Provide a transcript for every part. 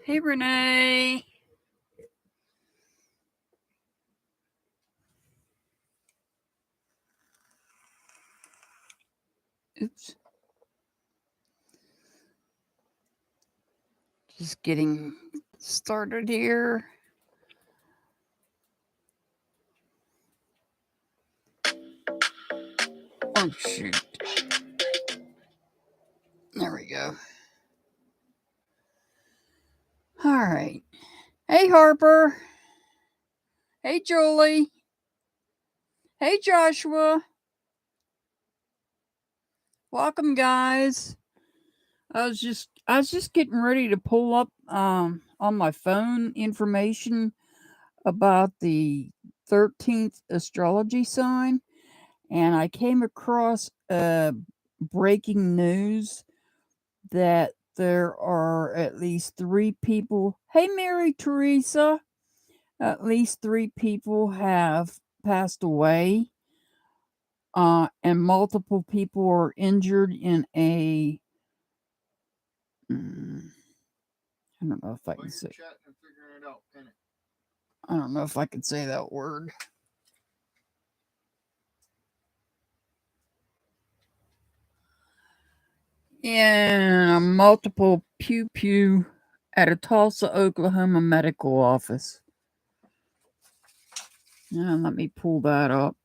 Hey, Renee. Oops. Just getting started here. Oh, shoot. There we go. All right. Hey, Harper. Hey, Julie. Hey, Joshua. Welcome, guys. I was just getting ready to pull up on my phone information about the 13th astrology sign, and I came across breaking news that there are at least 3 people. Hey, Mary Teresa. At least 3 people have passed away, and multiple people are injured in a. I don't know if I can say. I don't know if I can say that word. In a multiple pew at a Tulsa, Oklahoma medical office. And let me pull that up.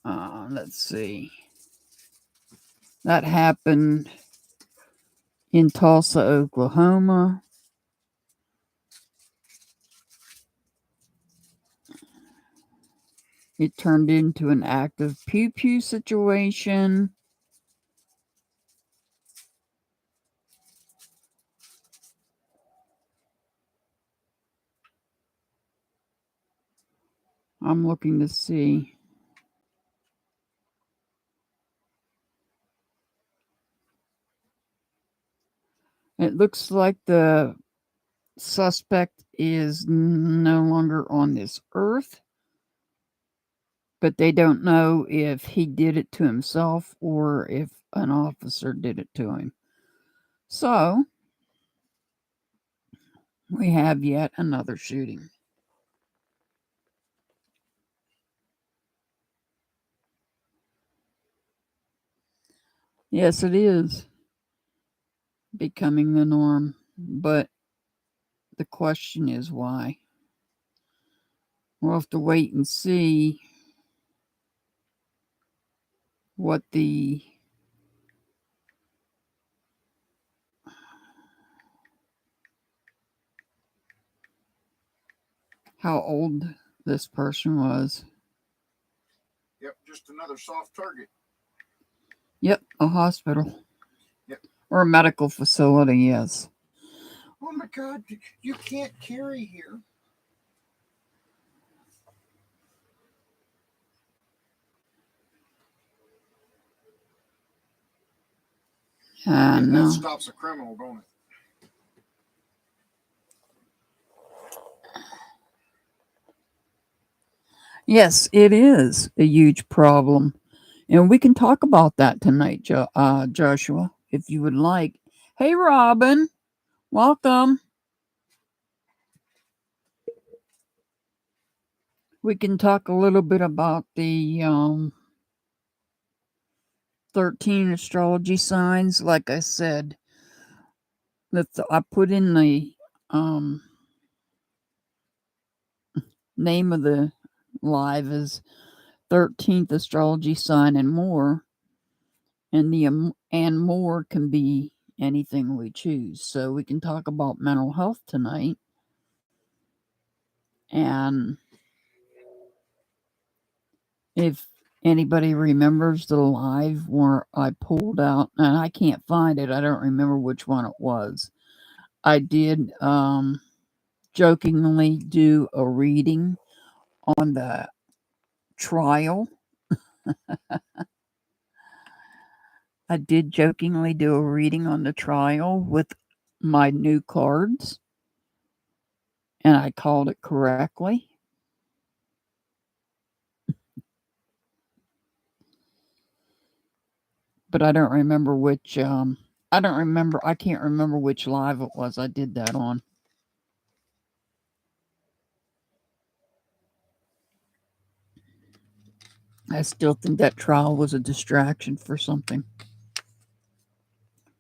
Let's see. That happened in Tulsa, Oklahoma. It turned into an active pew situation. I'm looking to see. It looks like the suspect is no longer on this earth, but they don't know if he did it to himself or if an officer did it to him. So, we have yet another shooting. Yes, it is becoming the norm, but the question is why. We'll have to wait and see what how old this person was. Yep, just another soft target. Yep, a hospital. Yep. Or a medical facility, yes. Oh my God, you can't carry here. No. That stops a criminal, don't it? Yes, it is a huge problem. And we can talk about that tonight, Joshua, if you would like. Hey, Robin. Welcome. We can talk a little bit about the 13 astrology signs. Like I said, I put in the name of the live is 13th astrology sign and more. And the and more can be anything we choose. So we can talk about mental health tonight. And if anybody remembers the live where I pulled out, and I can't find it, I don't remember which one it was. I did jokingly do a reading on the trial. I did jokingly do a reading on the trial with my new cards, and I called it correctly. But I don't remember which. I don't remember. I can't remember which live it was I did that on. I still think that trial was a distraction for something.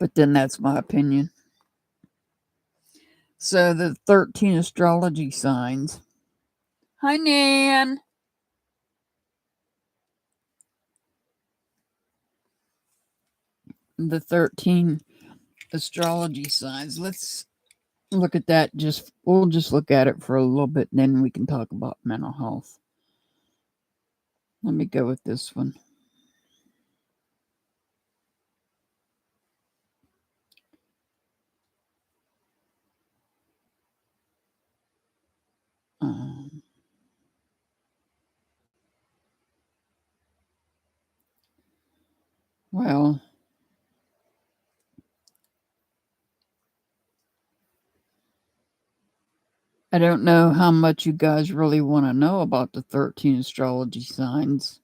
But then that's my opinion. So the 13 astrology signs. Hi, Nan. The 13 astrology signs. Let's look at that. We'll just look at it for a little bit, and then we can talk about mental health. Let me go with this one. Well, I don't know how much you guys really want to know about the 13 astrology signs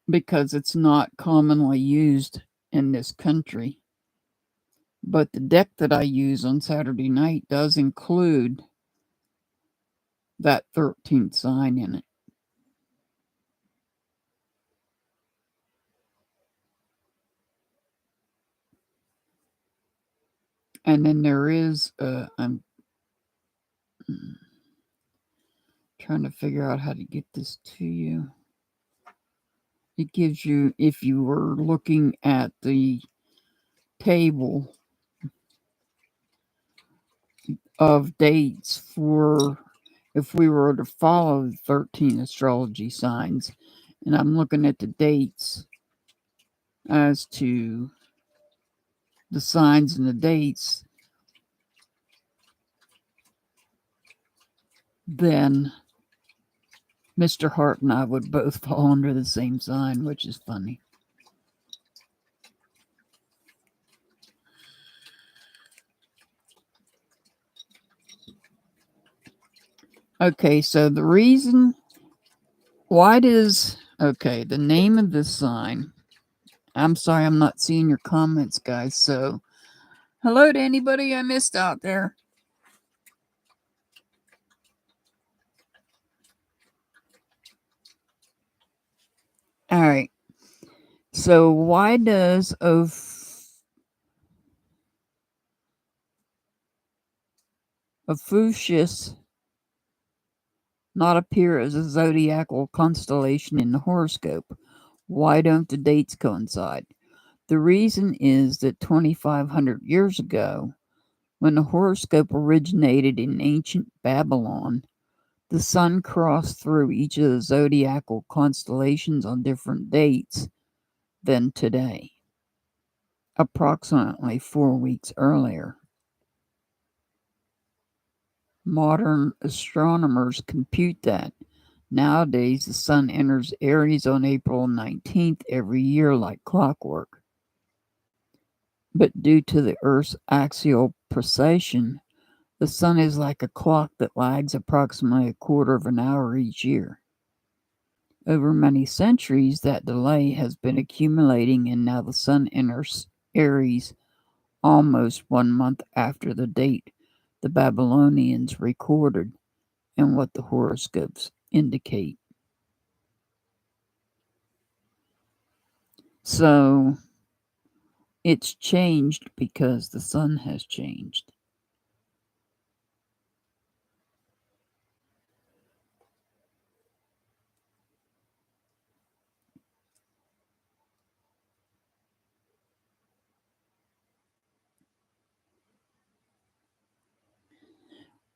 because it's not commonly used in this country. But the deck that I use on Saturday night does include that 13th sign in it. And then there is, I'm trying to figure out how to get this to you. It gives you, if you were looking at the table of dates for if we were to follow the 13 astrology signs, and I'm looking at the dates as to the signs and the dates, then Mr. Hart and I would both fall under the same sign, which is funny. Okay, so the reason why does the name of this sign. I'm sorry I'm not seeing your comments, guys. So hello to anybody I missed out there. All right. So why does Ophiuchus not appear as a zodiacal constellation in the horoscope? Why don't the dates coincide? The reason is that 2,500 years ago, when the horoscope originated in ancient Babylon, the sun crossed through each of the zodiacal constellations on different dates than today, approximately 4 weeks earlier. Modern astronomers compute that. Nowadays, the sun enters Aries on April 19th every year like clockwork. But due to the Earth's axial precession, the sun is like a clock that lags approximately a quarter of an hour each year. Over many centuries, that delay has been accumulating, and now the sun enters Aries almost 1 month after the date the Babylonians recorded and what the horoscopes indicate. So it's changed because the sun has changed.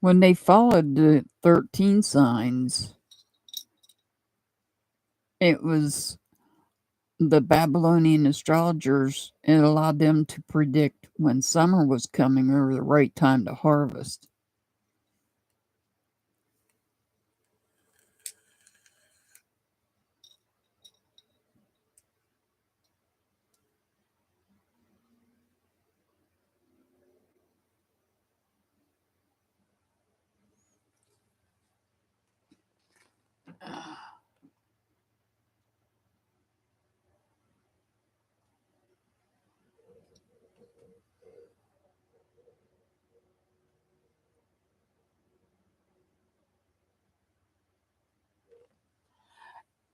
When they followed the 13 signs, it was the Babylonian astrologers, it allowed them to predict when summer was coming or the right time to harvest.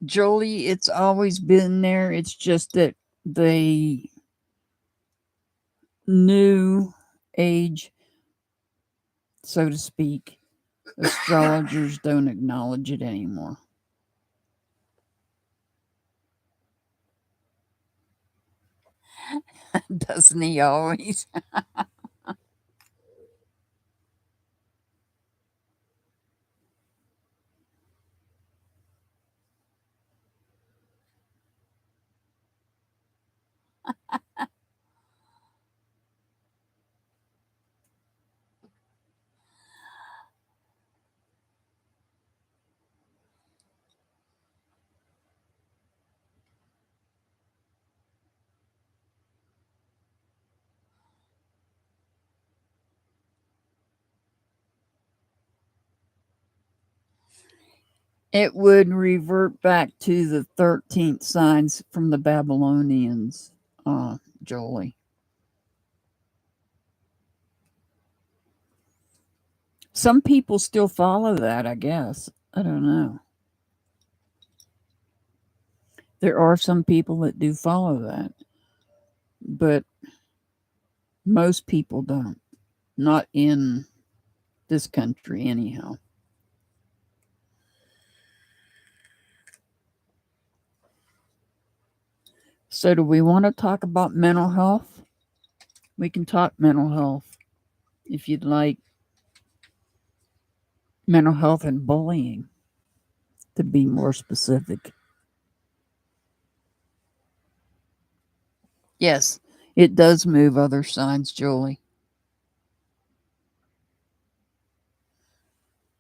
Jolie, it's always been there. It's just that the new age, so to speak, astrologers don't acknowledge it anymore. Doesn't he always? It would revert back to the 13th signs from the Babylonians, Jolie. Some people still follow that, I guess. I don't know. There are some people that do follow that, but most people don't. Not in this country, anyhow. So, do we want to talk about mental health? We can talk mental health if you'd like. Mental health and bullying, to be more specific. Yes, it does move other signs, Julie.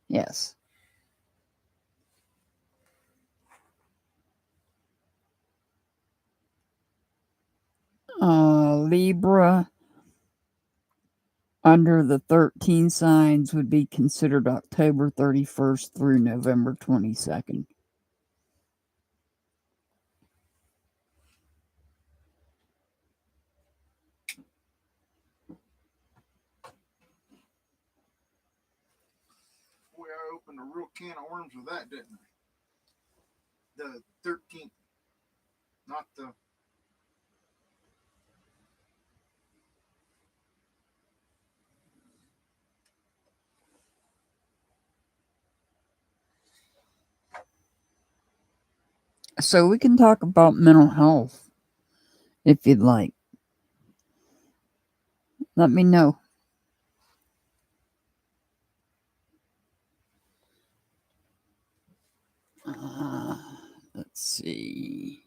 Yes. Libra under the 13 signs would be considered October 31st through November 22nd. Boy, I opened a real can of worms with that, didn't I? The 13th, not the. So we can talk about mental health if you'd like. Let me know. Let's see.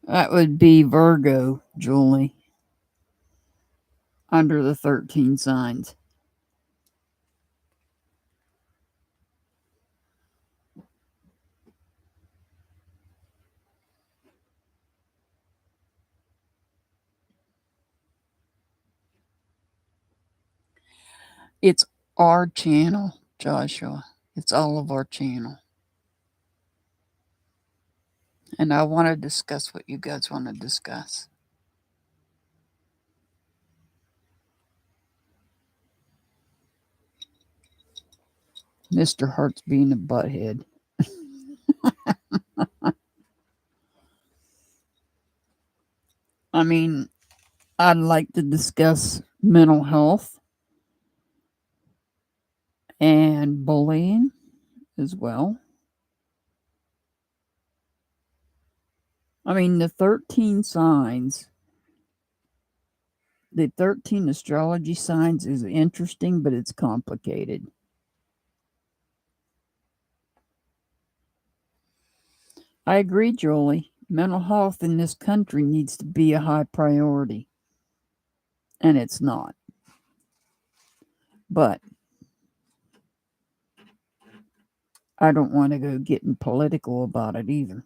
That would be Virgo, Julie, under the 13 signs. It's our channel, Joshua. It's all of our channel. And I want to discuss what you guys want to discuss. Mr. Hart's being a butthead. I mean, I'd like to discuss mental health and bullying as well. I mean, the 13 signs, the 13 astrology signs is interesting, but it's complicated. I agree, Jolie. Mental health in this country needs to be a high priority, and it's not. But I don't want to go getting political about it either.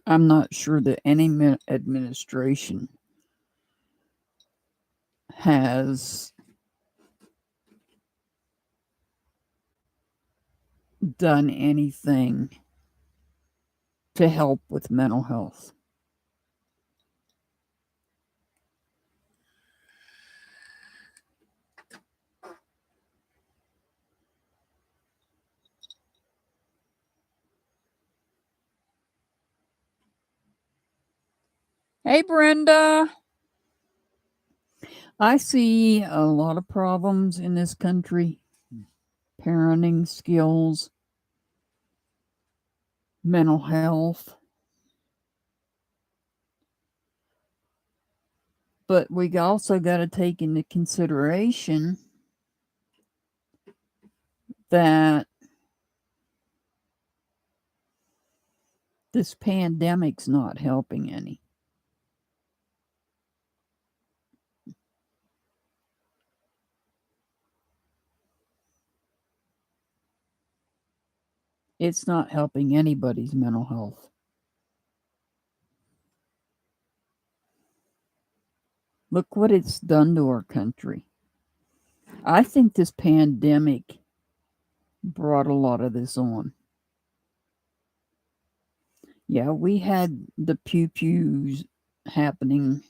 I'm not sure that any administration has done anything to help with mental health. Hey, Brenda. I see a lot of problems in this country. Parenting skills, mental health. But we also got to take into consideration that this pandemic's not helping any. It's not helping anybody's mental health. Look what it's done to our country. I think this pandemic brought a lot of this on. Yeah, we had the pew pews happening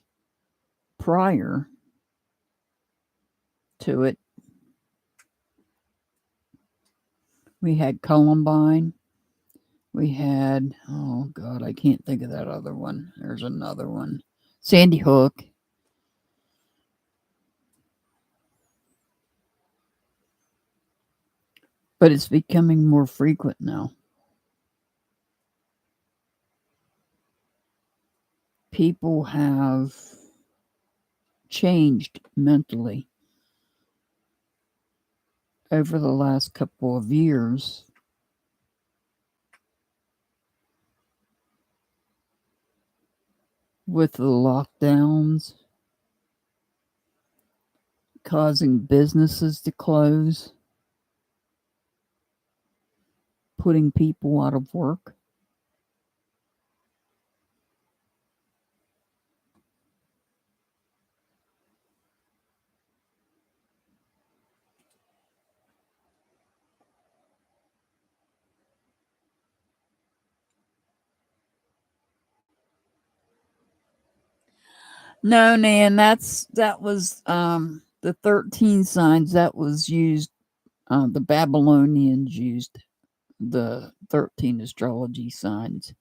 prior to it. We had Columbine. We had, oh God, I can't think of that other one. There's another one. Sandy Hook. But it's becoming more frequent now. People have changed mentally over the last couple of years. With the lockdowns causing businesses to close, putting people out of work. No, Nan, that was the 13 signs that was used. The Babylonians used the 13 astrology signs.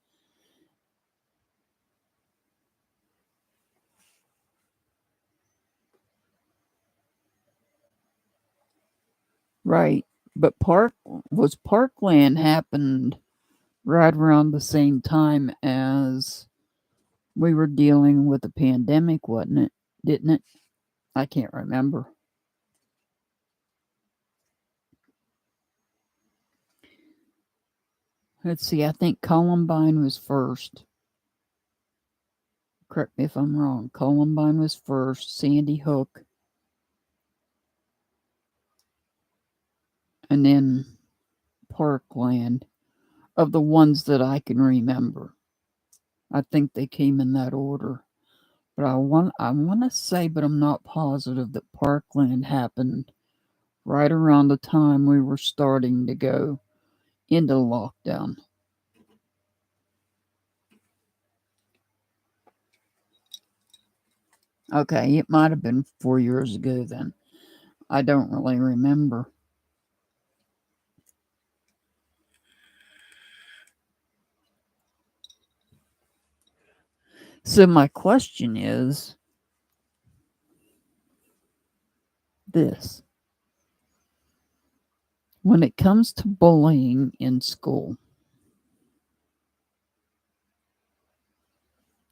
Right. But Parkland happened right around the same time as we were dealing with the pandemic, wasn't it? Didn't it? I can't remember. Let's see, I think Columbine was first. Correct me if I'm wrong. Columbine was first, Sandy Hook, and then Parkland, of the ones that I can remember. I think they came in that order. But I want to say, but I'm not positive, that Parkland happened right around the time we were starting to go into lockdown. Okay, it might have been 4 years ago then. I don't really remember. So my question is this. When it comes to bullying in school,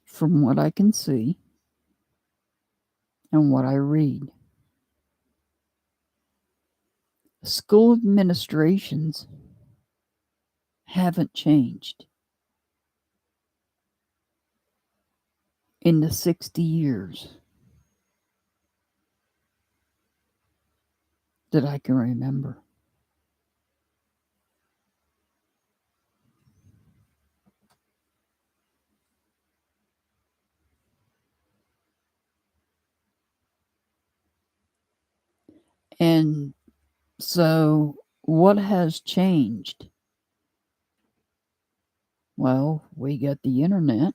from what I can see and what I read, school administrations haven't changed in the 60 years that I can remember. And so, what has changed? Well, we got the internet.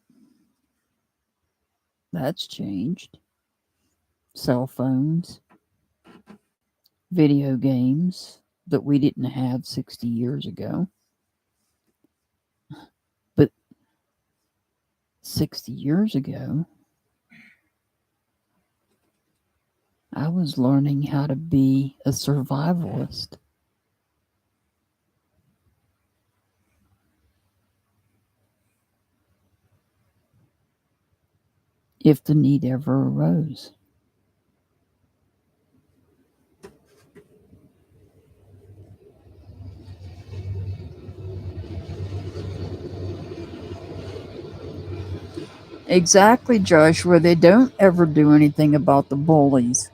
That's changed. Cell phones, video games that we didn't have 60 years ago. But 60 years ago, I was learning how to be a survivalist. If the need ever arose. Exactly, Joshua. They don't ever do anything about the bullies.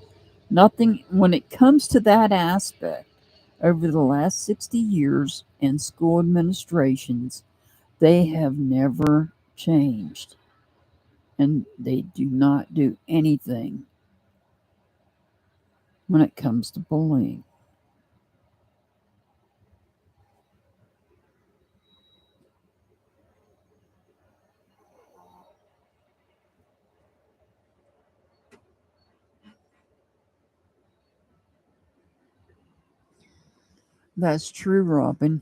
Nothing when it comes to that aspect. Over the last 60 years in school administrations, they have never changed. And they do not do anything when it comes to bullying. That's true, Robin.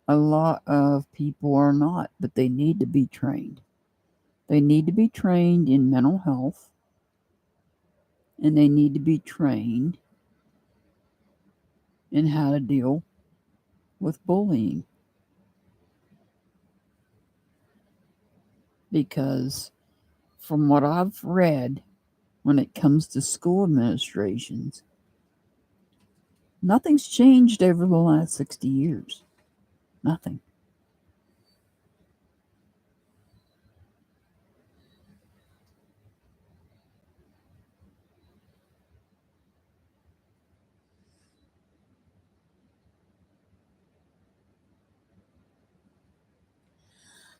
A lot of people are not, but they need to be trained. They need to be trained in mental health, and they need to be trained in how to deal with bullying. Because from what I've read, when it comes to school administrations, nothing's changed over the last 60 years. Nothing.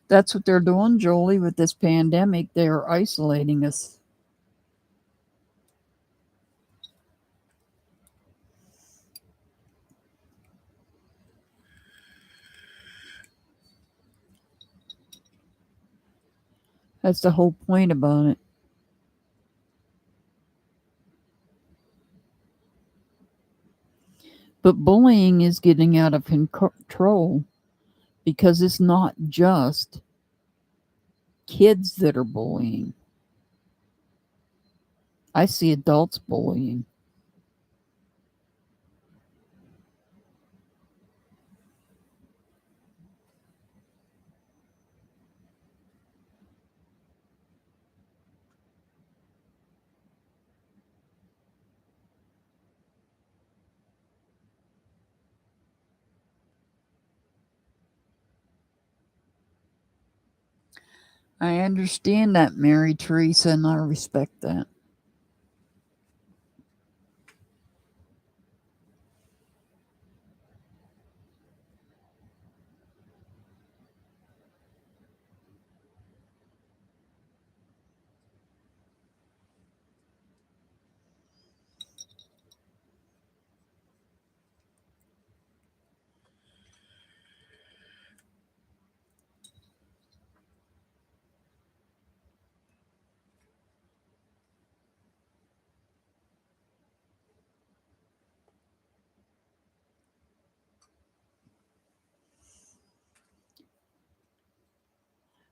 That's what they're doing, Jolie, with this pandemic. They're isolating us. That's the whole point about it. But bullying is getting out of control because it's not just kids that are bullying. I see adults bullying. I understand that, Mary Teresa, and I respect that.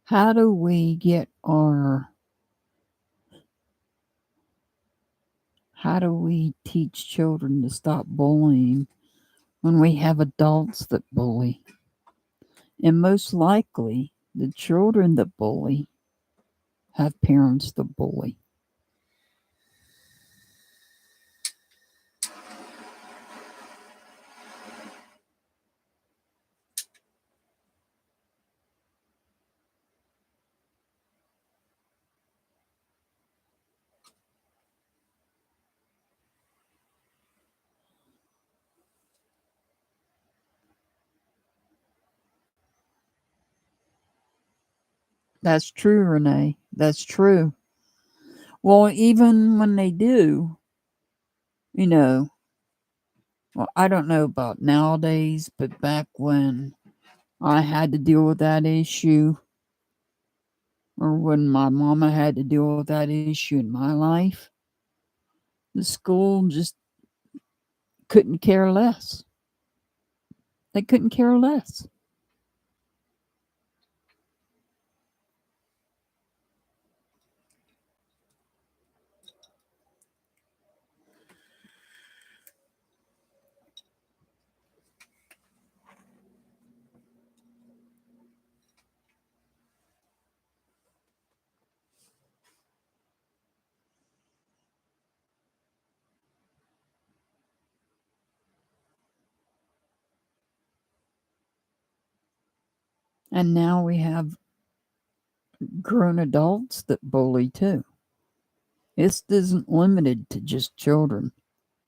How do we get our how do we teach children to stop bullying when we have adults that bully? And most likely, the children that bully have parents that bully. That's true, Renee. That's true. Well, even when they do, you know, well, I don't know about nowadays, but back when I had to deal with that issue, or when my mama had to deal with that issue in my life, the school just couldn't care less. They couldn't care less. And now we have grown adults that bully too. This isn't limited to just children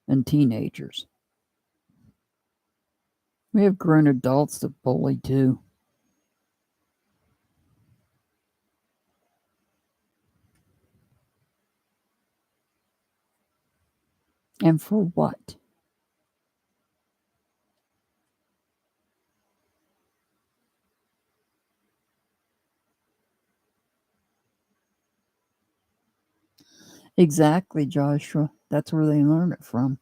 and teenagers. We have grown adults that bully too. And for what? Exactly, Joshua. That's where they learn it from.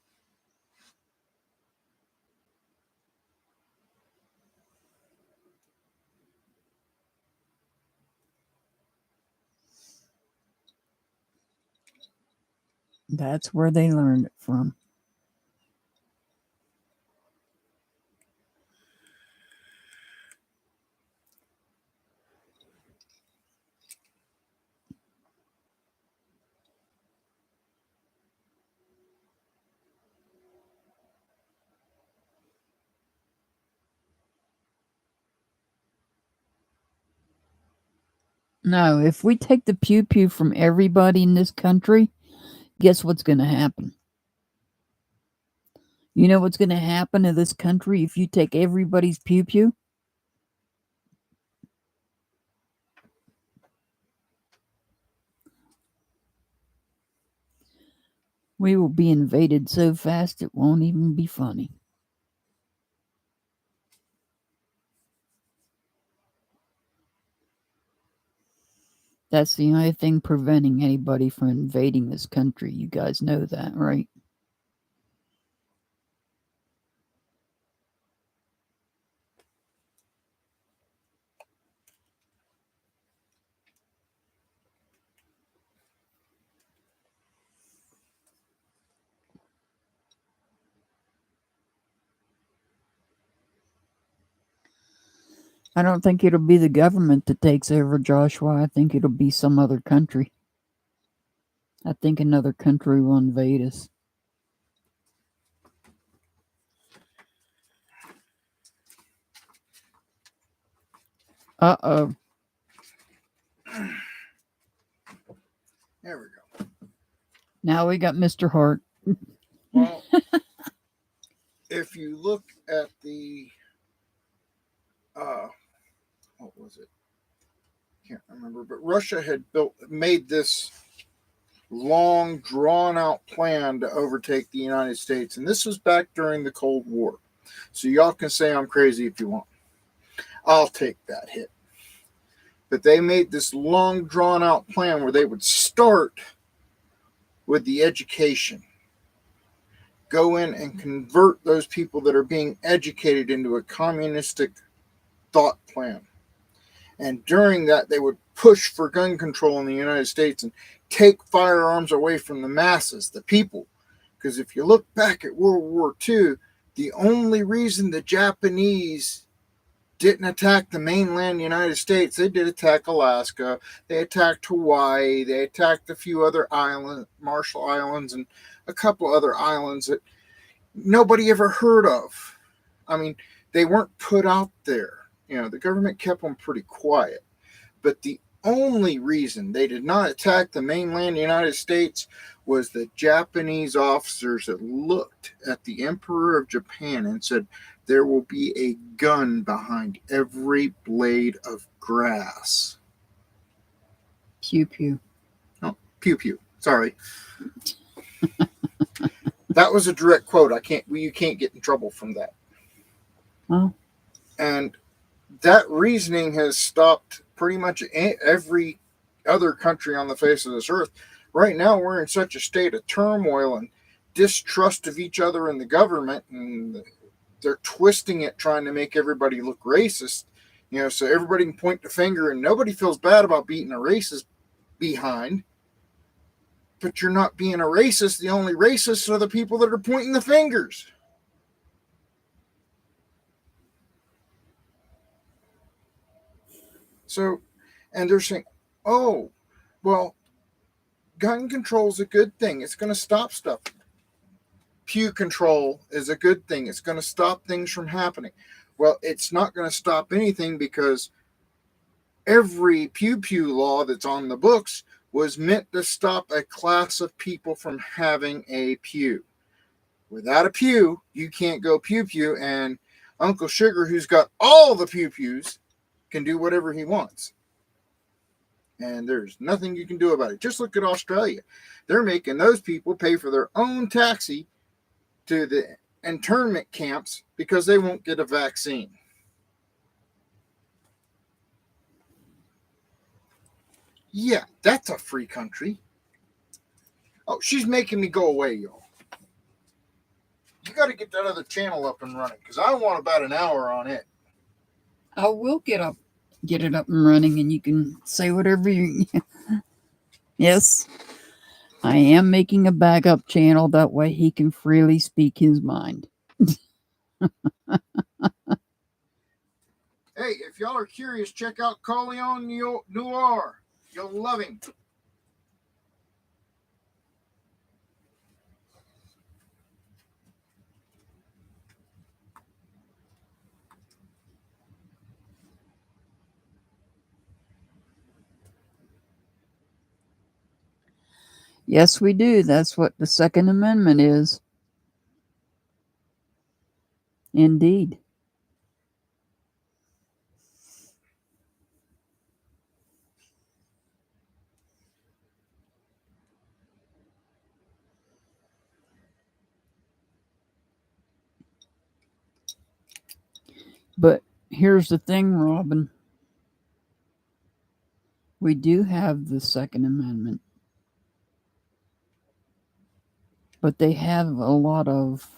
That's where they learned it from. No, if we take the pew pew from everybody in this country, guess what's going to happen? You know what's going to happen to this country if you take everybody's pew pew? We will be invaded so fast it won't even be funny. That's the only thing preventing anybody from invading this country. You guys know that, right? I don't think it'll be the government that takes over, Joshua. I think it'll be some other country. I think another country will invade us. Uh-oh. There we go. Now we got Mr. Hart. Well, if you look at the, what was it? Can't remember, but Russia had made this long, drawn-out plan to overtake the United States, and this was back during the Cold War. So y'all can say I'm crazy if you want. I'll take that hit. But they made this long, drawn-out plan where they would start with the education. Go in and convert those people that are being educated into a communistic thought plan. And during that, they would push for gun control in the United States and take firearms away from the masses, the people. Because if you look back at World War II, the only reason the Japanese didn't attack the mainland United States, they did attack Alaska, they attacked Hawaii, they attacked a few other islands, Marshall Islands, and a couple other islands that nobody ever heard of. I mean, they weren't put out there. The government kept them pretty quiet. But the only reason they did not attack the mainland United States was the Japanese officers that looked at the Emperor of Japan and said, there will be a gun behind every blade of grass. Pew pew. Oh, pew pew. Sorry. That was a direct quote. You can't get in trouble from that. Oh. And that reasoning has stopped pretty much every other country on the face of this earth. Right now, we're in such a state of turmoil and distrust of each other and the government, and they're twisting it, trying to make everybody look racist, so everybody can point the finger and nobody feels bad about beating a racist behind. But you're not being a racist. The only racists are the people that are pointing the fingers. So, and they're saying, oh, well, gun control is a good thing. It's going to stop stuff. Pew control is a good thing. It's going to stop things from happening. Well, it's not going to stop anything because every pew pew law that's on the books was meant to stop a class of people from having a pew. Without a pew, you can't go pew pew, and Uncle Sugar, who's got all the pew pews, can do whatever he wants. And there's nothing you can do about it. Just look at Australia. They're making those people pay for their own taxi to the internment camps because they won't get a vaccine. Yeah, that's a free country. Oh, she's making me go away, y'all. You got to get that other channel up and running because I want about an hour on it. I will get it up and running, and you can say whatever you. Yes, I am making a backup channel. That way he can freely speak his mind. Hey, if y'all are curious, check out Coleon Noir. You'll love him. Yes, we do. That's what the Second Amendment is. Indeed. But here's the thing, Robin. We do have the Second Amendment. But they have a lot of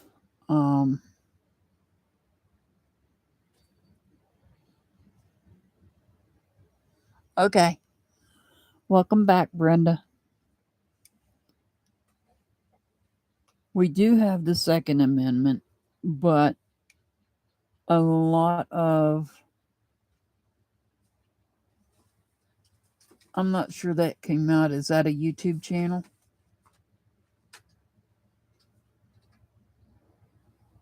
okay. Welcome back, Brenda. We do have the Second Amendment, but a lot of I'm not sure that came out. Is that a YouTube channel?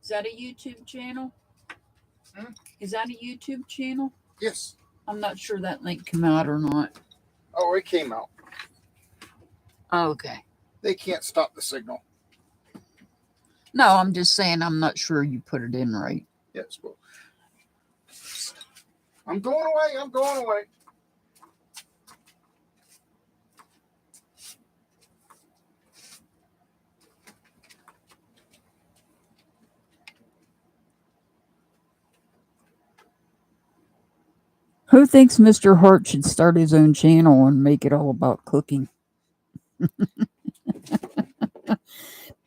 Is that a YouTube channel? Is that a YouTube channel? Yes. I'm not sure that link came out or not. Oh, it came out. Oh, okay. They can't stop the signal. No, I'm just saying I'm not sure you put it in right. Yes, well. I'm going away. I'm going away. Who thinks Mr. Hart should start his own channel and make it all about cooking?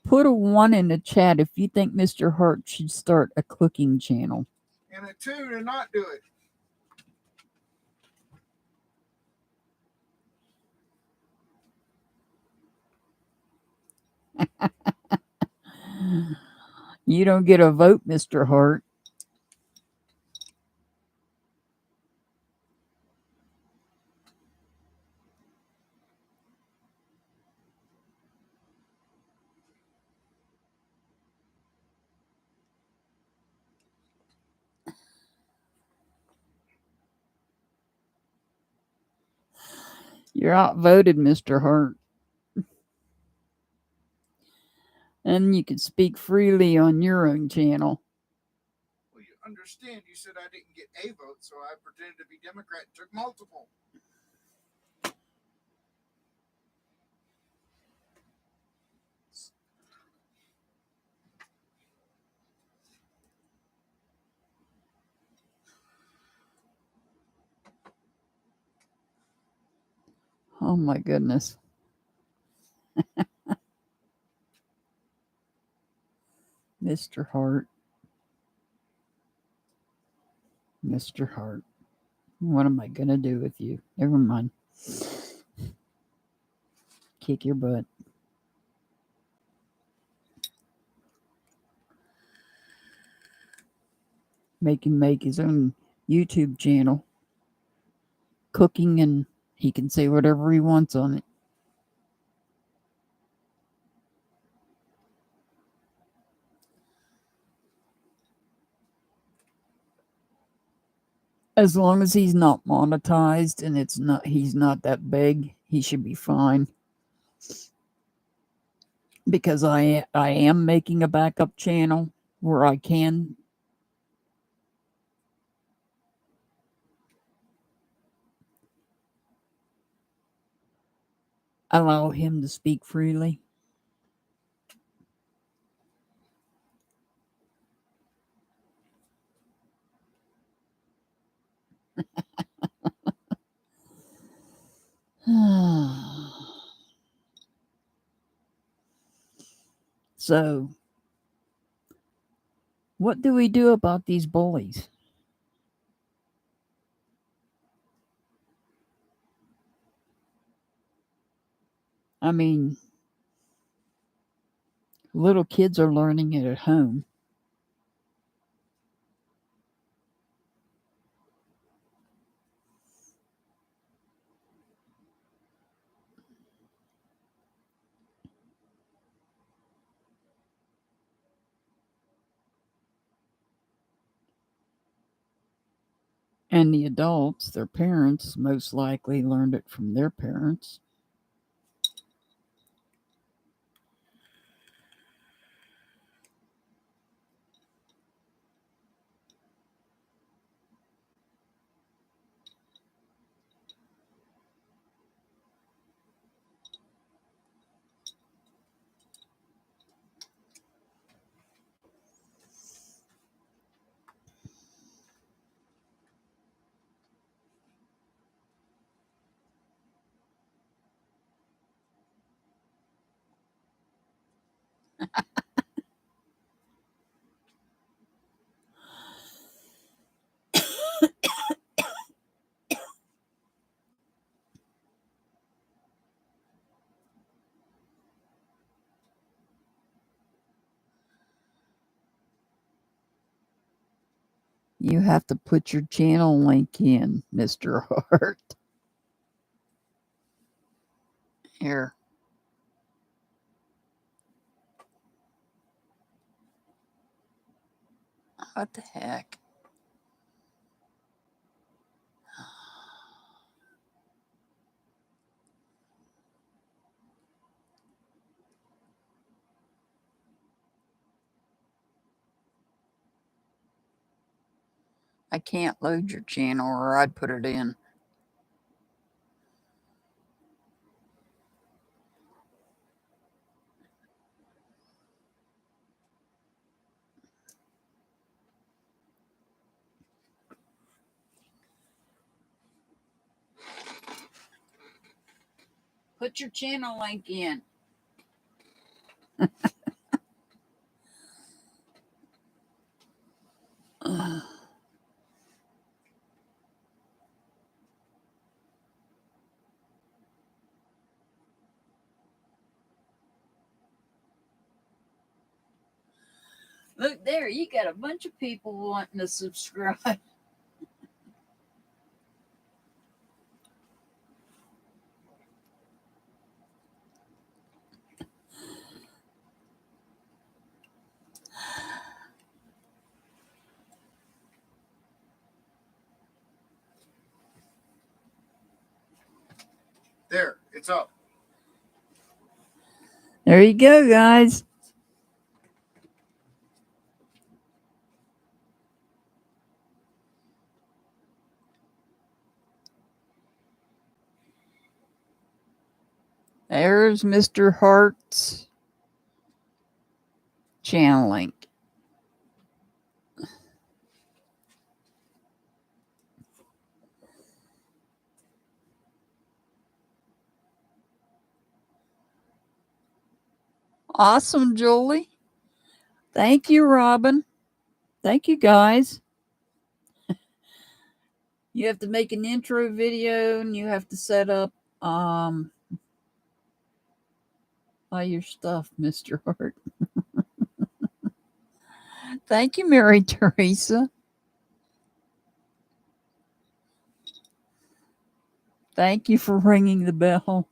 Put a 1 in the chat if you think Mr. Hart should start a cooking channel. And a 2 to not do it. You don't get a vote, Mr. Hart. You're outvoted, Mr. Hart. And you can speak freely on your own channel. Well, you understand, you said I didn't get a vote, so I pretended to be Democrat and took multiple. Oh my goodness. Mr. Hart. Mr. Hart. What am I going to do with you? Never mind. Kick your butt. Make him make his own YouTube channel. Cooking, and he can say whatever he wants on it. As long as he's not monetized and he's not that big, he should be fine. Because I am making a backup channel where I can allow him to speak freely. So, what do we do about these bullies? I mean, little kids are learning it at home. And the adults, their parents, most likely learned it from their parents. You have to put your channel link in, Mr. Hart. Here. What the heck? I can't load your channel or I'd put it in. Put your channel link in. Look there, you got a bunch of people wanting to subscribe. There, it's up. There you go, guys. There's Mr. Hart's channel link. Awesome, Julie. Thank you, Robin. Thank you, guys. You have to make an intro video and you have to set up all your stuff, Mr. Hart. Thank you, Mary Teresa. Thank you for ringing the bell.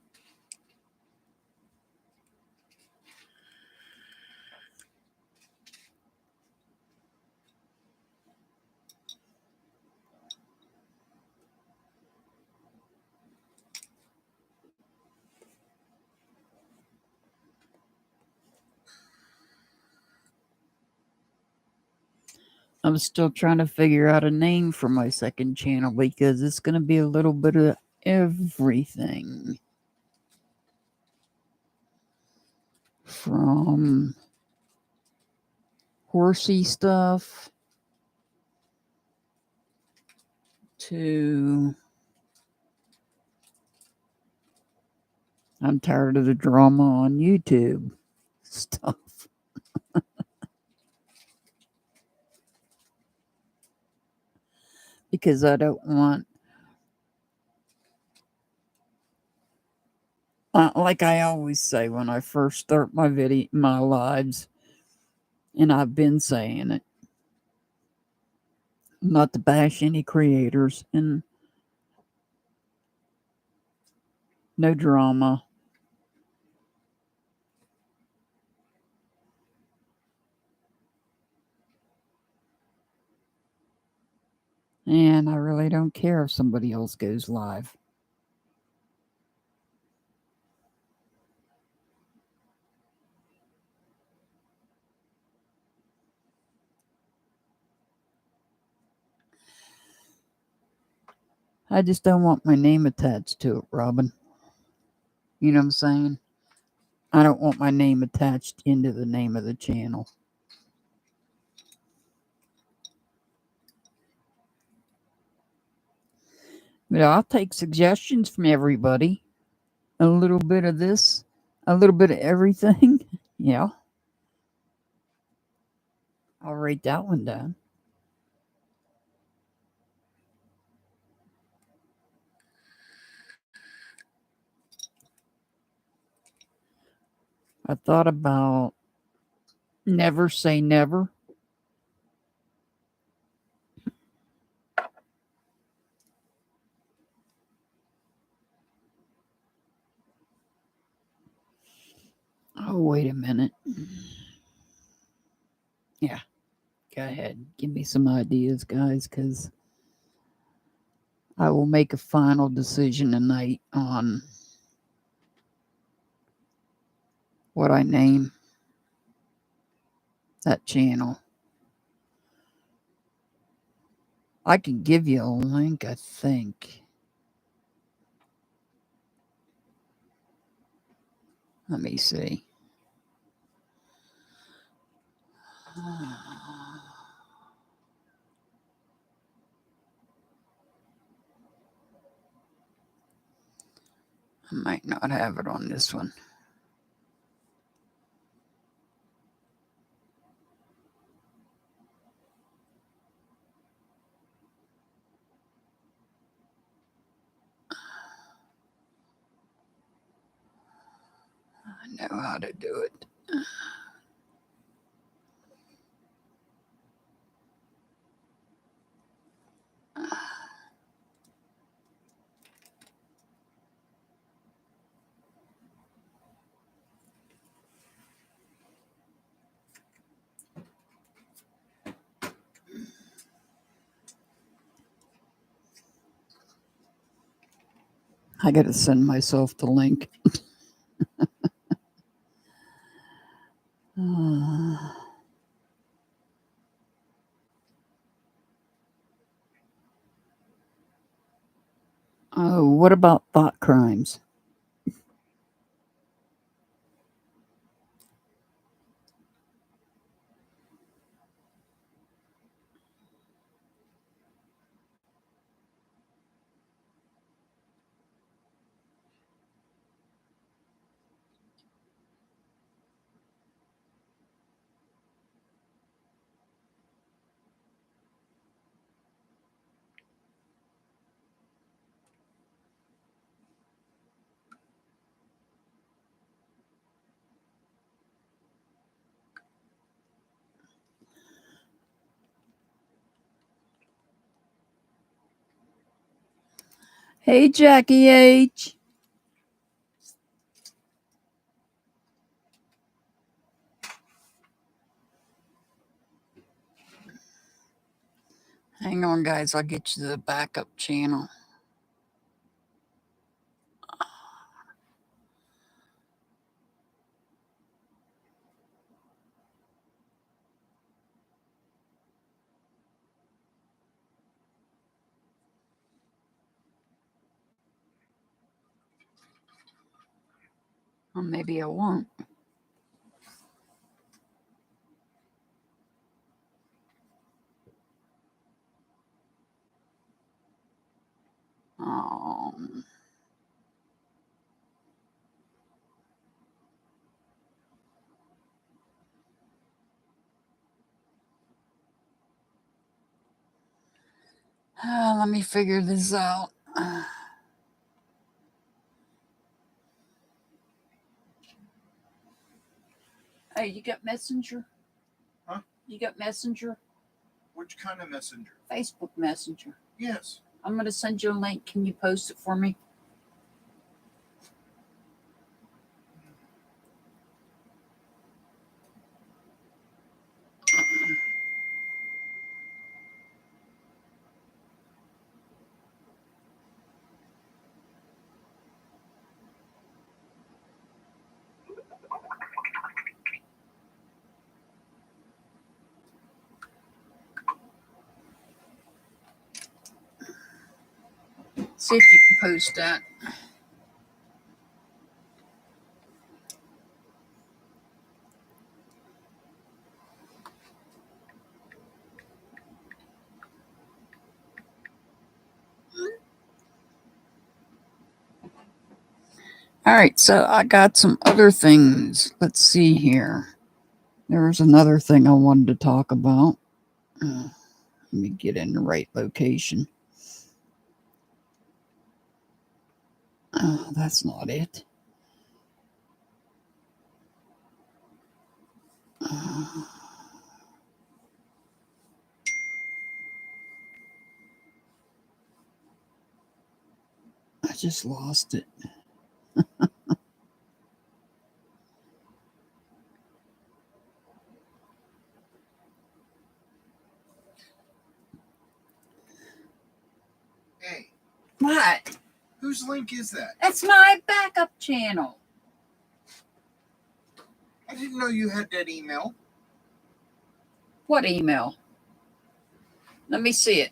I'm still trying to figure out a name for my second channel because it's going to be a little bit of everything. From horsey stuff to I'm tired of the drama on YouTube stuff. Because I don't want, like I always say when I first start my lives, and I've been saying it, not to bash any creators and no drama. And I really don't care if somebody else goes live. I just don't want my name attached to it, Robin. You know what I'm saying? I don't want my name attached into the name of the channel. But I'll take suggestions from everybody. A little bit of this, a little bit of everything. Yeah. I'll write that one down. I thought about never say never. Oh, wait a minute. Yeah, go ahead. Give me some ideas, guys, because I will make a final decision tonight on what I name that channel. I can give you a link, I think. Let me see. I might not have it on this one. I know how to do it. I got to send myself the link. Oh, what about thought crimes? Hey, Jackie H. Hang on, guys. I'll get you the backup channel. Or maybe I won't. Um, let me figure this out. Hey, you got Messenger? Huh? You got Messenger? Which kind of messenger? Facebook Messenger. Yes. I'm going to send you a link. Can you post it for me? See if you can post that. All right, so I got some other things. Let's see here. There was another thing I wanted to talk about. Let me get in the right location. Oh, that's not it. I just lost it. Hey, What? whose link is that? That's my backup channel. I didn't know you had that email. What email? Let me see it.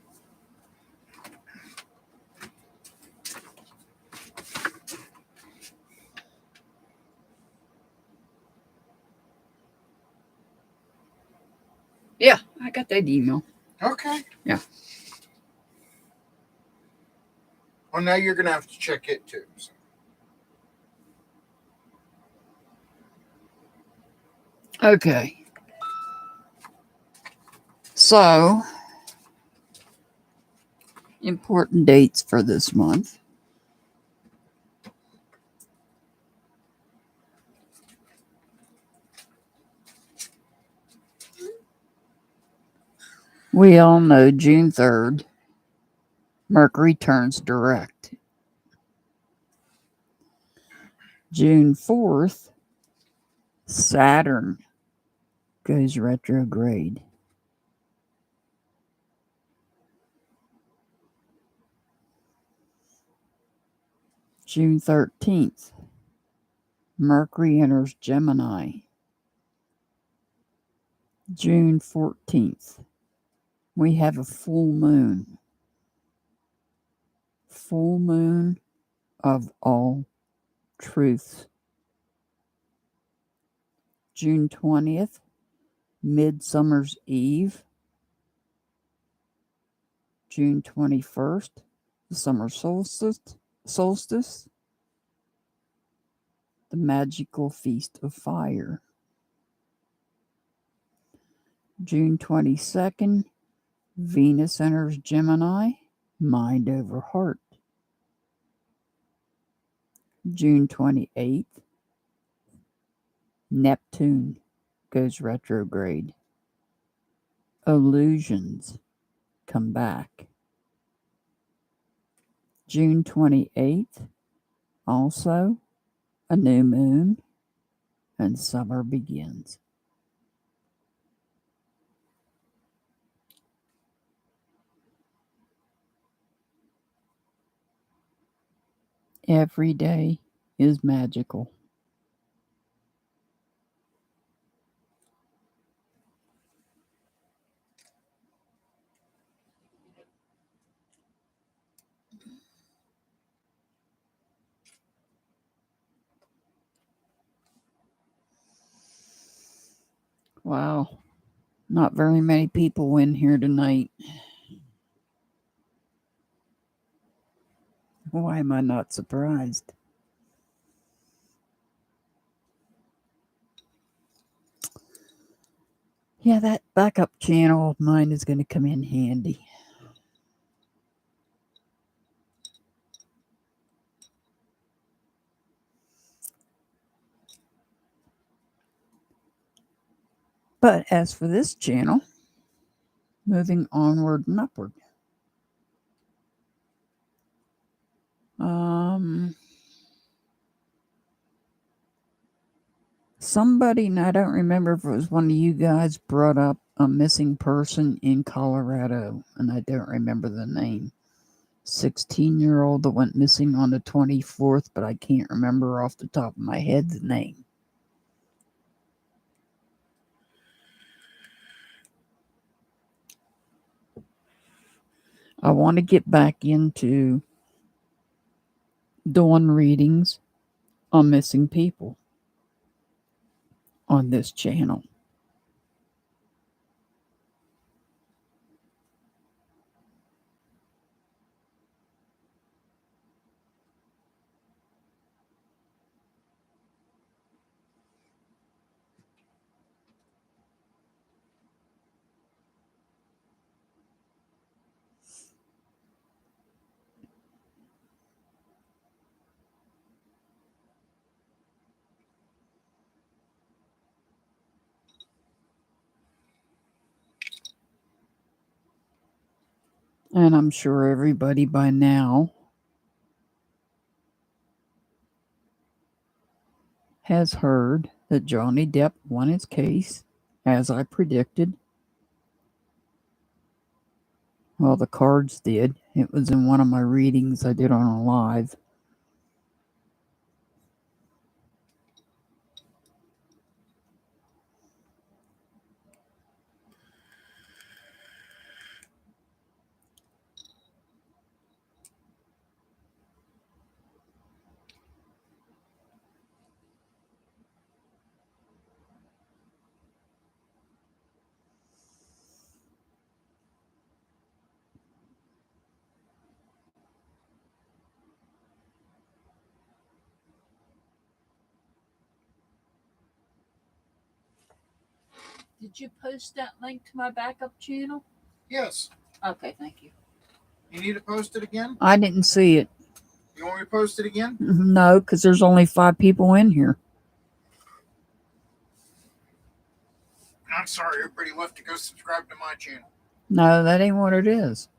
Yeah, I got that email. Okay. Yeah. Well, now you're going to have to check it too. So. Okay. So, important dates for this month. We all know June 3rd, Mercury turns direct. June 4th, Saturn goes retrograde. June 13th, Mercury enters Gemini. June 14th, we have a full moon. Full moon of all truths. June 20th, Midsummer's Eve. June 21st, the summer solstice, the magical feast of fire. June 22nd, Venus enters Gemini, mind over heart. June 28th, Neptune goes retrograde. Illusions come back. June 28th, also a new moon, and summer begins. Every day is magical. Wow. Not very many people in here tonight. Why am I not surprised? Yeah, that backup channel of mine is going to come in handy. But as for this channel, moving onward and upward. Somebody, and I don't remember if it was one of you guys, brought up a missing person in Colorado, and I don't remember the name. 16-year-old that went missing on the 24th, but I can't remember off the top of my head the name. I want to get back into doing readings on missing people on this channel. And I'm sure everybody by now has heard that Johnny Depp won his case, as I predicted. Well, the cards did. It was in one of my readings I did on a live. Did you post that link to my backup channel? Yes. Okay, thank you. You need to post it again? I didn't see it. You want me to post it again? No, because there's only 5 people in here. I'm sorry, everybody left to go subscribe to my channel. No, that ain't what it is.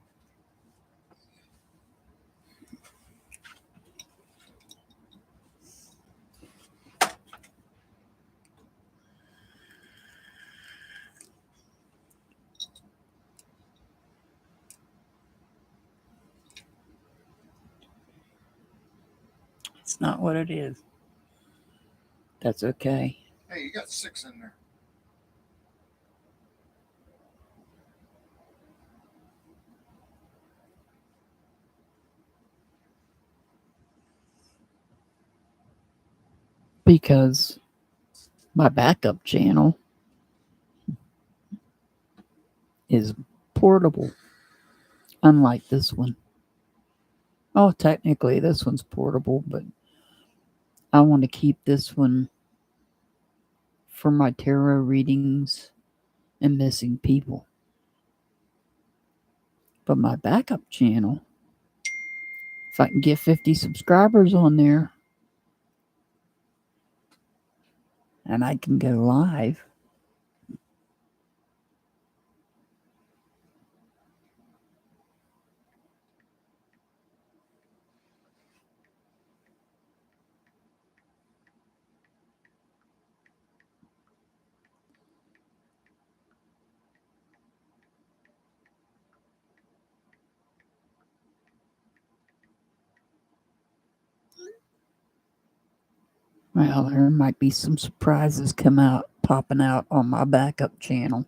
It's not what it is. That's okay. Hey, you got 6 in there. Because my backup channel is portable, unlike this one. Oh, technically this one's portable, but I want to keep this one for my tarot readings and missing people. But my backup channel, if I can get 50 subscribers on there and I can go live, well, there might be some surprises popping out on my backup channel.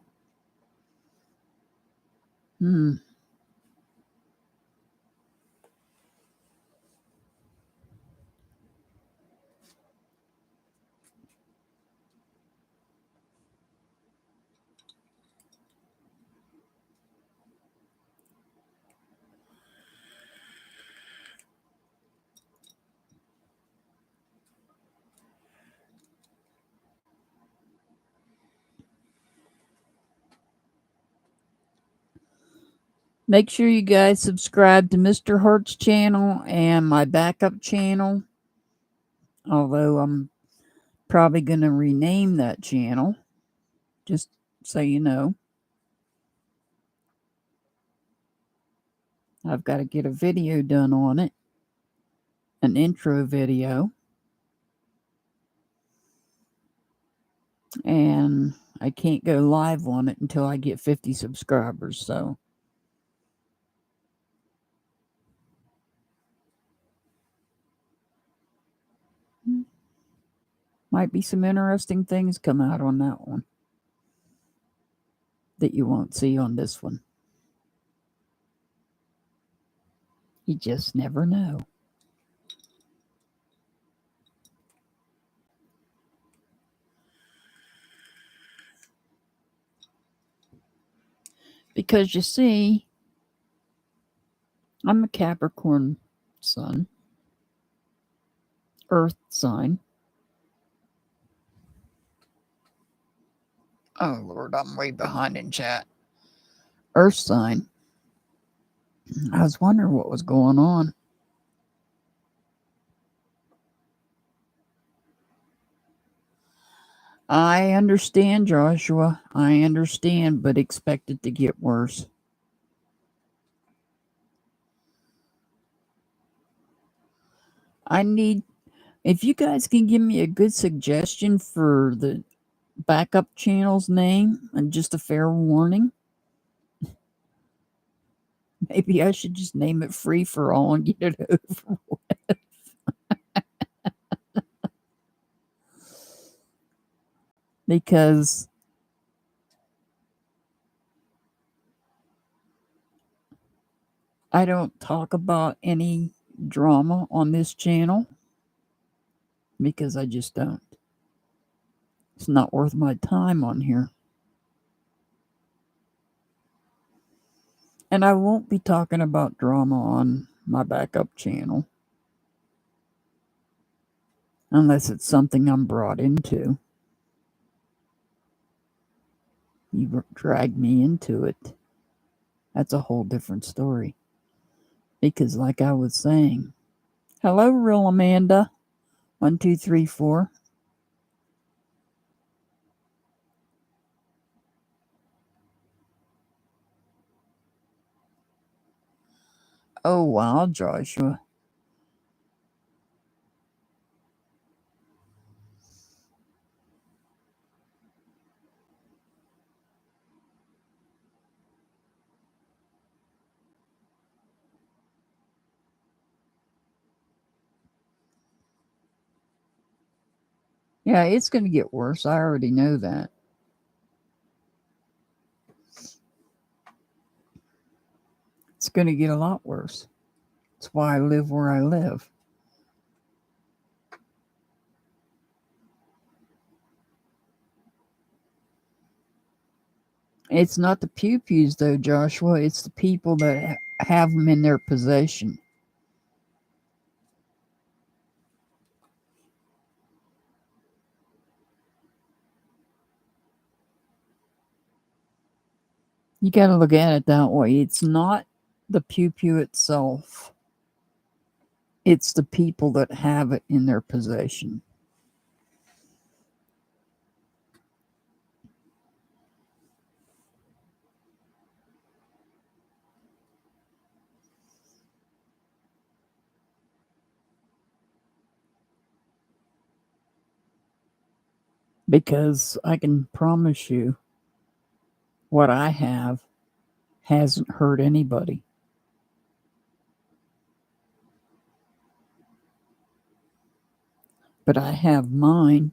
Make sure you guys subscribe to Mr. Hart's channel and my backup channel. Although I'm probably going to rename that channel. Just so you know. I've got to get a video done on it. An intro video. And I can't go live on it until I get 50 subscribers, so might be some interesting things come out on that one that you won't see on this one. You just never know. Because you see, I'm a Capricorn sun, Earth sign. Oh, Lord, I'm way behind in chat. Earth sign. I was wondering what was going on. I understand, Joshua. I understand, but expect it to get worse. I need, if you guys can give me a good suggestion for the backup channel's name and just a fair warning, maybe I should just name it Free for All and get it over with. Because I don't talk about any drama on this channel because I just don't. It's not worth my time on here. And I won't be talking about drama on my backup channel unless it's something I'm brought into. You drag me into it. That's a whole different story. Because like I was saying, hello, real Amanda. 1, 2, 3, 4. Oh, wow, Joshua. Yeah, it's going to get worse. I already know that. It's going to get a lot worse. That's why I live where I live. It's not the pew-pews, though, Joshua. It's the people that have them in their possession. You got to look at it that way. It's not the pew-pew itself. It's the people that have it in their possession. Because I can promise you, what I have hasn't hurt anybody. But I have mine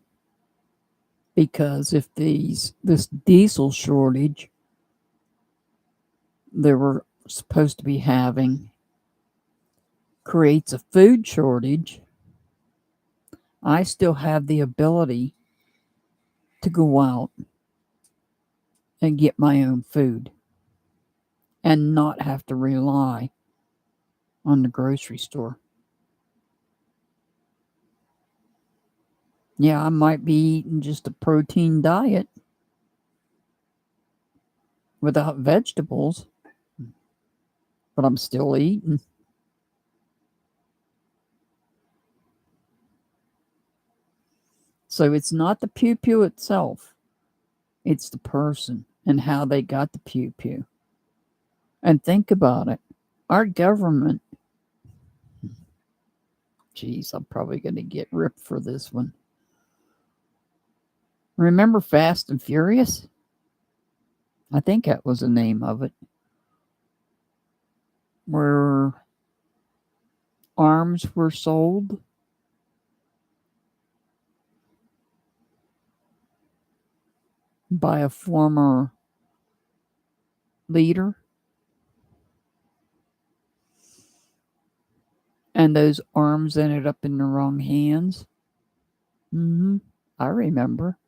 because if this diesel shortage they were supposed to be having creates a food shortage, I still have the ability to go out and get my own food and not have to rely on the grocery store. Yeah, I might be eating just a protein diet without vegetables, but I'm still eating. So it's not the pew-pew itself. It's the person and how they got the pew-pew. And think about it. Our government, geez, I'm probably going to get ripped for this one. Remember Fast and Furious? I think that was the name of it. Where arms were sold. By a former leader. And those arms ended up in the wrong hands. I remember.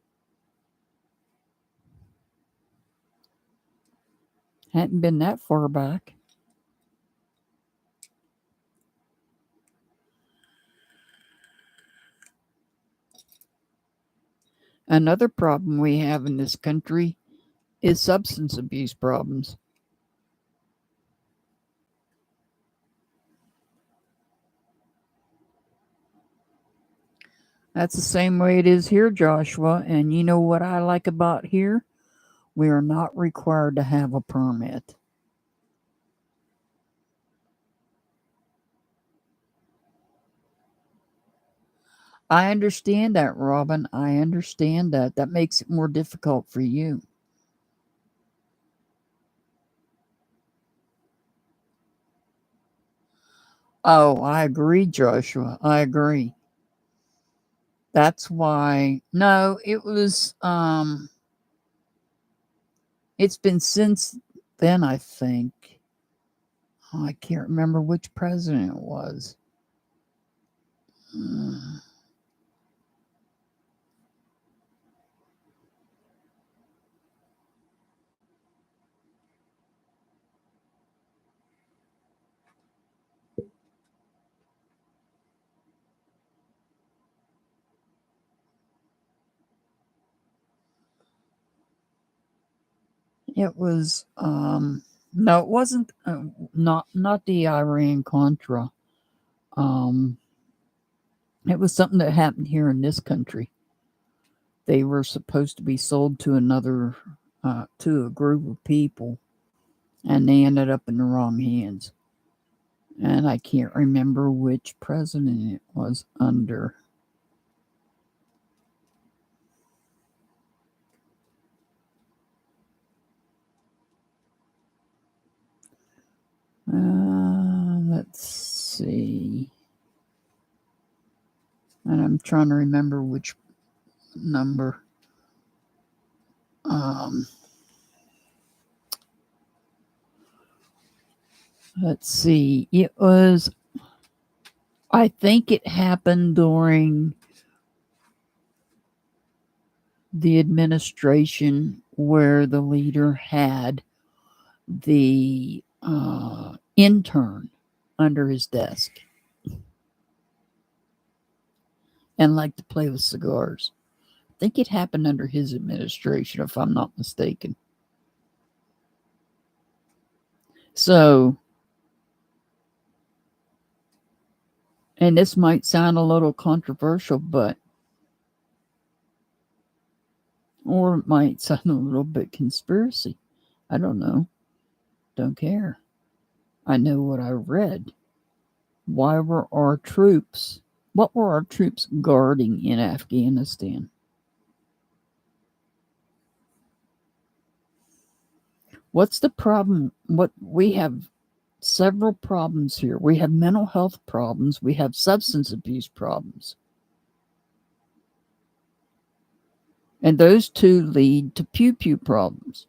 Hadn't been that far back. Another problem we have in this country is substance abuse problems. That's the same way it is here, Joshua. And you know what I like about here? We are not required to have a permit. I understand that, Robin. I understand that. That makes it more difficult for you. Oh, I agree, Joshua. I agree. That's why. No, it was it's been since then, I think. Oh, I can't remember which president it was. It was no, it wasn't not the Iran Contra. It was something that happened here in this country. They were supposed to be sold to another to a group of people, and they ended up in the wrong hands. And I can't remember which president it was under. Let's see. And I'm trying to remember which number. Let's see. It was, I think it happened during the administration where the leader had the intern under his desk and liked to play with cigars. I think it happened under his administration, if I'm not mistaken. So, and this might sound a little controversial, but, or it might sound a little bit conspiracy. I don't know. Don't care. I know what I read. Why were our troops, what were our troops guarding in Afghanistan? What's the problem? What we have several problems here. We have mental health problems. We have substance abuse problems. And those two lead to pew-pew problems.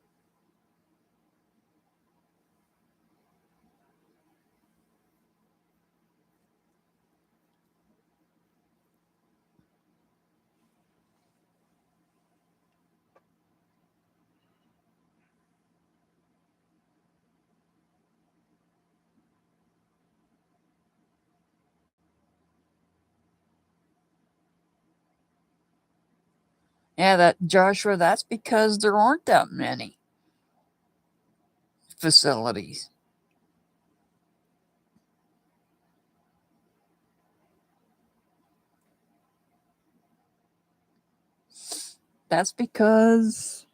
Yeah, that Joshua, that's because there aren't that many facilities. That's because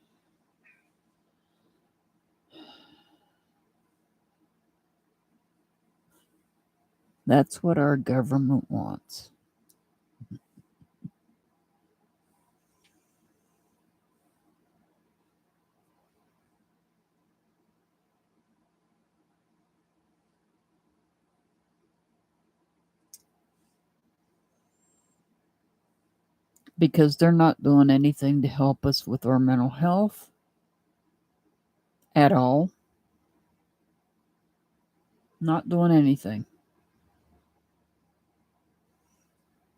that's what our government wants. Because they're not doing anything to help us with our mental health at all. Not doing anything.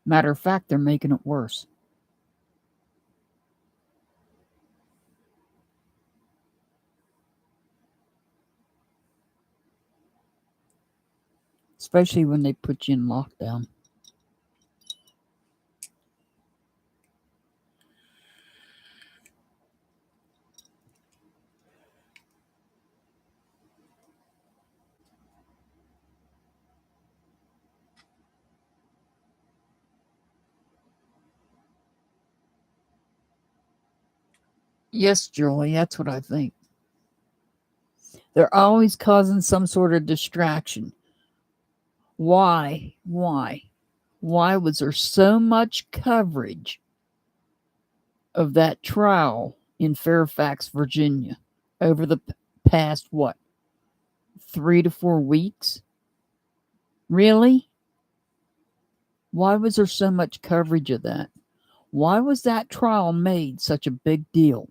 Matter of fact, they're making it worse. Especially when they put you in lockdown. Yes, Julie, that's what I think. They're always causing some sort of distraction. Why? Why was there so much coverage of that trial in Fairfax, Virginia over the past, 3 to 4 weeks? Really? Why was there so much coverage of that? Why was that trial made such a big deal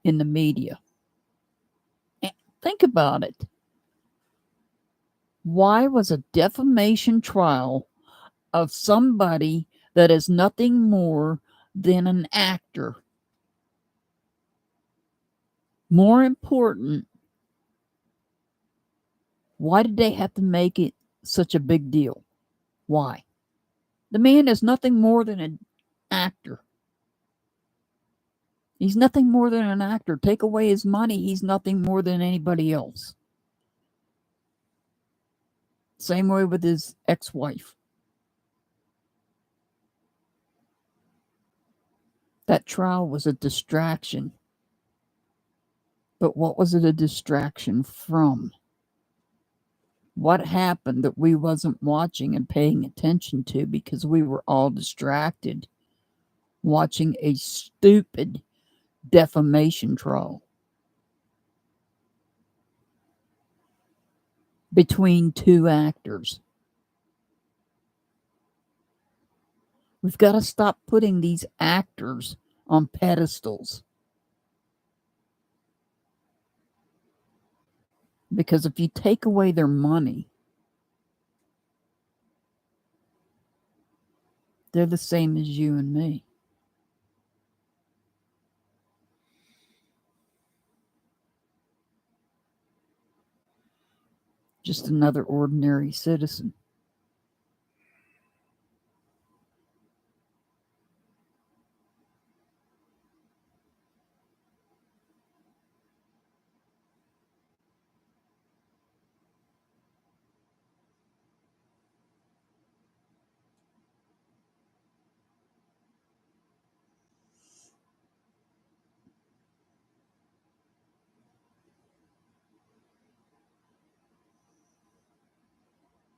in the media? Think about it. Why was a defamation trial of somebody that is nothing more than an actor more important? Why did they have to make it such a big deal? Why? The man is nothing more than an actor. He's nothing more than an actor. Take away his money, he's nothing more than anybody else. Same way with his ex-wife. That trial was a distraction. But what was it a distraction from? What happened that we wasn't watching and paying attention to because we were all distracted watching a stupid defamation trial between two actors? We've got to stop putting these actors on pedestals. Because if you take away their money, they're the same as you and me. Just another ordinary citizen.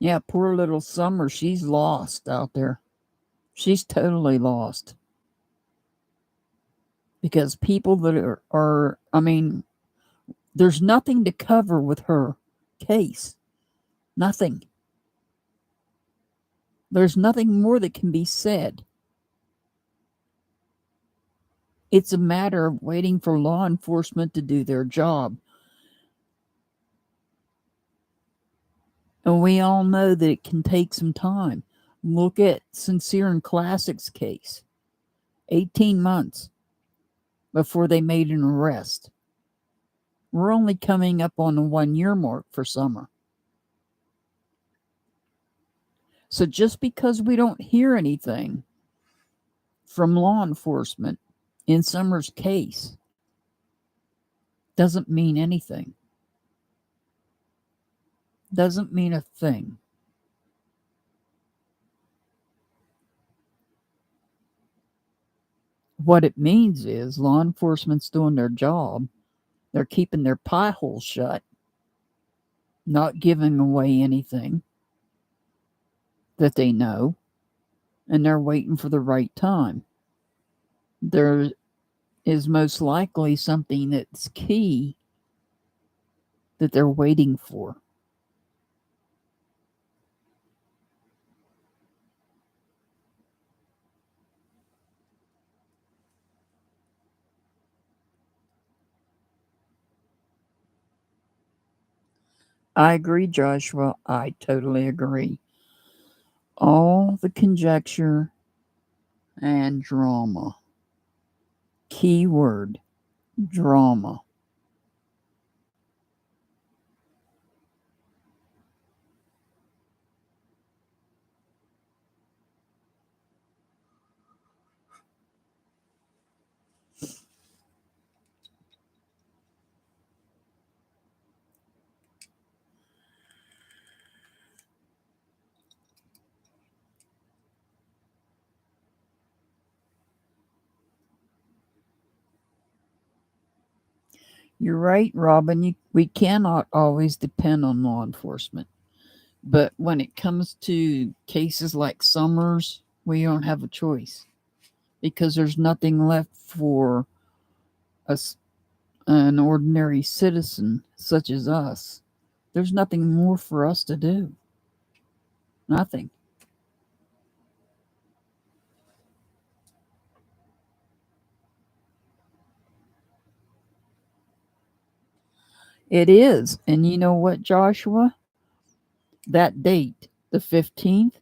Yeah, poor little Summer, she's lost out there. She's totally lost. Because people that are there's nothing to cover with her case. Nothing. There's nothing more that can be said. It's a matter of waiting for law enforcement to do their job. And we all know that it can take some time. Look at Sincere and Classic's case. 18 months before they made an arrest. We're only coming up on the 1 year mark for Summer. So just because we don't hear anything from law enforcement in Summer's case doesn't mean anything. Doesn't mean a thing. what it means is law enforcement's doing their job. They're keeping their pie holes shut, not giving away anything that they know, and they're waiting for the right time. There is most likely something that's key that they're waiting for. I agree, Joshua. I totally agree. All the conjecture and drama. Keyword drama. You're right, Robin. We cannot always depend on law enforcement. But when it comes to cases like Summers, we don't have a choice because there's nothing left for us, an ordinary citizen such as us. There's nothing more for us to do. Nothing. It is. And you know what, Joshua? That date, the 15th,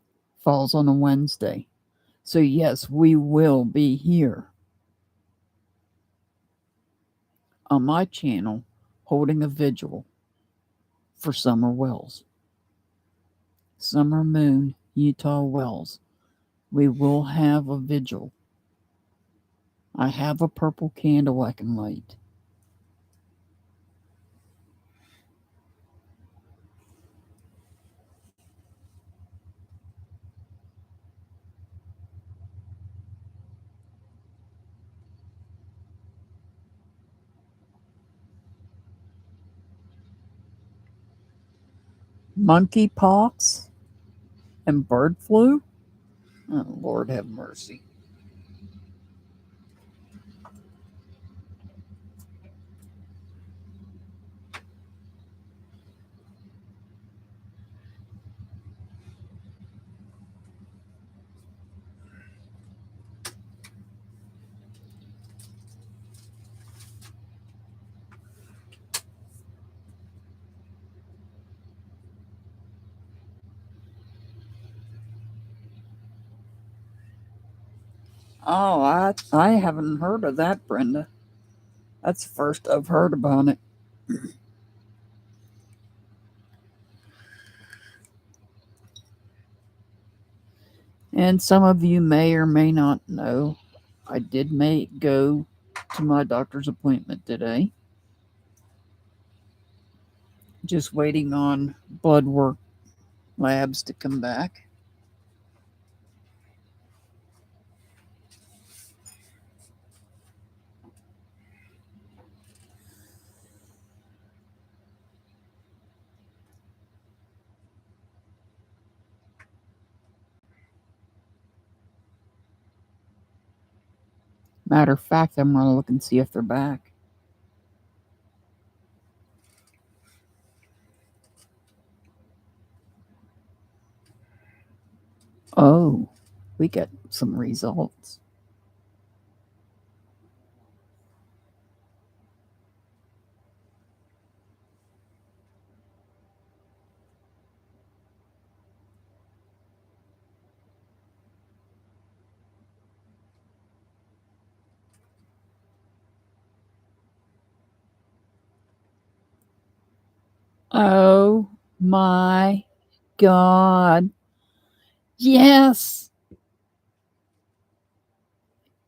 falls on a Wednesday. So, yes, we will be here on my channel holding a vigil for Summer Wells. Summer Moon, Utah Wells. We will have a vigil. I have a purple candle I can light. Monkeypox and bird flu? Oh, Lord have mercy. Oh, I haven't heard of that, Brenda. That's the first I've heard about it. And some of you may or may not know, I did go to my doctor's appointment today. Just waiting on blood work labs to come back. Matter of fact, I'm going to look and see if they're back. Oh, we got some results. Oh my God. Yes.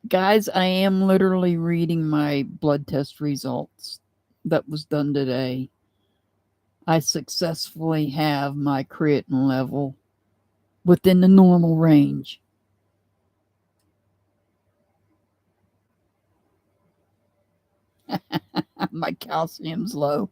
Guys, I am literally reading my blood test results that was done today. I successfully have my creatinine level within the normal range. My calcium's low.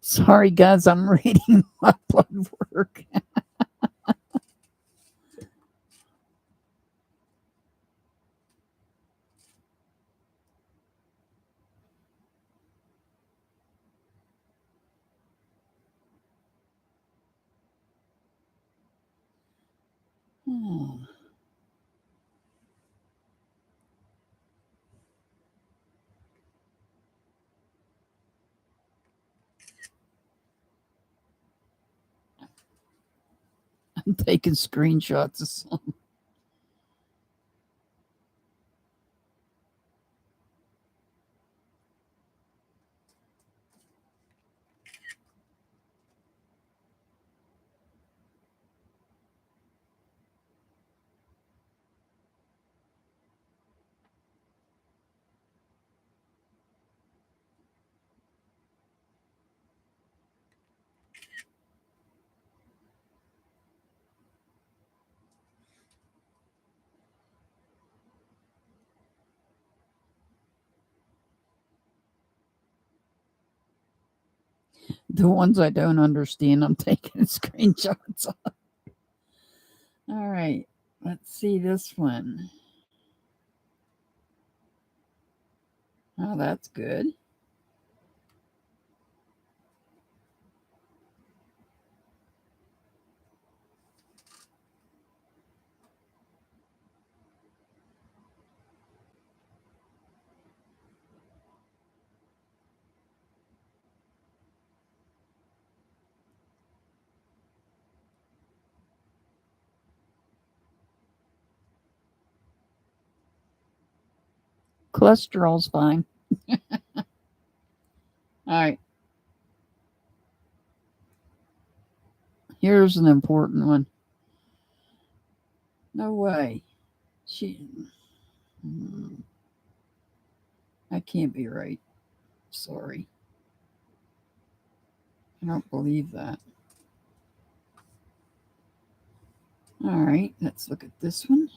Sorry, guys, I'm reading my blood work. Hmm. I'm taking screenshots of some. The ones I don't understand, I'm taking screenshots of. All right, let's see this one. Oh, that's good. Cholesterol's fine. All right, here's an important one. No way. She. That can't be right. Sorry. I don't believe that. All right, let's look at this one.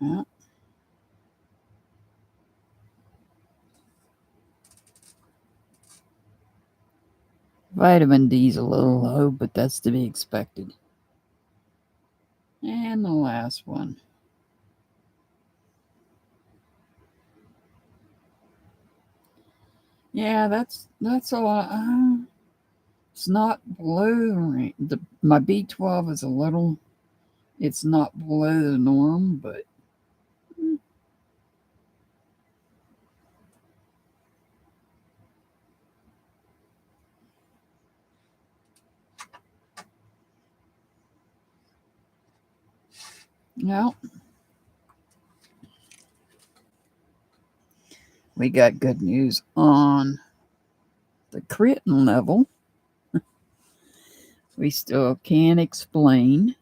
Yeah. Vitamin D's a little low, but that's to be expected. And the last one. Yeah, that's a lot. It's not below my B12 is a little. It's not below the norm, but no. We got good news on the creatine level. We still can't explain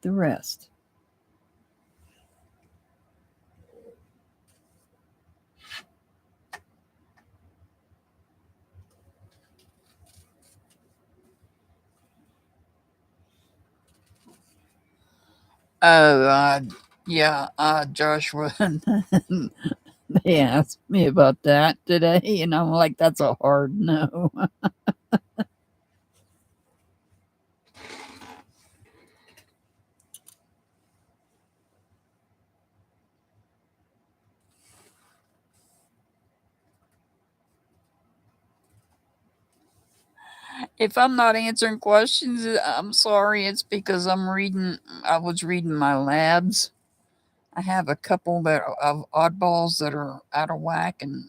the rest. Oh, yeah, Joshua. They asked me about that today, and I'm like, that's a hard no. If I'm not answering questions, I'm sorry. It's because I was reading my labs. I have a couple that of oddballs that are out of whack, and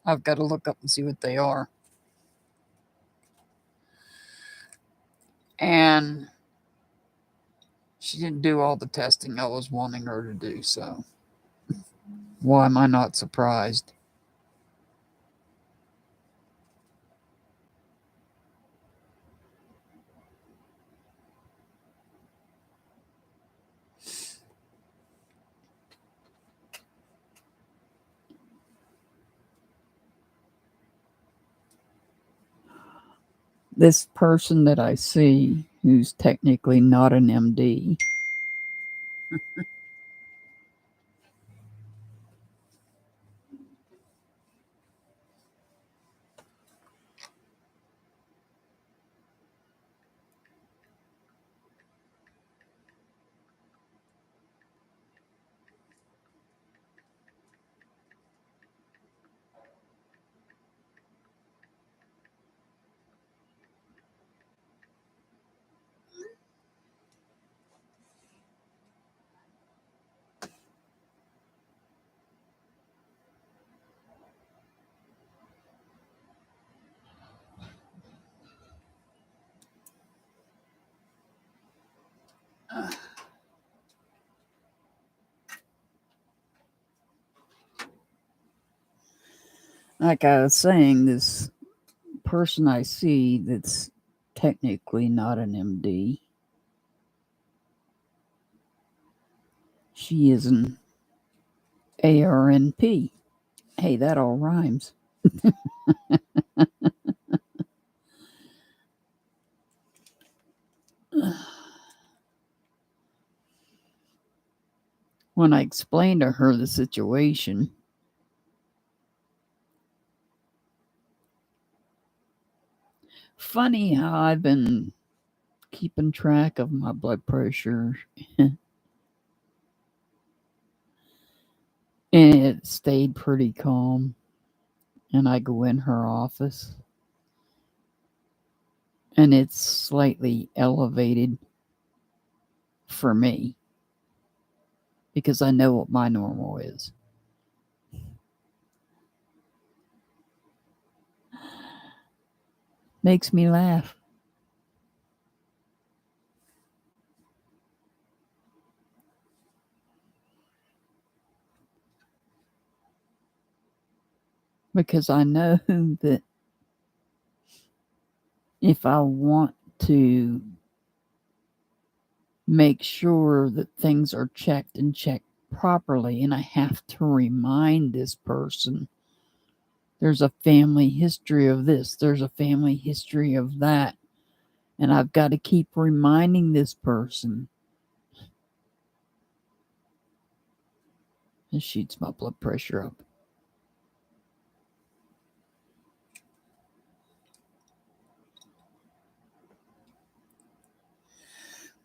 I've got to look up and see what they are. And she didn't do all the testing I was wanting her to do, so why am I not surprised? This person that I see, who's technically not an MD, like I was saying, this person I see that's technically not an MD, she is an ARNP. Hey, that all rhymes. When I explained to her the situation, funny how I've been keeping track of my blood pressure and it stayed pretty calm. And I go in her office and it's slightly elevated for me because I know what my normal is. Makes me laugh. Because I know that if I want to make sure that things are checked and checked properly, and I have to remind this person there's a family history of this, there's a family history of that, and I've got to keep reminding this person. It shoots my blood pressure up.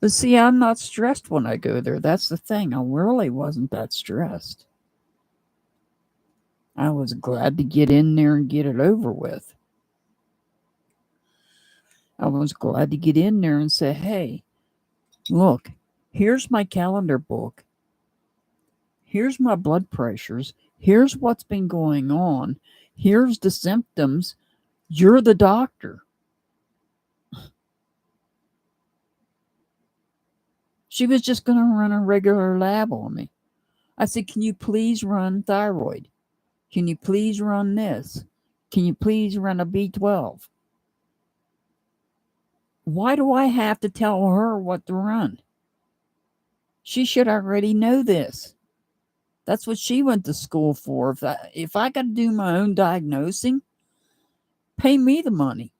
But see, I'm not stressed when I go there. That's the thing. I really wasn't that stressed. I was glad to get in there and get it over with. I was glad to get in there and say, hey, look, here's my calendar book. Here's my blood pressures. Here's what's been going on. Here's the symptoms. You're the doctor. She was just going to run a regular lab on me. I said, can you please run thyroid? Can you please run this? Can you please run a B12? Why do I have to tell her what to run? She should already know this. That's what she went to school for. If I got to do my own diagnosing, pay me the money.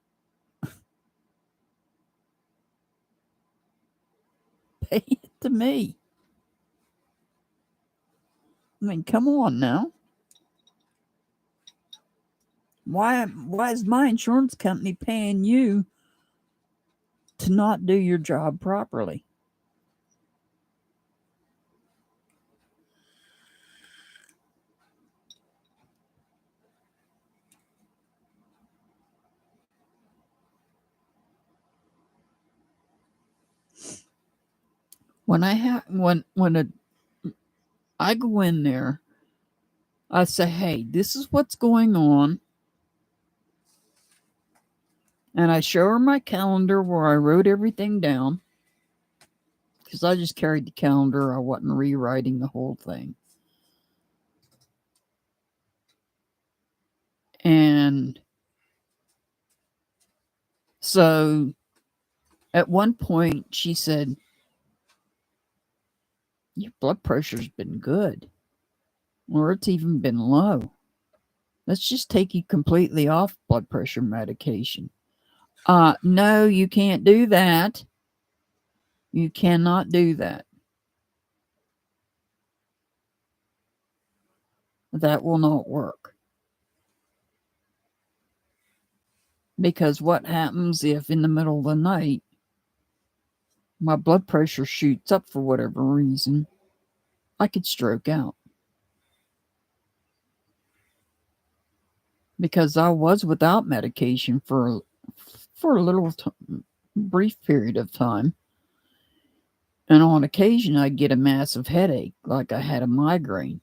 Pay it to me. I mean, come on now. Why is my insurance company paying you to not do your job properly? When I go in there, I say, hey, this is what's going on. And I show her my calendar where I wrote everything down. Because I just carried the calendar. I wasn't rewriting the whole thing. And so at one point she said, your blood pressure's been good. Or it's even been low. Let's just take you completely off blood pressure medication. No, you can't do that. You cannot do that. That will not work. Because what happens if in the middle of the night my blood pressure shoots up for whatever reason? I could stroke out. Because I was without medication for a little brief period of time. And on occasion, I'd get a massive headache, like I had a migraine.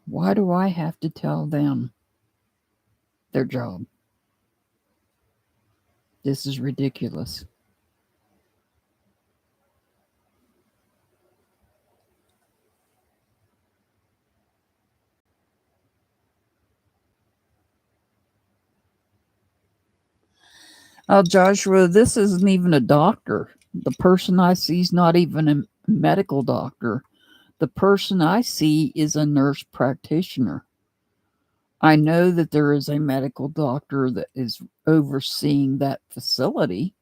Why do I have to tell them their job? This is ridiculous. Joshua, this isn't even a doctor. The person I see is not even a medical doctor. The person I see is a nurse practitioner. I know that there is a medical doctor that is overseeing that facility,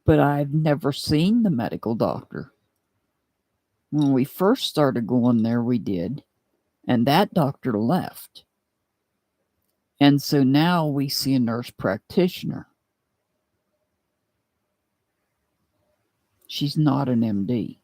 but I've never seen the medical doctor. When we first started going there, we did, and that doctor left. And so now we see a nurse practitioner. She's not an MD.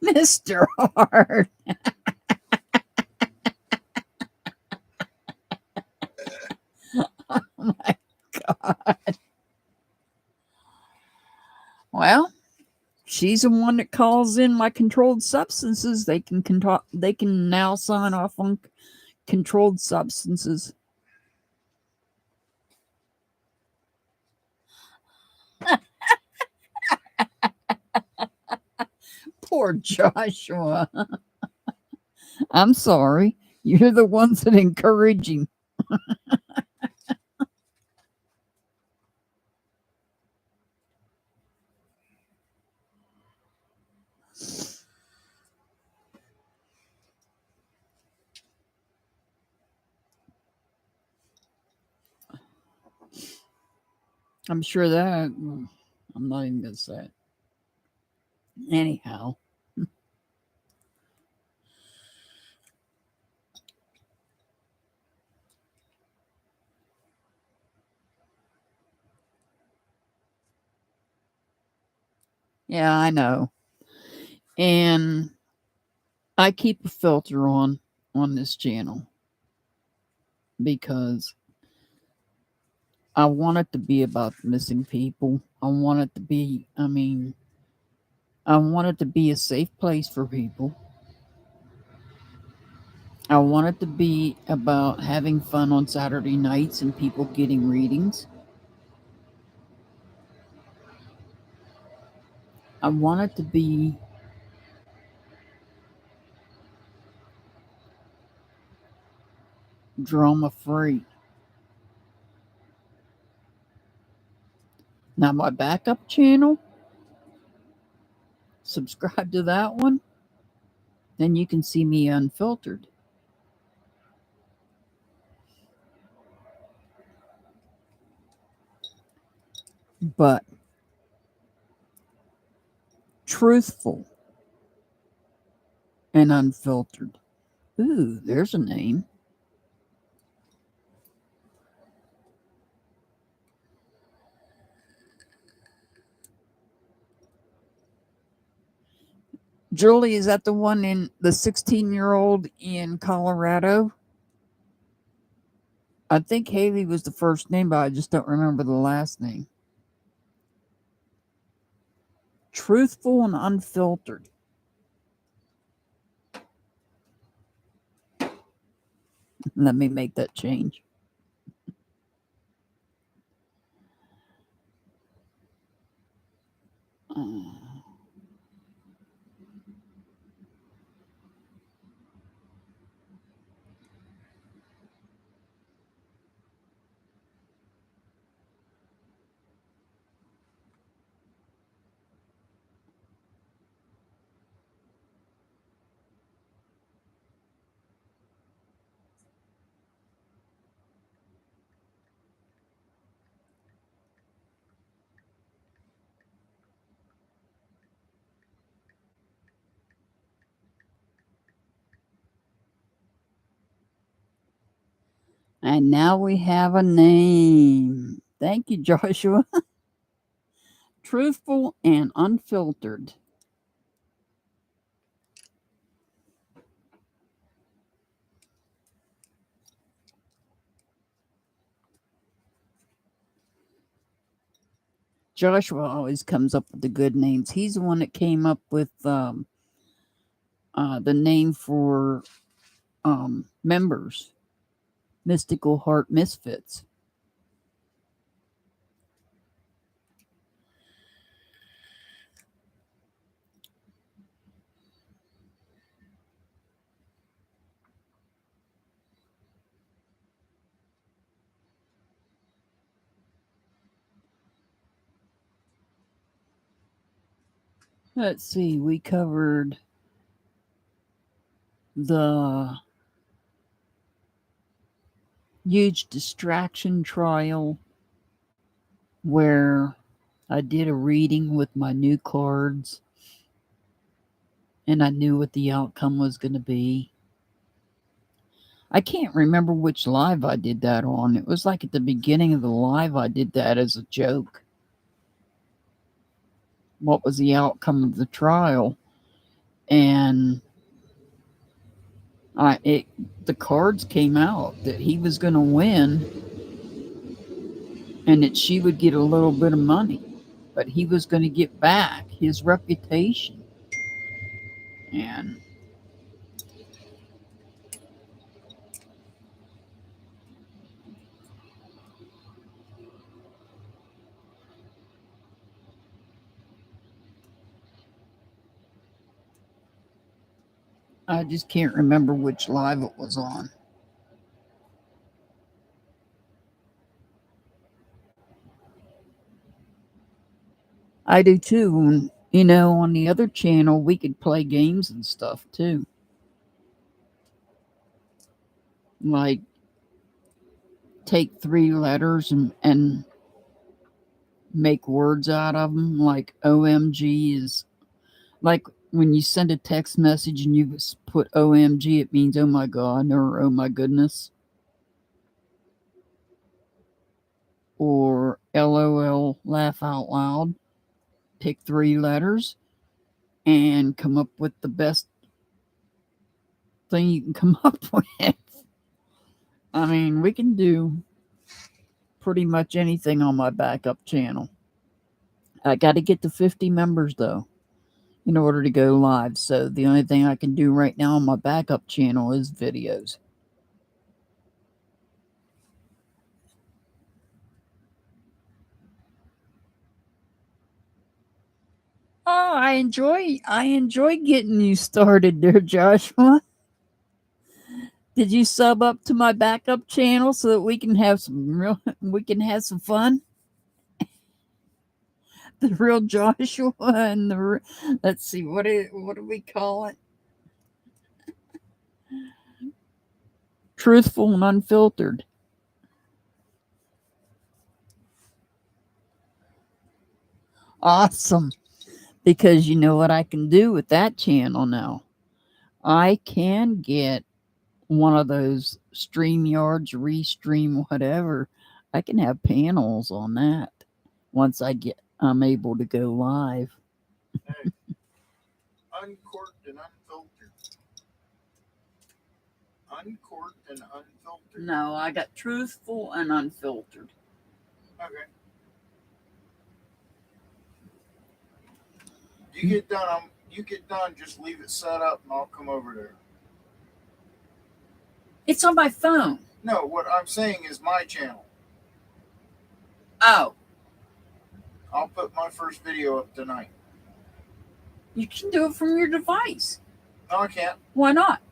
Mr. Hart. Oh my God. Well, she's the one that calls in my controlled substances. They can now sign off on controlled substances. Poor Joshua. I'm sorry. You're the ones that encourage him. I'm sure that. I'm not even going to say it. Anyhow. Yeah, I know. And I keep a filter on this channel because I want it to be about missing people. I want it to be, I want it to be a safe place for people. I want it to be about having fun on Saturday nights and people getting readings. I want it to be drama free. Now, my backup channel, subscribe to that one, then you can see me unfiltered. But truthful and unfiltered. Ooh, there's a name. Julie, is that the one in the 16-year-old in Colorado? I think Haley was the first name, but I just don't remember the last name. Truthful and unfiltered. Let me make that change. And now we have a name. Thank you, Joshua. Truthful and unfiltered. Joshua always comes up with the good names. He's the one that came up with the name for members, Mystical Heart Misfits. Let's see, we covered the huge distraction trial where I did a reading with my new cards and I knew what the outcome was going to be. I can't remember which live I did that on. It was like at the beginning of the live I did that as a joke. What was the outcome of the trial? And the cards came out that he was going to win and that she would get a little bit of money, but he was going to get back his reputation. And I just can't remember which live it was on. I do too. And, you know, on the other channel, we could play games and stuff too. Like, take 3 letters and make words out of them. Like, OMG is like when you send a text message and you put OMG, it means oh my God or oh my goodness. Or LOL, laugh out loud. Pick 3 letters and come up with the best thing you can come up with. I mean, we can do pretty much anything on my backup channel. I got to get to 50 members though in order to go live. So the only thing I can do right now on my backup channel is videos. Oh, I enjoy getting you started there, Joshua. Did you sub up to my backup channel so that we can have some fun? The real Joshua and let's see, what do we call it? Truthful and unfiltered. Awesome. Because you know what I can do with that channel now? I can get one of those StreamYards, Restream, whatever. I can have panels on that once I'm able to go live. Hey, uncorked and unfiltered. Uncorked and unfiltered. No, I got truthful and unfiltered. Okay. You get done, just leave it set up and I'll come over there. It's on my phone. No, what I'm saying is my channel. Oh. I'll put my first video up tonight. You can do it from your device. No, I can't. Why not?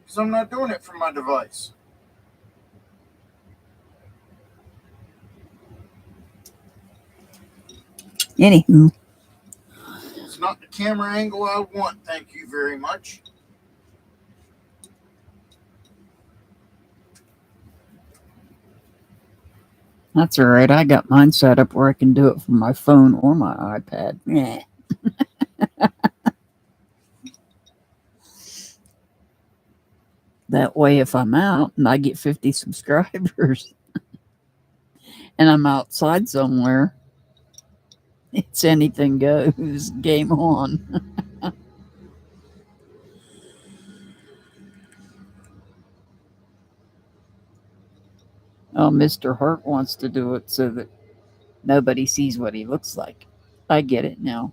Because I'm not doing it from my device. Anywho. It's not the camera angle I want, thank you very much. That's all right. I got mine set up where I can do it from my phone or my iPad. Yeah. That way, if I'm out and I get 50 subscribers and I'm outside somewhere, it's anything goes. Game on. Oh, Mr. Hart wants to do it so that nobody sees what he looks like. I get it now.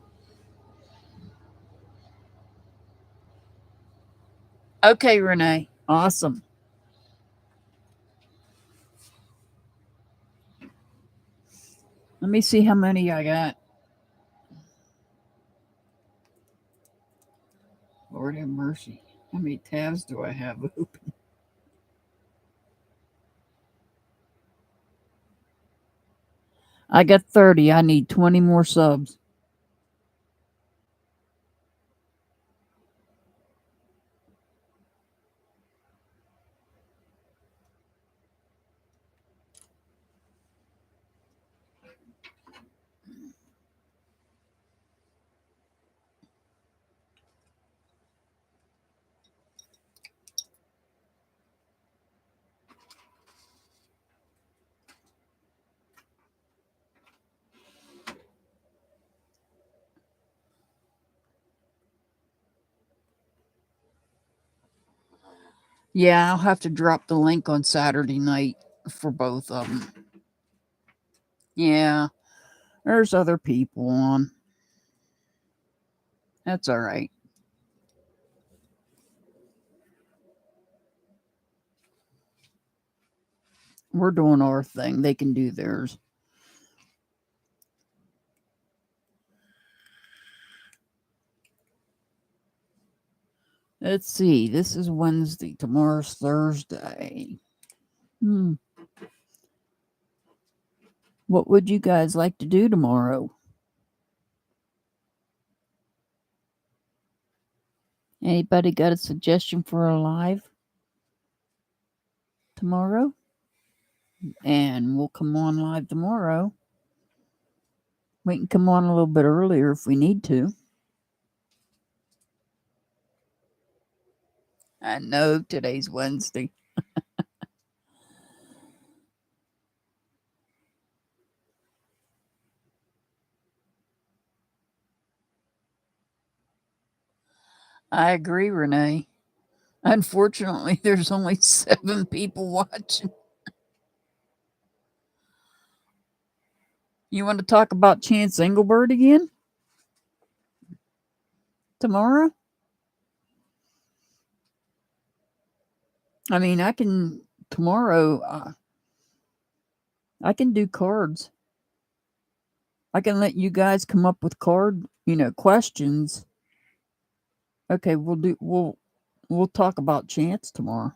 Okay, Renee. Awesome. Let me see how many I got. Lord have mercy. How many tabs do I have open? I got 30. I need 20 more subs. Yeah, I'll have to drop the link on Saturday night for both of them. Yeah, there's other people on. That's all right. We're doing our thing. They can do theirs. Let's see. This is Wednesday. Tomorrow's Thursday. What would you guys like to do tomorrow? Anybody got a suggestion for a live tomorrow? And we'll come on live tomorrow. We can come on a little bit earlier if we need to. I know today's Wednesday. I agree, Renee. Unfortunately, there's only 7 people watching. You want to talk about Chance Engelbert again? Tomorrow? I mean, tomorrow, I can do cards. I can let you guys come up with questions. Okay, we'll talk about Chance tomorrow.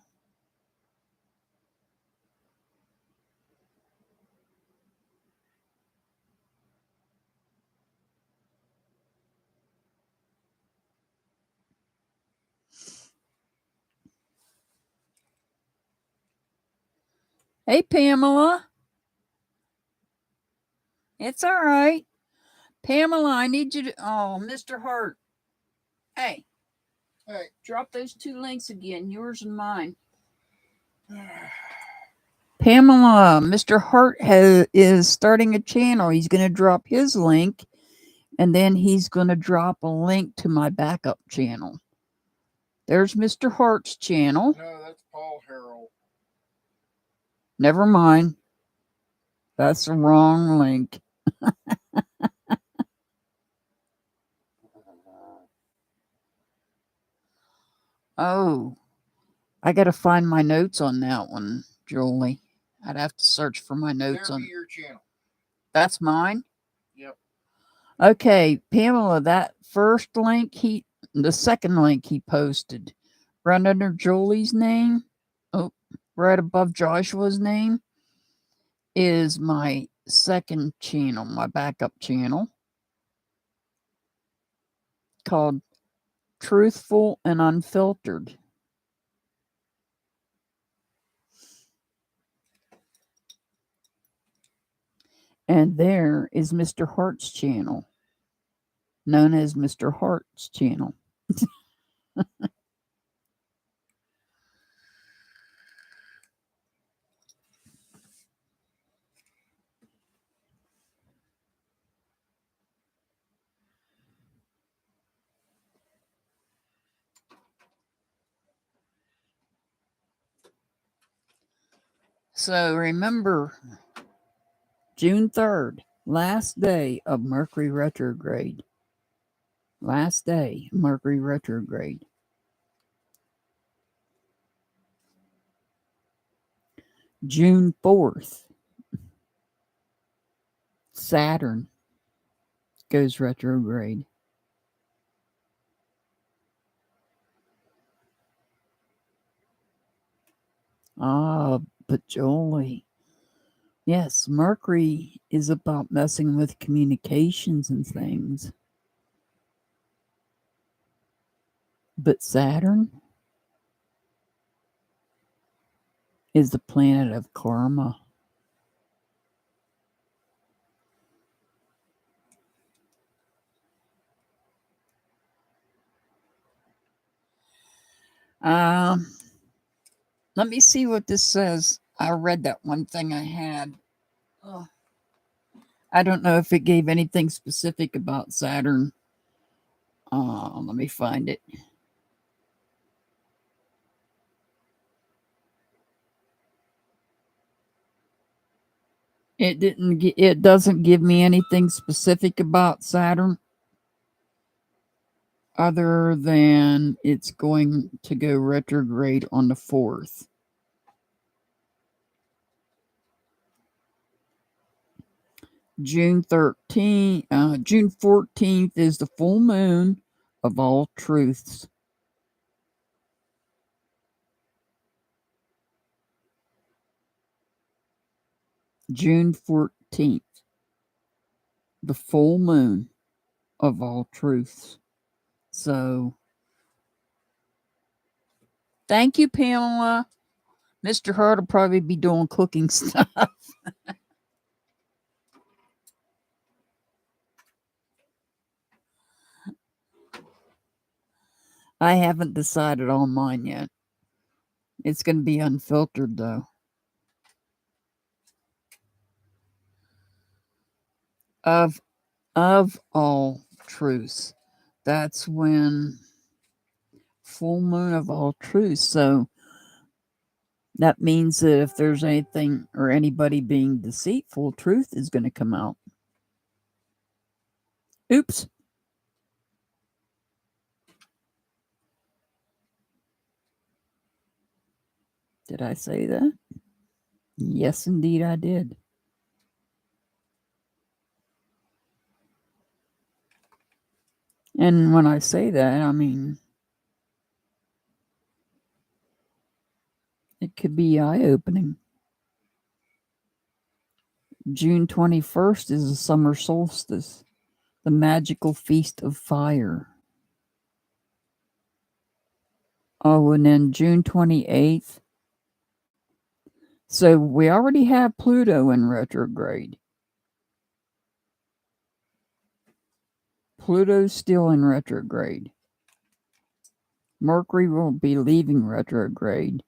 Hey, Pamela. It's all right. Pamela, I need you to... Oh, Mr. Hart. Hey. Hey. Drop those 2 links again, yours and mine. Pamela, Mr. Hart is starting a channel. He's going to drop his link, and then he's going to drop a link to my backup channel. There's Mr. Hart's channel. No, that's Paul Harrell. Never mind. That's the wrong link. Oh, I got to find my notes on that one, Julie. I'd have to search for my notes on your channel. That's mine? Yep. Okay, Pamela, that first link the second link he posted, right under Julie's name, right above Joshua's name, is my second channel, my backup channel, called Truthful and Unfiltered. And there is Mr. Hart's channel, known as Mr. Hart's channel. So remember, June 3rd, last day of Mercury retrograde. Last day, Mercury retrograde. June 4th, Saturn goes retrograde. Ah, but Jolie. Yes, Mercury is about messing with communications and things. But Saturn is the planet of karma. Let me see what this says. I read that one thing I had. Oh, I don't know if it gave anything specific about Saturn. Let me find it. It doesn't give me anything specific about Saturn other than it's going to go retrograde on the 4th. June 14th is the full moon of all truths. June 14th, the full moon of all truths. So, thank you, Pamela. Mr. Hart will probably be doing cooking stuff. I haven't decided on mine yet. It's going to be unfiltered, though. Of all truths. That's when full moon of all truths. So that means that if there's anything or anybody being deceitful, truth is going to come out. Oops. Did I say that? Yes, indeed, I did. And when I say that, I mean, it could be eye-opening. June 21st is the summer solstice, the magical feast of fire. Oh, and then June 28th So we already have Pluto in retrograde. Pluto's still in retrograde. Mercury will be leaving retrograde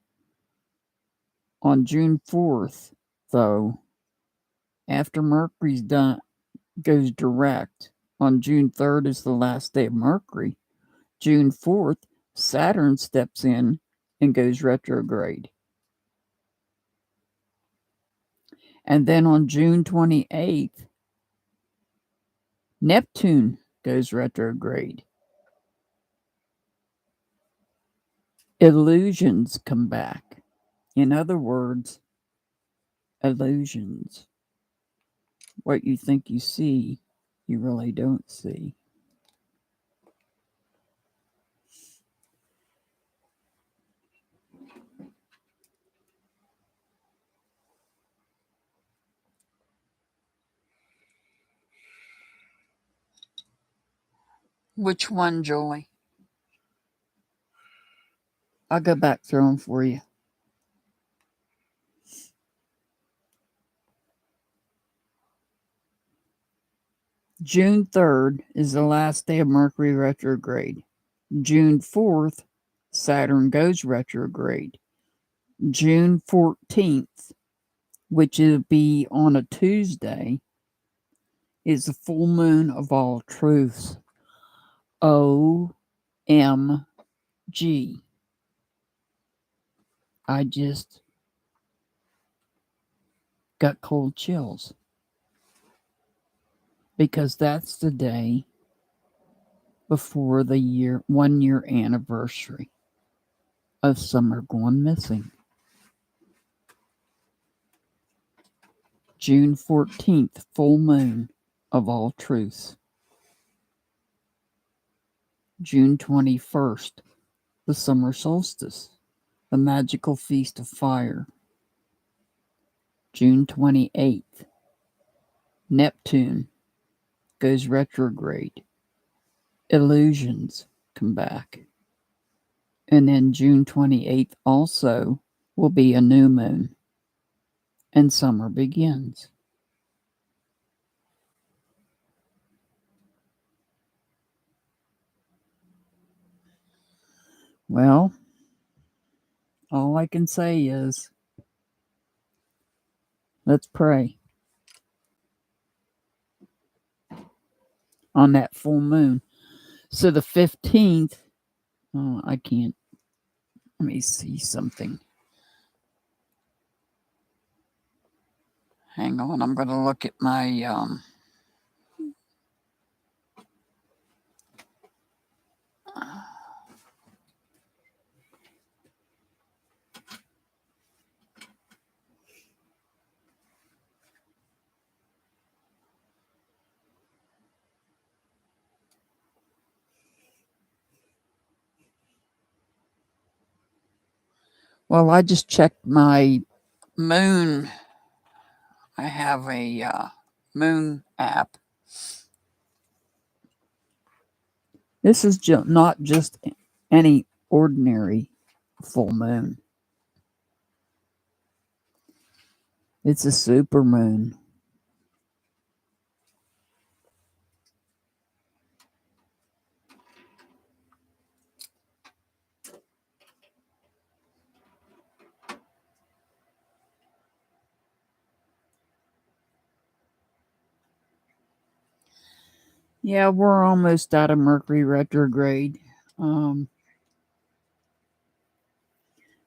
on June 4th, though. After Mercury's done, goes direct. On June 3rd is the last day of Mercury. June 4th, Saturn steps in and goes retrograde. And then on June 28th, Neptune goes retrograde. Illusions come back. In other words, illusions. What you think you see, you really don't see. Which one, Julie? I'll go back through them for you. June 3rd is the last day of Mercury retrograde. June 4th, Saturn goes retrograde. June 14th, which will be on a Tuesday, is the full moon of all truths. OMG. I just got cold chills. Because that's the day before the 1 year anniversary of Summer Gone Missing. June 14th, full moon of all truths. June 21st, the summer solstice, the magical feast of fire. June 28th, Neptune goes retrograde. Illusions come back. And then June 28th also will be a new moon. And summer begins. Well, all I can say is, let's pray on that full moon. So the 15th, I can't, let me see something. Hang on, I'm going to look at my, well, I just checked my moon. I have a moon app. This is not just any ordinary full moon. It's a super moon. Yeah, we're almost out of Mercury retrograde.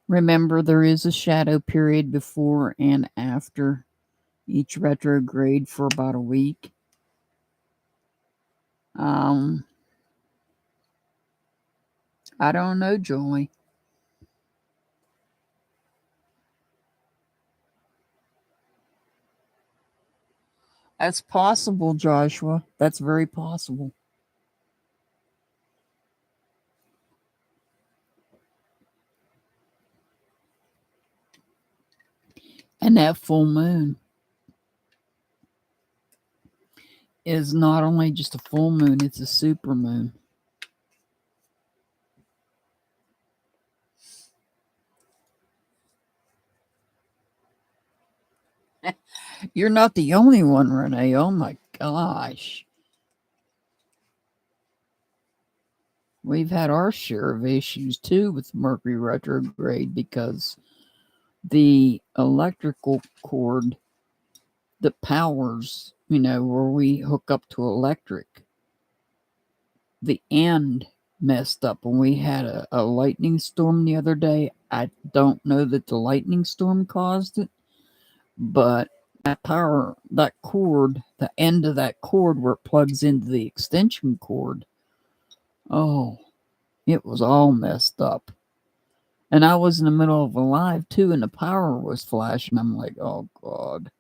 Remember, there is a shadow period before and after each retrograde for about a week. I don't know, Julie. That's possible, Joshua. That's very possible. And that full moon is not only just a full moon, it's a super moon. You're not the only one, Renee. Oh my gosh. We've had our share of issues too with Mercury retrograde because the electrical cord that powers, where we hook up to electric, the end messed up when we had a lightning storm the other day. I don't know that the lightning storm caused it, but that cord, the end of that cord where it plugs into the extension cord, oh, it was all messed up. And I was in the middle of a live too, and the power was flashing. I'm like, oh God.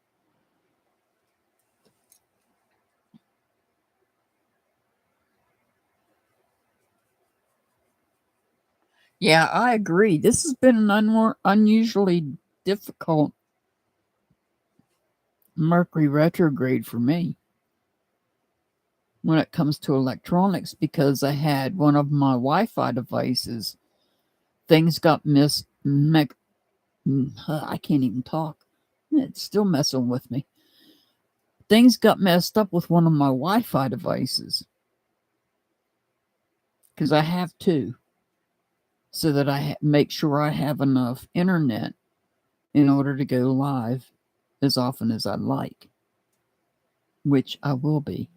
Yeah, I agree. This has been an unusually difficult Mercury retrograde for me when it comes to electronics because I had one of my Wi-Fi devices. Things got I can't even talk. It's still messing with me. Things got messed up with one of my Wi-Fi devices because I have two, so that I make sure I have enough internet in order to go live as often as I'd like, which I will be.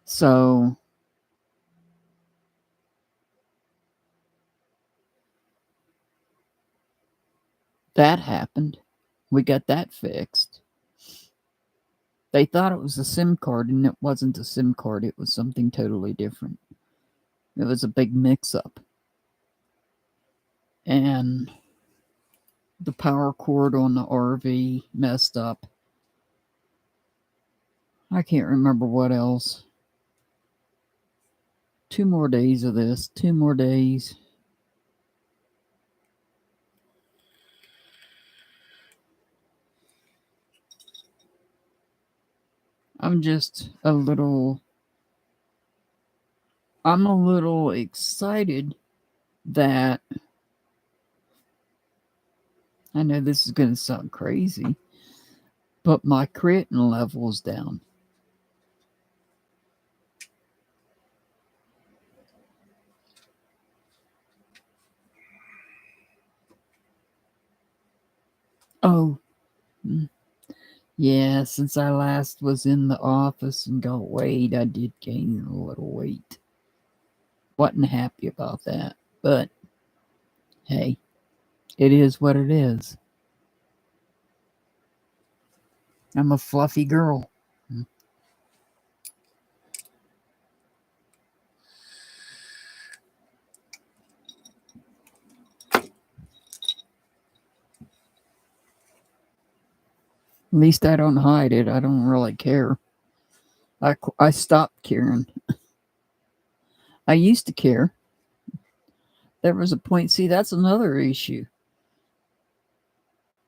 So that happened. We got that fixed. They thought it was a SIM card, and it wasn't a SIM card. It was something totally different. It was a big mix-up. And the power cord on the RV messed up. I can't remember what else. 2 more days of this. 2 more days. I'm a little excited that, I know this is going to sound crazy, but my creatine level is down. Oh, yeah, since I last was in the office and got weighed, I did gain a little weight. Wasn't happy about that, but hey, it is what it is. I'm a fluffy girl. At least I don't hide it. I don't really care. I stopped caring. I used to care. There was a point, see, that's another issue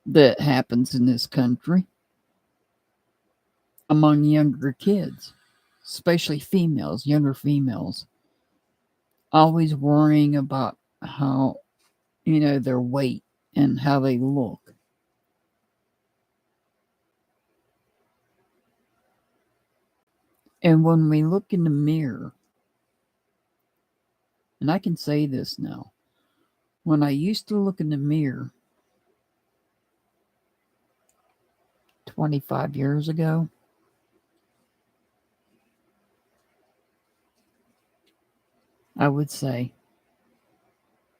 that happens in this country among younger kids, especially females, younger females, always worrying about how, their weight and how they look. And when we look in the mirror, and I can say this now, when I used to look in the mirror 25 years ago, I would say,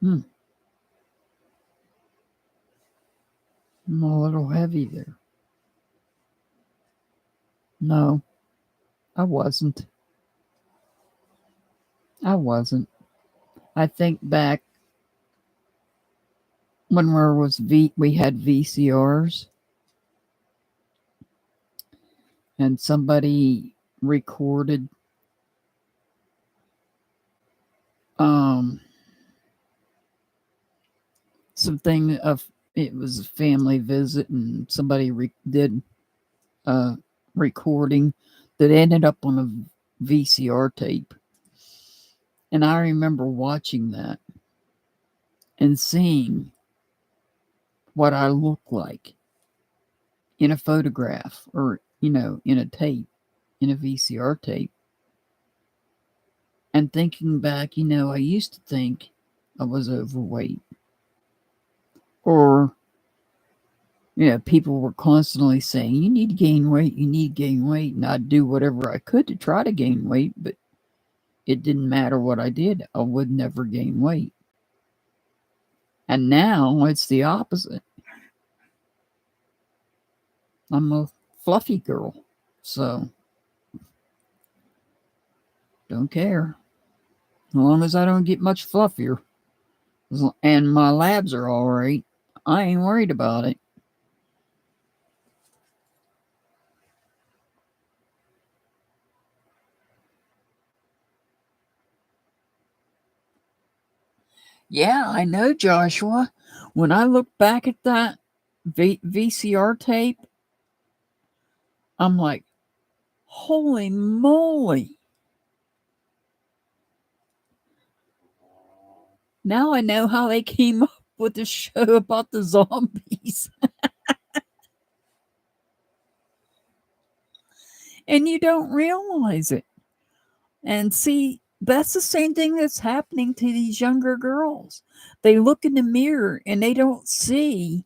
I'm a little heavy there. No, I wasn't. I think back when we had VCRs and somebody recorded something of, it was a family visit and somebody did a recording that ended up on a VCR tape. And I remember watching that. and seeing what I look like in a photograph or, in a tape, in a VCR tape. And thinking back, I used to think I was overweight. Or, people were constantly saying, you need to gain weight, you need to gain weight. And I'd do whatever I could to try to gain weight, but it didn't matter what I did. I would never gain weight. And now it's the opposite. I'm a fluffy girl, so don't care. As long as I don't get much fluffier. And my labs are all right, I ain't worried about it. Yeah, I know, Joshua. When I look back at that VCR tape, I'm like, holy moly. Now I know how they came up with the show about the zombies. And you don't realize it. And see, that's the same thing that's happening to these younger girls. They look in the mirror and they don't see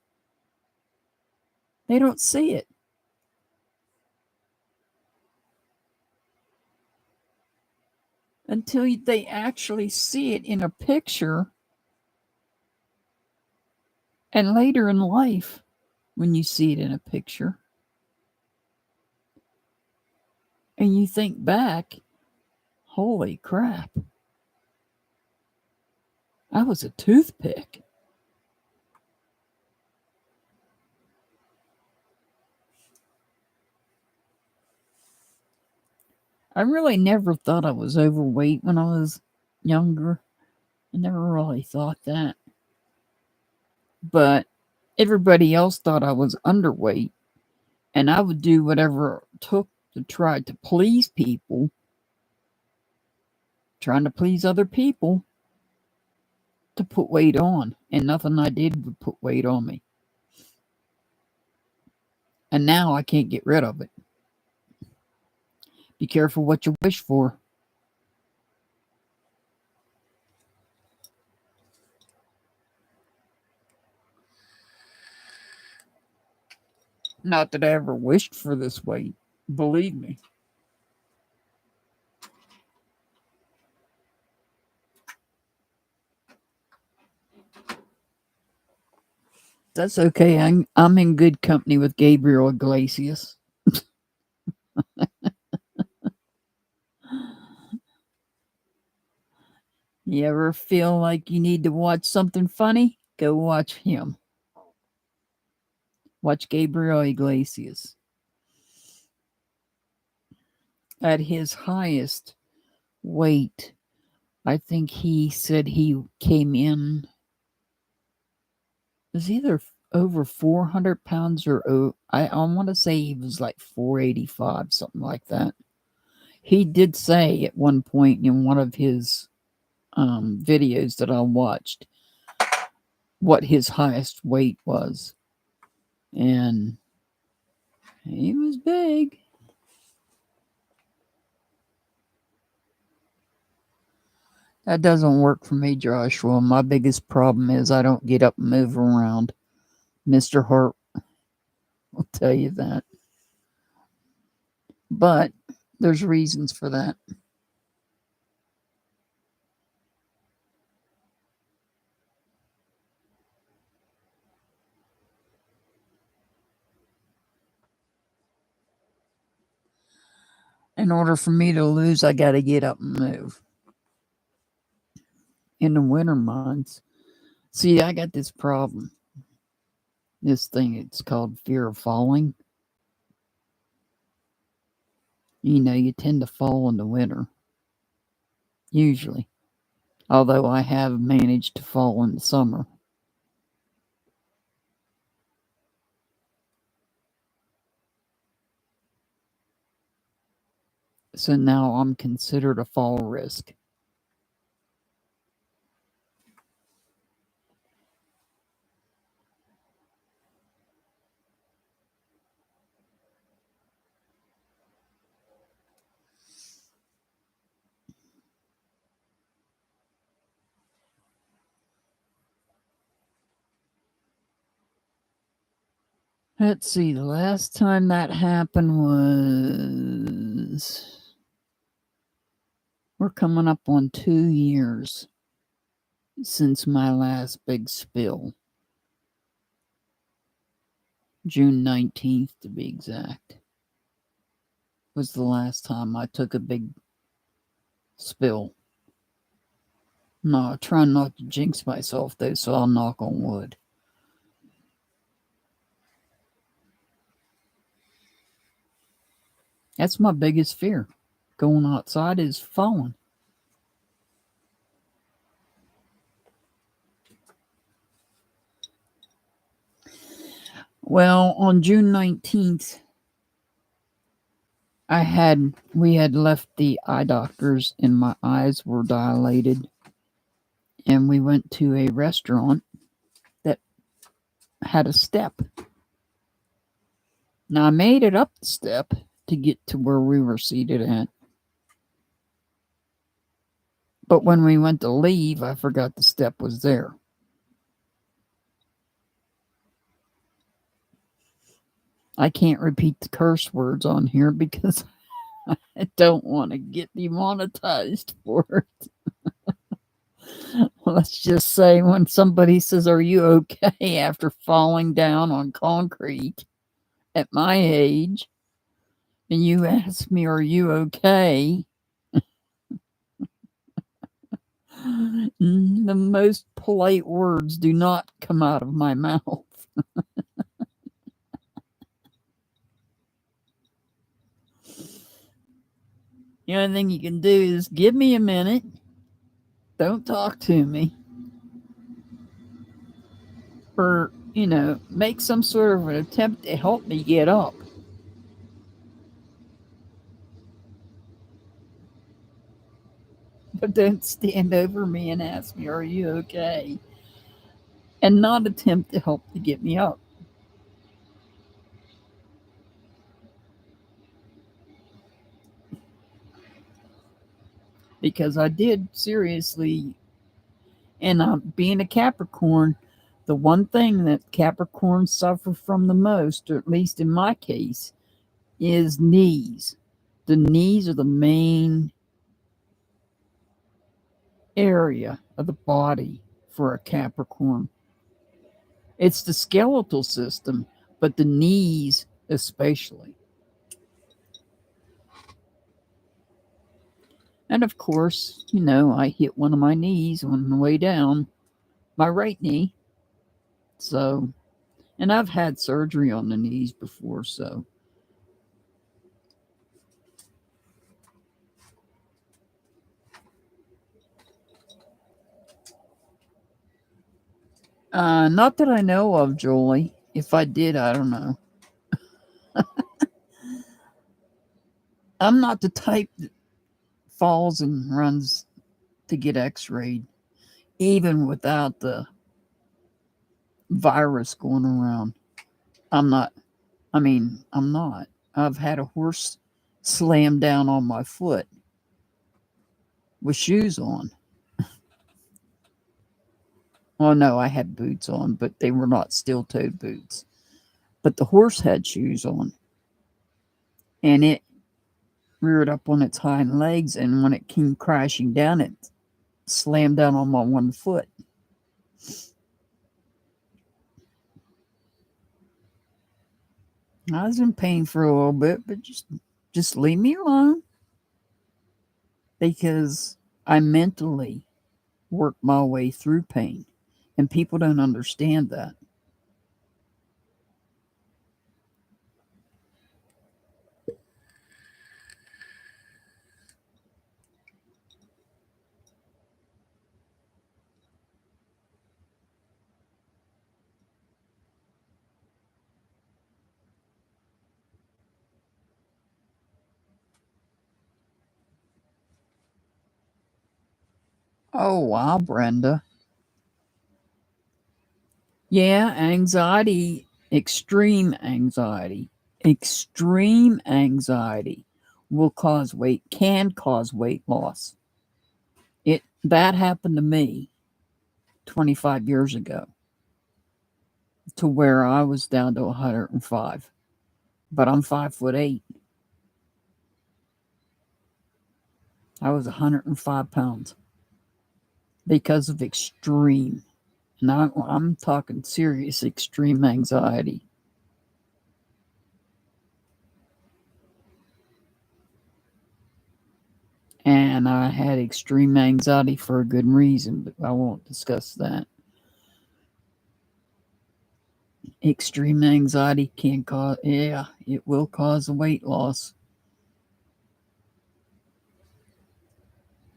it. Until they actually see it in a picture. And later in life, when you see it in a picture, and you think back, holy crap, I was a toothpick. I really never thought I was overweight when I was younger. I never really thought that. But everybody else thought I was underweight, and I would do whatever it took to try to please people, trying to please other people to put weight on, and nothing I did would put weight on me. And now I can't get rid of it. Be careful what you wish for. Not that I ever wished for this weight, believe me. That's okay. I'm in good company with Gabriel Iglesias. You ever feel like you need to watch something funny? Go watch him. Watch Gabriel Iglesias. At his highest weight, I think he said he came in, was either over 400 pounds or I want to say he was like 485, something like that. He did say at one point in one of his videos that I watched what his highest weight was. And he was big. That doesn't work for me, Joshua. My biggest problem is I don't get up and move around. Mr. Hart will tell you that. But there's reasons for that. In order for me to lose, I got to get up and move. In the winter months, see, I got this problem. This thing, it's called fear of falling. You tend to fall in the winter. Usually. Although I have managed to fall in the summer. So now I'm considered a fall risk. Let's see, the last time that happened was. We're coming up on 2 years since my last big spill. June 19th, to be exact, was the last time I took a big spill. No, I try not to jinx myself, though, so I'll knock on wood. That's my biggest fear. Going outside is falling. Well, on June 19th, we had left the eye doctors and my eyes were dilated. And we went to a restaurant that had a step. Now, I made it up the step to get to where we were seated at. But when we went to leave, I forgot the step was there. I can't repeat the curse words on here because I don't want to get demonetized for it. Let's just say when somebody says, "Are you okay?" after falling down on concrete at my age, and you ask me, "Are you okay?" The most polite words do not come out of my mouth. The only thing you can do is give me a minute. Don't talk to me. Or, make some sort of an attempt to help me get up. But don't stand over me and ask me, "Are you okay?" And not attempt to help to get me up. Because I did seriously, and being a Capricorn, the one thing that Capricorns suffer from the most, or at least in my case, is knees. The knees are the main area of the body for a Capricorn. It's the skeletal system, but the knees especially. And of course, I hit one of my knees on the way down, my right knee. So, and I've had surgery on the knees before, so. Not that I know of, Jolie. If I did, I don't know. I'm not the type that falls and runs to get x-rayed, even without the virus going around. I'm not. I'm not. I've had a horse slam down on my foot with shoes on. Well, no, I had boots on, but they were not steel-toed boots. But the horse had shoes on. And it reared up on its hind legs, and when it came crashing down, it slammed down on my one foot. I was in pain for a little bit, but just leave me alone. Because I mentally work my way through pain. And people don't understand that. Oh, wow, Brenda. Yeah, anxiety, extreme anxiety will can cause weight loss. That happened to me 25 years ago. to where I was down to 105. But I'm 5'8". I was 105 pounds because of extreme. And I'm talking serious extreme anxiety. And I had extreme anxiety for a good reason, but I won't discuss that. Extreme anxiety can cause, yeah, it will cause a weight loss.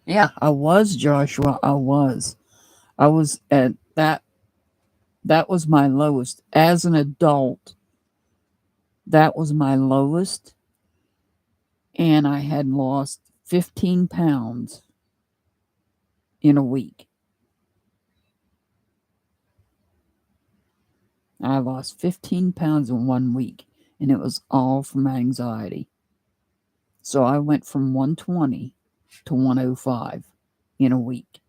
Yeah, I was, Joshua. I was. I was at that. That was my lowest. As an adult, that was my lowest. And I had lost 15 pounds in a week. I lost 15 pounds in 1 week, and it was all from anxiety. So I went from 120 to 105 in a week.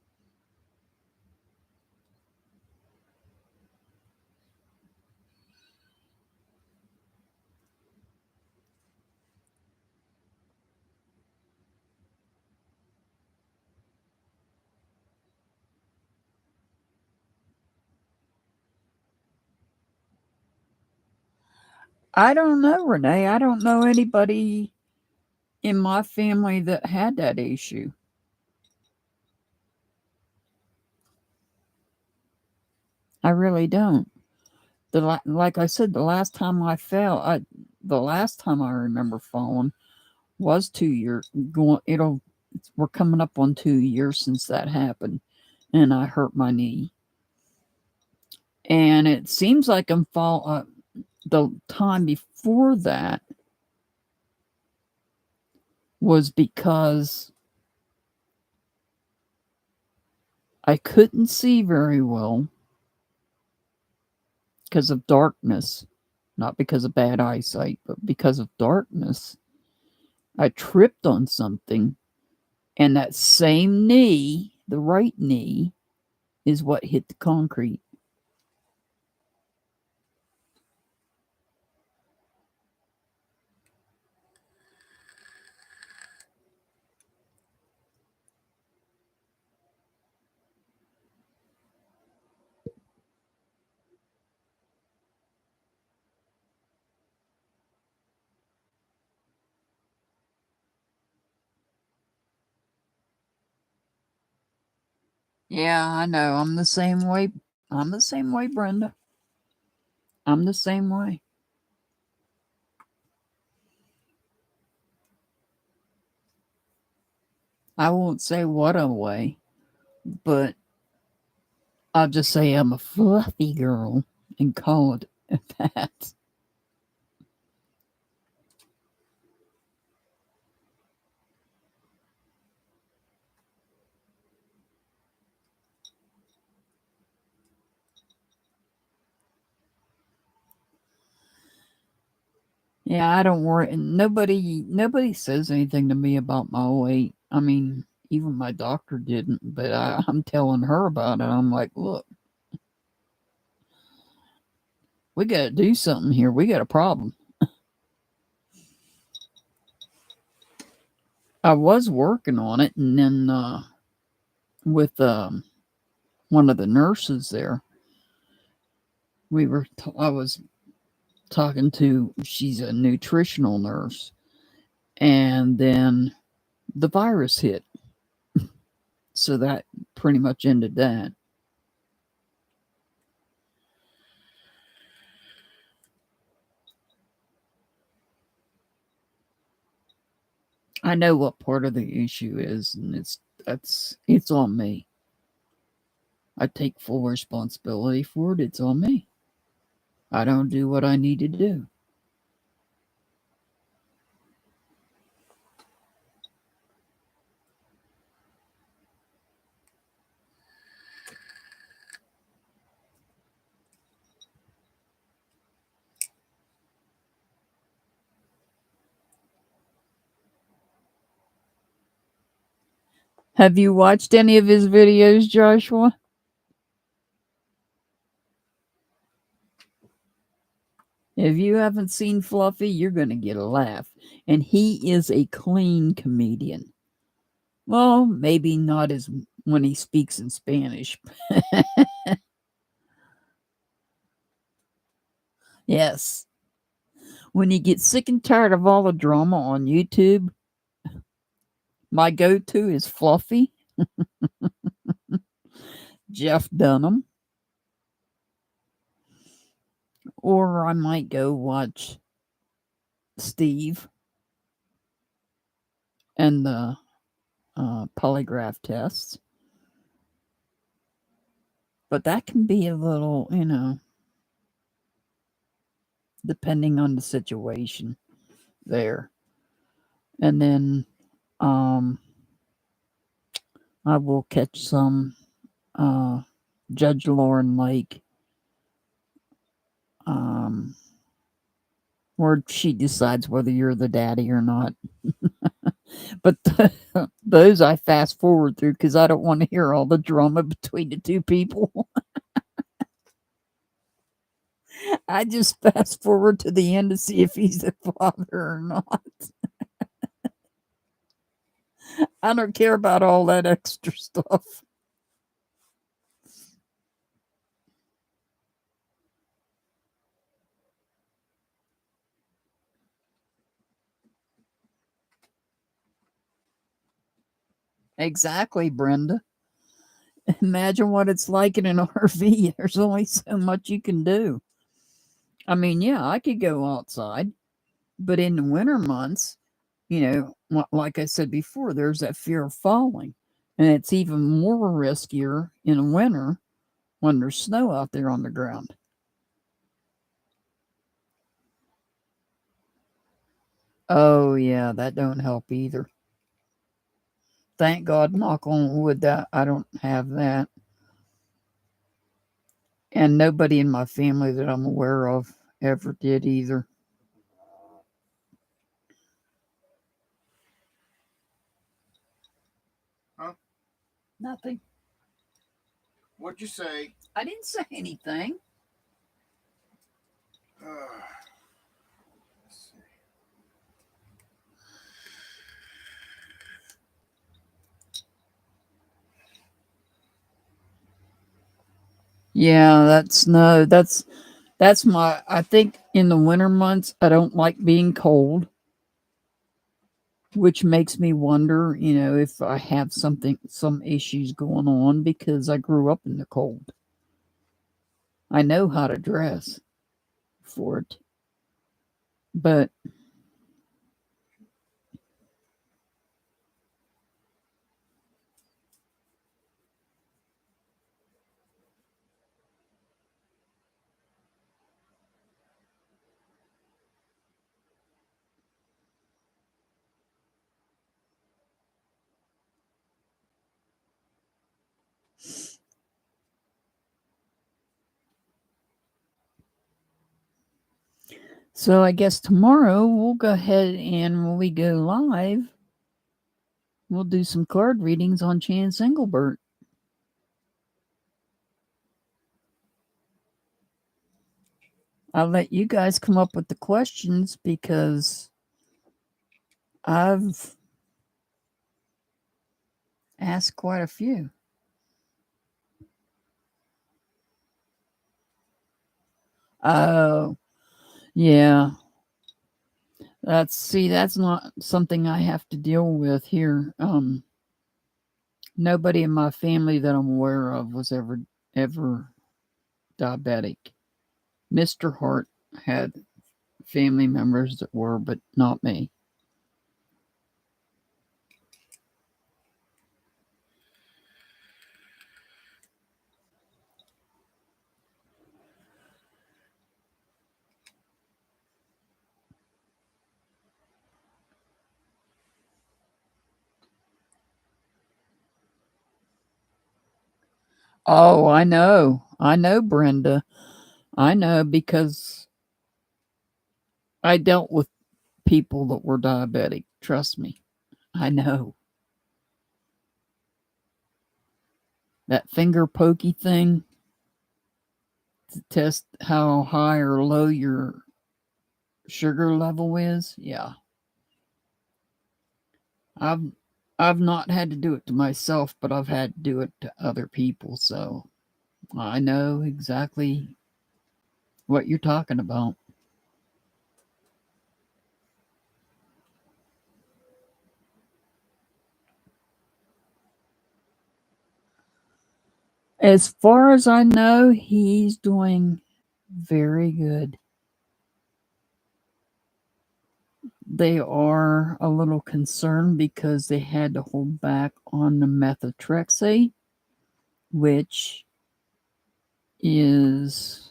I don't know, Renee. I don't know anybody in my family that had that issue. I really don't. Like I said, the last time I fell, the last time I remember falling was 2 years. We're coming up on 2 years since that happened, and I hurt my knee. And it seems like the time before that was because I couldn't see very well because of darkness, not because of bad eyesight, but because of darkness. I tripped on something, and that same knee, the right knee, is what hit the concrete. Yeah, I know. I'm the same way. I'm the same way, Brenda. I'm the same way. I won't say what a way, but I'll just say I'm a fluffy girl and call it that. Yeah, I don't worry. Nobody says anything to me about my weight. I mean, even my doctor didn't, but I'm telling her about it. I'm like, look, we got to do something here. We got a problem. I was working on it, and then with one of the nurses there, I was talking to. She's a nutritional nurse, and then the virus hit, so that pretty much ended that. I know what part of the issue is, and it's on me. I take full responsibility for it. It's on me. I don't do what I need to do. Have you watched any of his videos, Joshua? If you haven't seen Fluffy, you're going to get a laugh. And he is a clean comedian. Well, maybe not as when he speaks in Spanish. Yes. When you get sick and tired of all the drama on YouTube, my go-to is Fluffy, Jeff Dunham, or I might go watch Steve and the polygraph tests. But that can be a little, depending on the situation there. And then I will catch some Judge Lauren Lake, where she decides whether you're the daddy or not. But those I fast forward through because I don't want to hear all the drama between the two people. I just fast forward to the end to see if he's the father or not. I don't care about all that extra stuff. Exactly, Brenda. Imagine what it's like in an RV. There's only so much you can do. I mean, yeah, I could go outside, but in the winter months, like I said before, there's that fear of falling. And it's even more riskier in the winter when there's snow out there on the ground. Oh, yeah, that don't help either. Thank God, knock on wood, that I don't have that. And nobody in my family that I'm aware of ever did either. Huh? Nothing. What'd you say? I didn't say anything. Let's see. Yeah, that's my, I think in the winter months I don't like being cold, which makes me wonder, if I have some issues going on because I grew up in the cold. I know how to dress for it. But so I guess tomorrow we'll go ahead and when we go live, we'll do some card readings on Chance Engelbert. I'll let you guys come up with the questions because I've asked quite a few. Oh, yeah. That's not something I have to deal with here. Nobody in my family that I'm aware of was ever diabetic. Mr. Hart had family members that were, but not me. Oh, I know. I know, Brenda. I know because I dealt with people that were diabetic. Trust me. I know. That finger pokey thing to test how high or low your sugar level is. Yeah. I've I've not had to do it to myself, but I've had to do it to other people, so I know exactly what you're talking about. As far as I know, he's doing very good. They are a little concerned because they had to hold back on the methotrexate, which is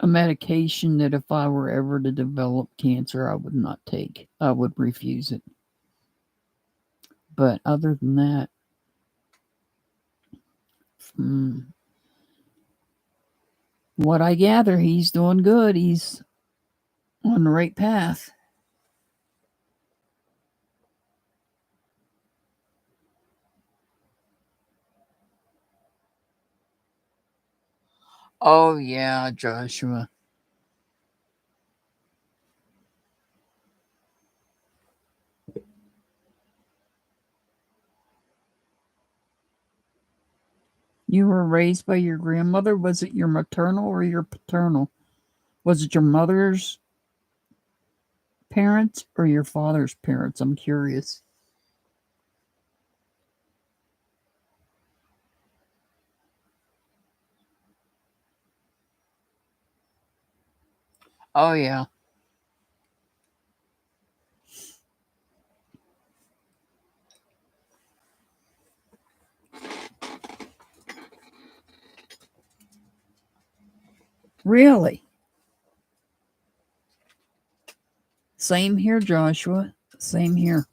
a medication that if I were ever to develop cancer, I would not take. I would refuse it. But other than that, from what I gather, he's doing good. He's on the right path. Oh, yeah, Joshua. You were raised by your grandmother? Was it your maternal or your paternal? Was it your mother's parents or your father's parents? I'm curious. Oh, yeah. Really? Same here, Joshua. Same here.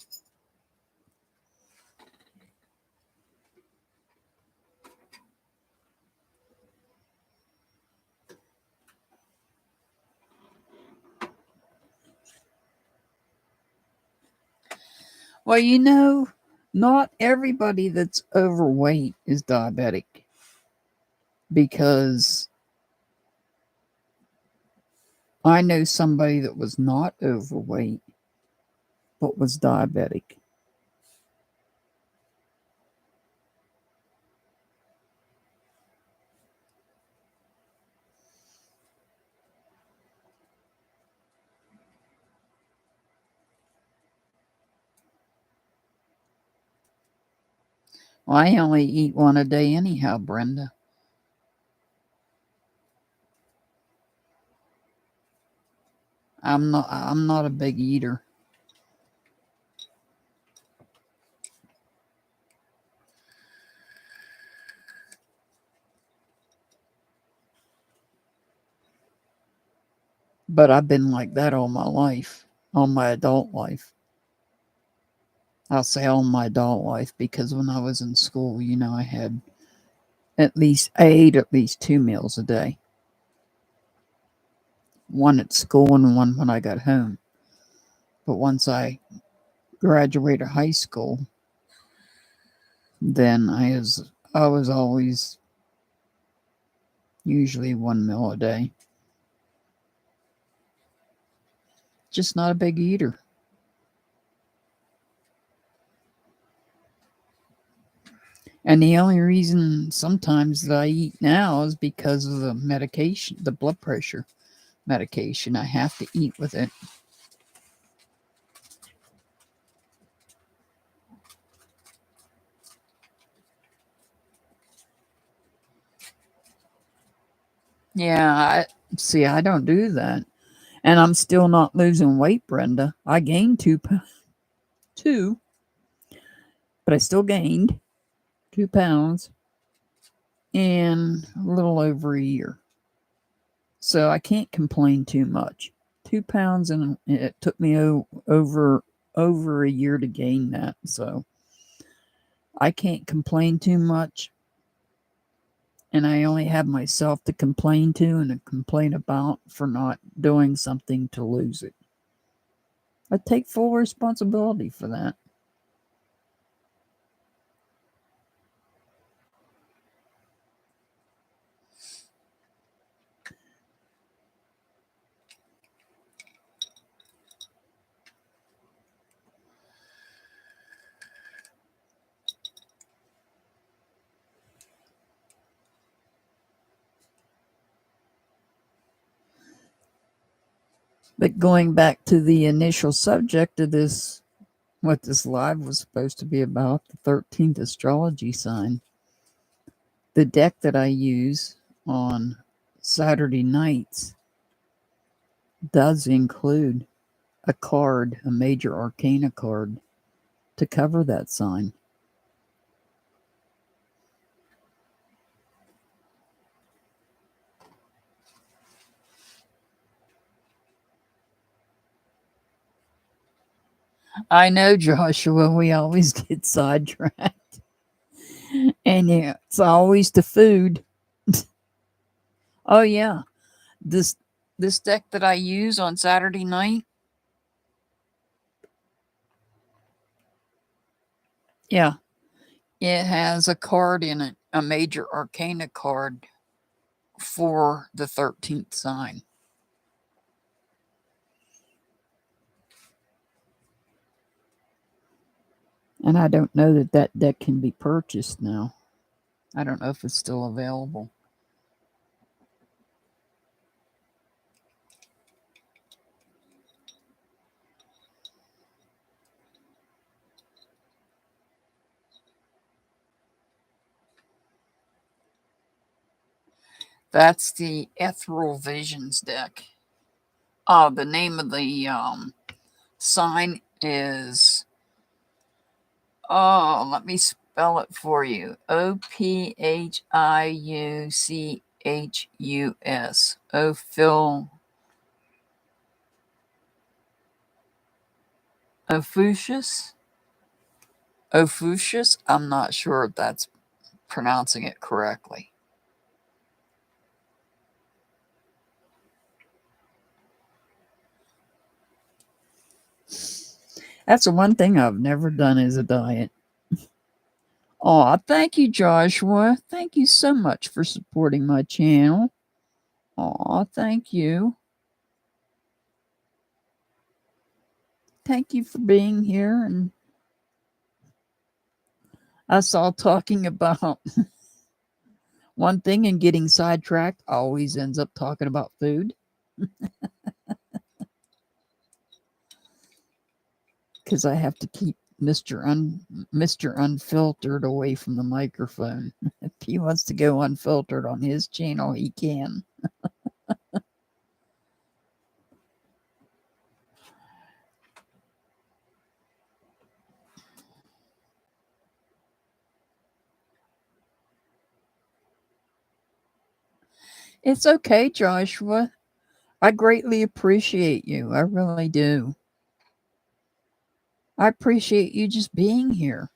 Well, not everybody that's overweight is diabetic because I know somebody that was not overweight but was diabetic. Well, I only eat one a day anyhow, Brenda. I'm not a big eater. But I've been like that all my life, all my adult life. I'll say all my adult life because when I was in school, I ate at least 2 meals a day. One at school and one when I got home. But once I graduated high school, then I was always usually 1 meal a day. Just not a big eater. And the only reason sometimes that I eat now is because of the medication, the blood pressure medication. I have to eat with it. Yeah, I don't do that. And I'm still not losing weight, Brenda. I gained two, but I still gained 2 pounds in a little over a year. So I can't complain too much. 2 pounds, and it took me over a year to gain that. So I can't complain too much. And I only have myself to complain to and to complain about for not doing something to lose it. I take full responsibility for that. But going back to the initial subject of this, what this live was supposed to be about, the 13th astrology sign, the deck that I use on Saturday nights does include a card, a major arcana card, to cover that sign. I know, Joshua, we always get sidetracked. And yeah, it's always the food. Oh yeah. This deck that I use on Saturday night. Yeah. It has a card in it, a major arcana card for the 13th sign. And I don't know that that deck can be purchased now. I don't know if it's still available. That's the Ethereal Visions deck. The name of the sign is, let me spell it for you. Ophiuchus. Ophiuchus? Ophiuchus? I'm not sure if that's pronouncing it correctly. That's the one thing I've never done is a diet. Aw, thank you, Joshua. Thank you so much for supporting my channel. Aw, thank you. Thank you for being here and us all talking about one thing and getting sidetracked always ends up talking about food. Because I have to keep Mr. Unfiltered away from the microphone. If he wants to go unfiltered on his channel, he can. It's okay, Joshua. I greatly appreciate you. I really do. I appreciate you just being here.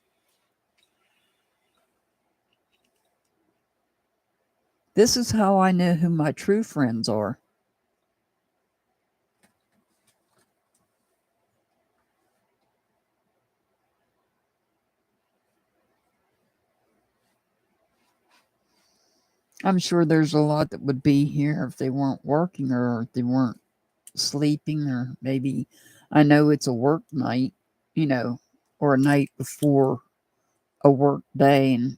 This is how I know who my true friends are. I'm sure there's a lot that would be here if they weren't working or if they weren't sleeping, or maybe I know it's a work night, or a night before a work day, and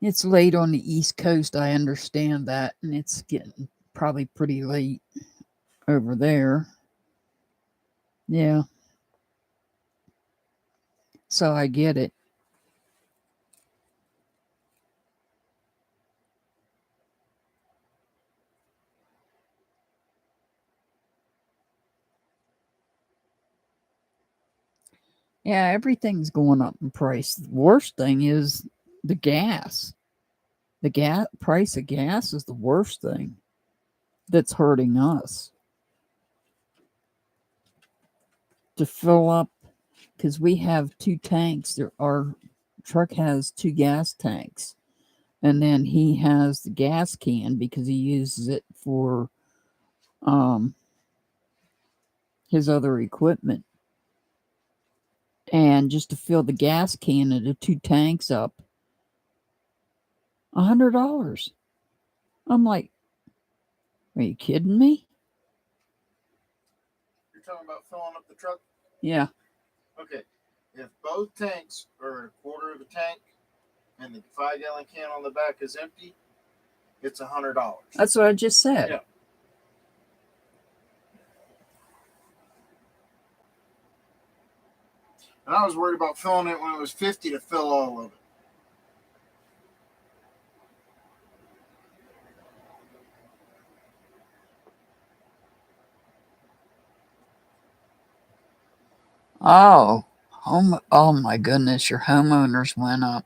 it's late on the East Coast. I understand that, and it's getting probably pretty late over there. Yeah. So I get it. Yeah, everything's going up in price. The worst thing is the gas. The price of gas is the worst thing that's hurting us. To fill up, because we have 2 tanks. Our truck has 2 gas tanks. And then he has the gas can because he uses it for his other equipment. And just to fill the gas can of the 2 tanks up, $100. I'm like, are you kidding me? You're talking about filling up the truck? Yeah. Okay. If both tanks are a quarter of a tank and the 5-gallon can on the back is empty, it's $100. That's what I just said. Yeah. And I was worried about filling it when it was 50 to fill all of it. Oh my goodness, your homeowners went up.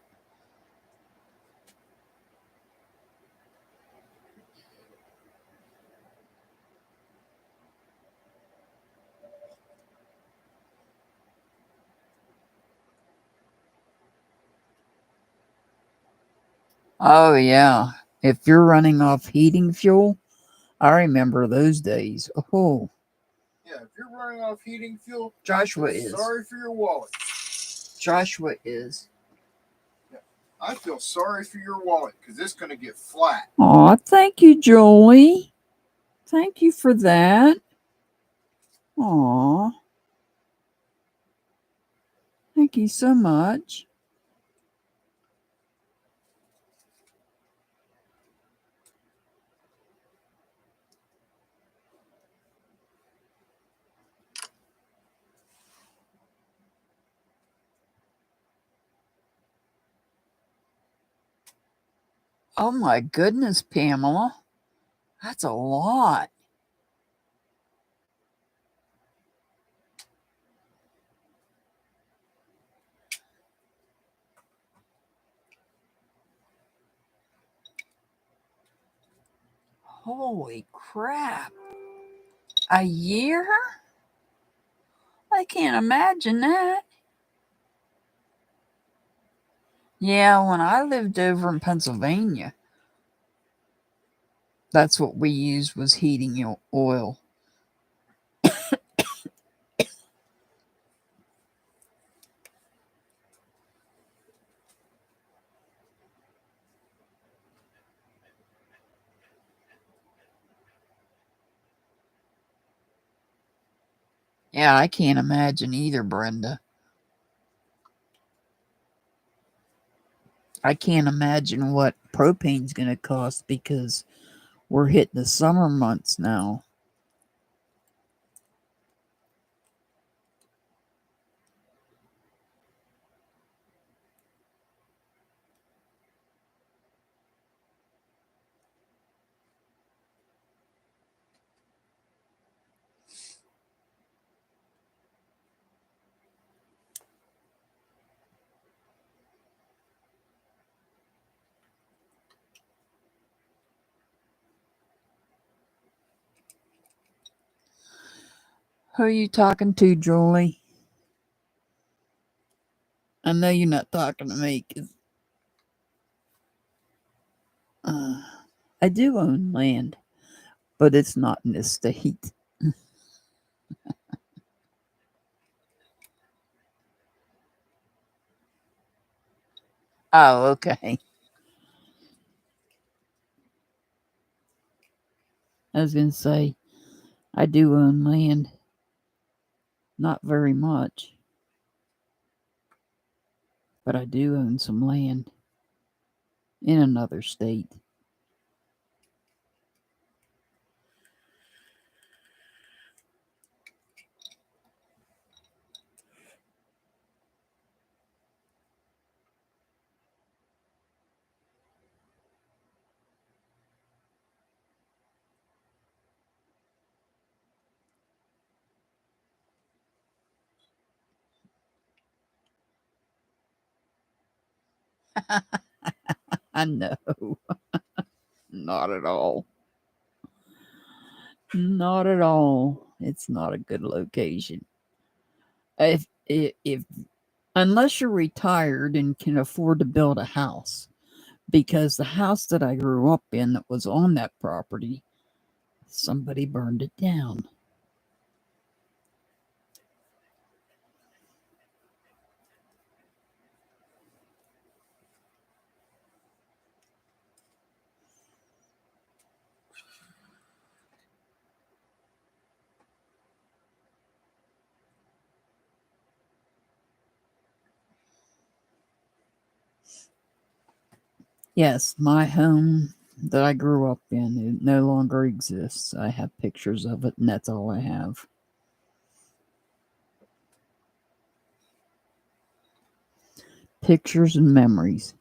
Oh yeah. If you're running off heating fuel, I remember those days. Oh, Yeah, if you're running off heating fuel, Joshua I feel is. sorry for your wallet. Joshua is. Yeah, I feel sorry for your wallet because it's going to get flat. Aw, thank you, Jolie. Thank you for that. Aw. Thank you so much. Oh my goodness, Pamela. That's a lot. Holy crap. A year? I can't imagine that. Yeah, when I lived over in Pennsylvania, that's what we used was heating oil. Yeah, I can't imagine either, Brenda. I can't imagine what propane's going to cost because we're hitting the summer months now. Who are you talking to, Julie? I know you're not talking to me. I do own land, but it's not in this state. Oh, okay. I was going to say, I do own land. Not very much, but I do own some land in another state. I know. Not at all. Not at all. It's not a good location. If unless you're retired and can afford to build a house, because the house that I grew up in that was on that property, somebody burned it down. Yes, my home that I grew up in, it no longer exists. I have pictures of it, and that's all I have. Pictures and memories.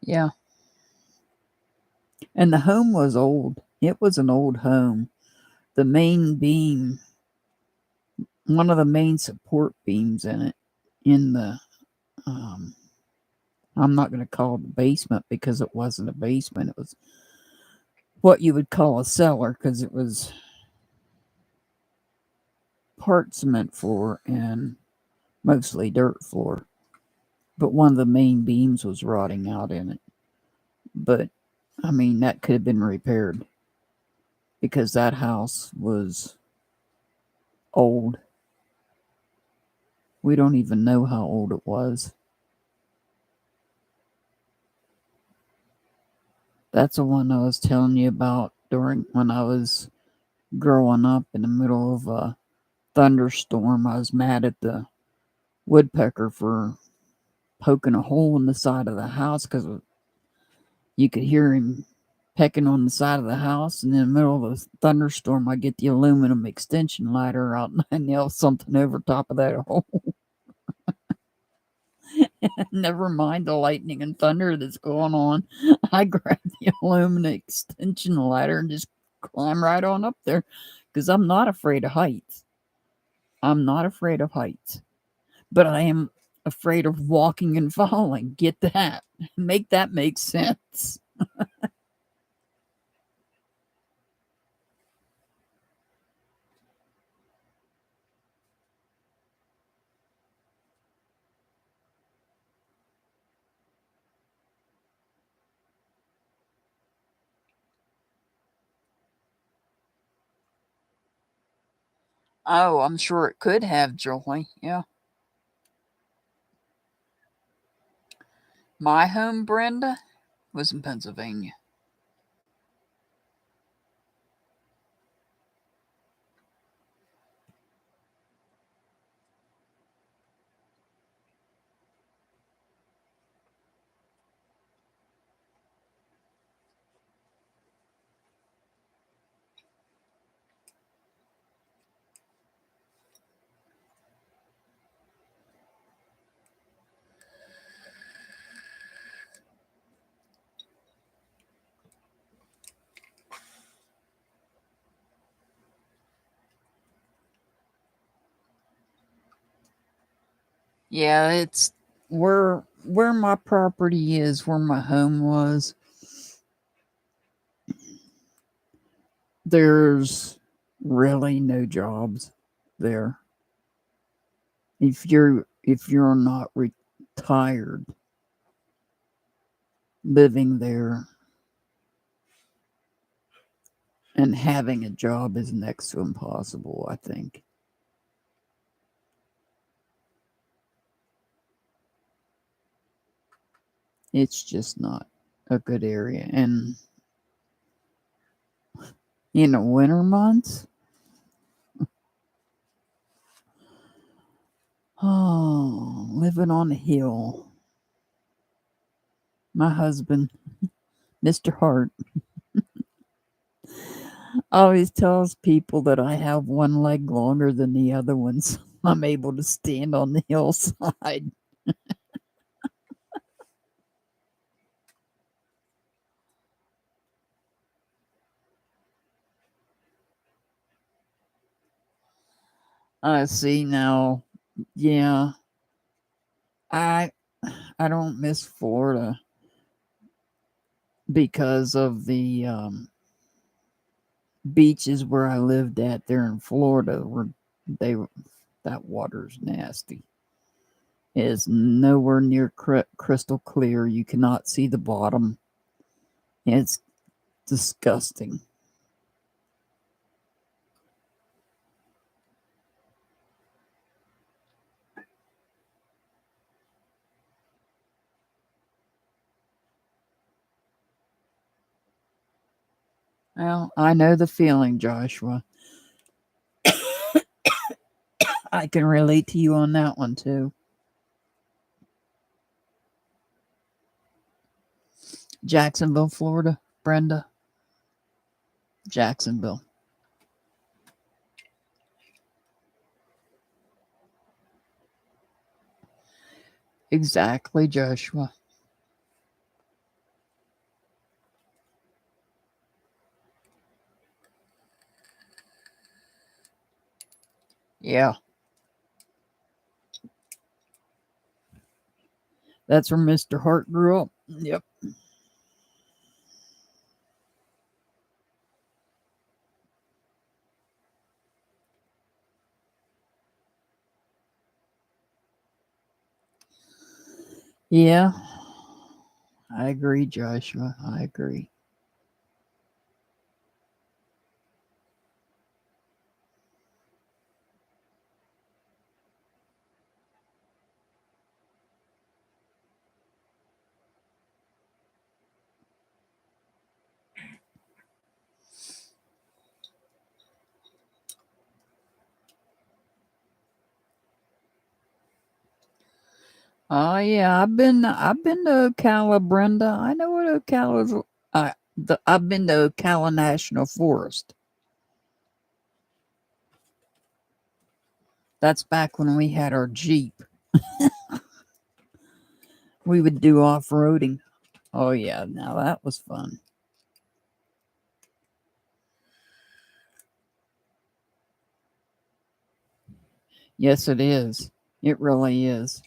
Yeah. And the home was old. It was an old home. The main beam, one of the main support beams in the, um, I'm not going to call it a basement because it wasn't a basement. It was what you would call a cellar because it was part cement floor and mostly dirt floor. But one of the main beams was rotting out in it. But, I mean, that could have been repaired because that house was old. We don't even know how old it was. That's the one I was telling you about during when I was growing up in the middle of a thunderstorm. I was mad at the woodpecker for poking a hole in the side of the house because you could hear him pecking on the side of the house. And in the middle of the thunderstorm, I get the aluminum extension ladder out and I nail something over top of that hole. Never mind the lightning and thunder that's going on. I grab the aluminum extension ladder and just climb right on up there because I'm not afraid of heights. I'm not afraid of heights, but I am afraid of walking and falling. Get that? Make that make sense. Oh, I'm sure it could have joy. Yeah. My home, Brenda, was in Pennsylvania. Yeah, it's where my property is, where my home was. There's really no jobs there. If you're not retired, living there and having a job is next to impossible, I think. It's just not a good area. And in the winter months, oh, living on a hill. My husband, Mr. Hart, always tells people that I have one leg longer than the other ones. I'm able to stand on the hillside. I see now. Yeah, I I don't miss Florida because of the beaches where I lived at there in Florida. Where they that water's nasty. It is nowhere near crystal clear. You cannot see the bottom. It's disgusting. Well, I know the feeling, Joshua. I can relate to you on that one too. Jacksonville, Florida, Brenda. Jacksonville. Exactly, Joshua. Yeah. That's where Mr. Hart grew up. Yep. Yeah. I agree, Joshua. I agree. Oh yeah, I've been to Ocala, Brenda. I know what Ocala is. I've been to Ocala National Forest. That's back when we had our Jeep. We would do off roading. Oh yeah, now that was fun. Yes, it is. It really is.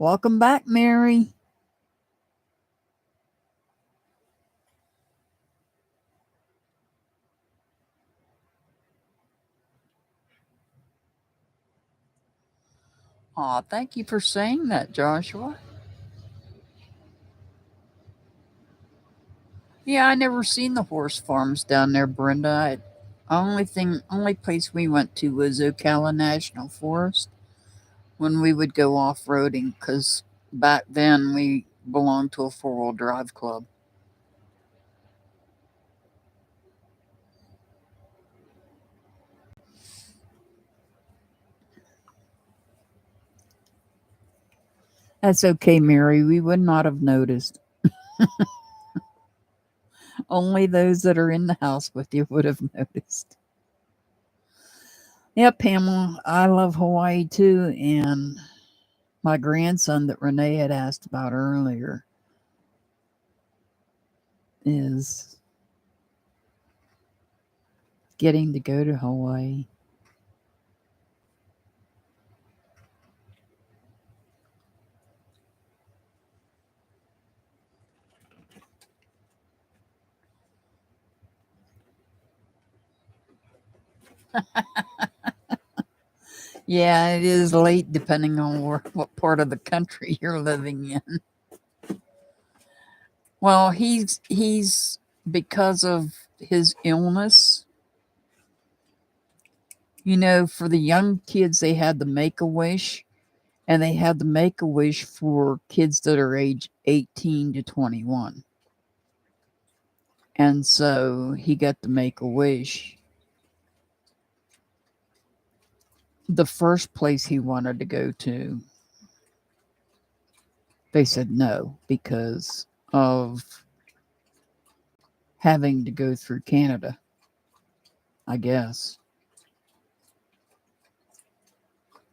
Welcome back, Mary. Aw, thank you for saying that, Joshua. Yeah, I never seen the horse farms down there, Brenda. Only place we went to was Ocala National Forest when we would go off roading, because back then we belonged to a 4-wheel drive club. That's okay, Mary. We would not have noticed. Only those that are in the house with you would have noticed. Yeah, Pamela, I love Hawaii too. And my grandson that Renee had asked about earlier is getting to go to Hawaii. Yeah, it is late depending on what part of the country you're living in. Well, he's because of his illness. For the young kids, they had the Make a Wish, and they had the Make a Wish for kids that are age 18 to 21. And so he got the Make a Wish. The first place he wanted to go to, they said no because of having to go through Canada, I guess.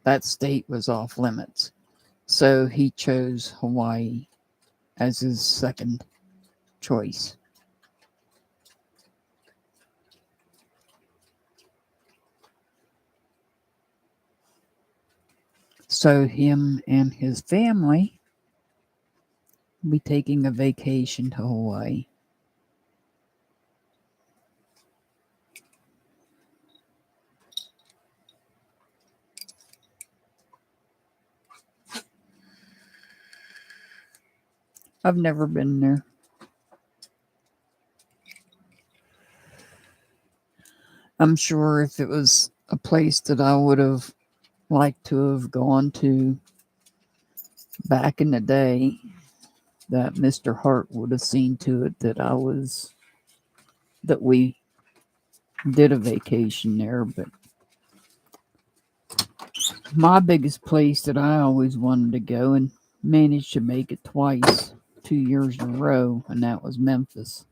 That state was off limits. So he chose Hawaii as his second choice. So him and his family will be taking a vacation to Hawaii. I've never been there. I'm sure if it was a place that I would have liked to have gone to back in the day, that Mr. Hart would have seen to it that we did a vacation there. But my biggest place that I always wanted to go and managed to make it twice, 2 years in a row, and that was Memphis.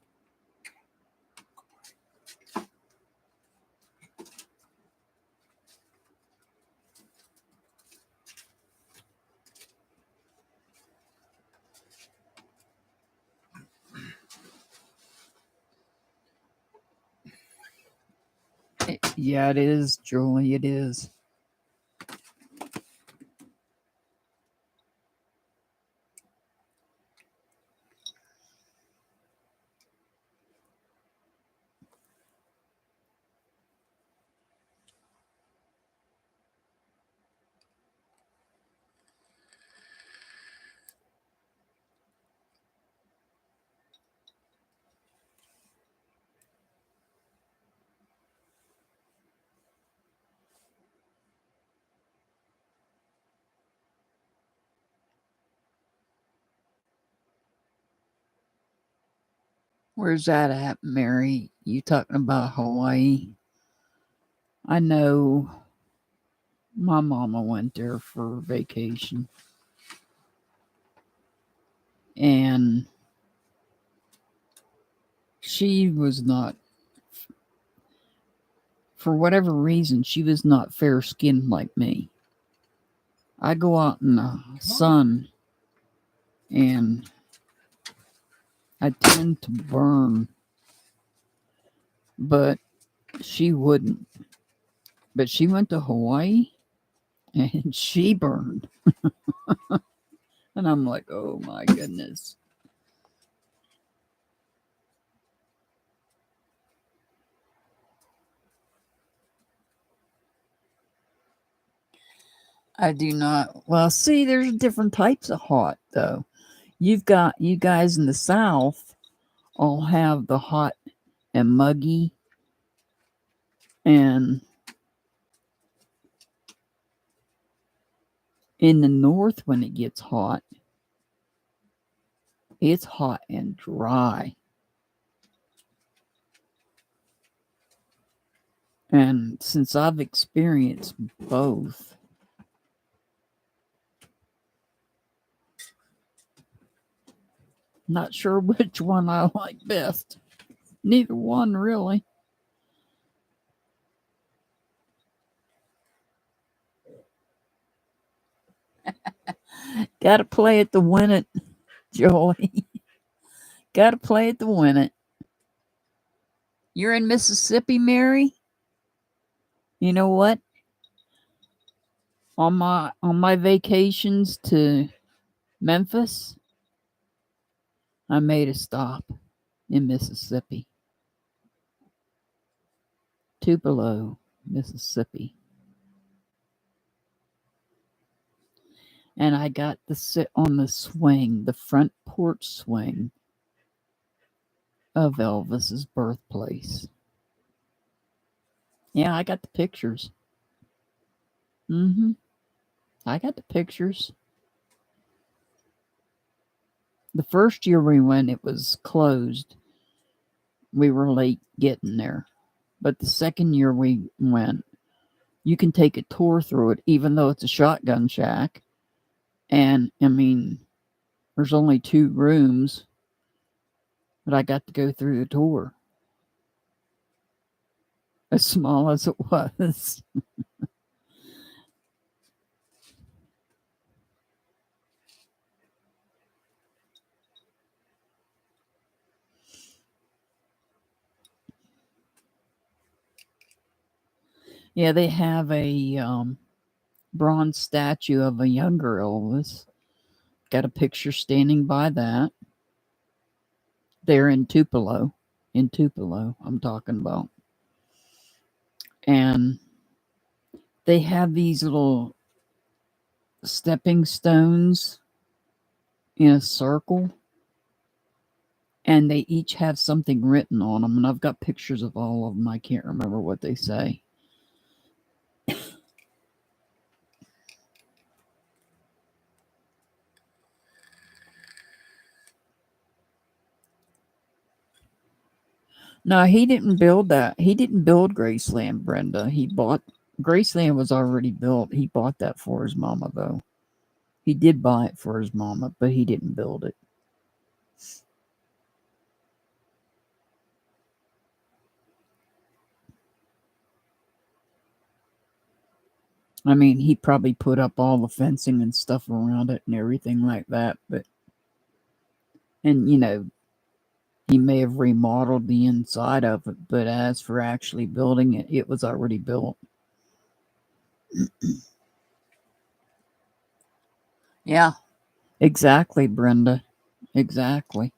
Yeah, it is, Julie, it is. Where's that at, Mary? You talking about Hawaii? I know my mama went there for vacation. And she was not, for whatever reason, she was not fair skinned like me. I go out in the sun and I tend to burn, but she wouldn't. But she went to Hawaii and she burned. And I'm like, oh my goodness. I do not. Well, see, there's different types of hot, though. You've got, you guys in the South all have the hot and muggy, and in the North, when it gets hot, it's hot and dry. And since I've experienced both, not sure which one I like best. Neither one, really. Gotta play it to win it, Joey. Gotta play it to win it. You're in Mississippi, Mary? You know what? On my vacations to Memphis, I made a stop in Mississippi. Tupelo, Mississippi. And I got to sit on the swing, the front porch swing of Elvis's birthplace. Yeah, I got the pictures. I got the pictures. The first year we went, it was closed. We were late getting there. But the second year we went, you can take a tour through it, even though it's a shotgun shack. And, I mean, there's only 2 rooms, but I got to go through the tour. As small as it was. Yeah, they have a bronze statue of a younger Elvis. Got a picture standing by that. They're in Tupelo. In Tupelo, I'm talking about. And they have these little stepping stones in a circle. And they each have something written on them. And I've got pictures of all of them. I can't remember what they say. No, he didn't build that. He didn't build Graceland, Brenda. He bought Graceland was already built. He bought that for his mama, though. He did buy it for his mama, but he didn't build it. I mean, he probably put up all the fencing and stuff around it and everything like that, but and he may have remodeled the inside of it, but as for actually building it, it was already built. Yeah, exactly, Brenda. Exactly.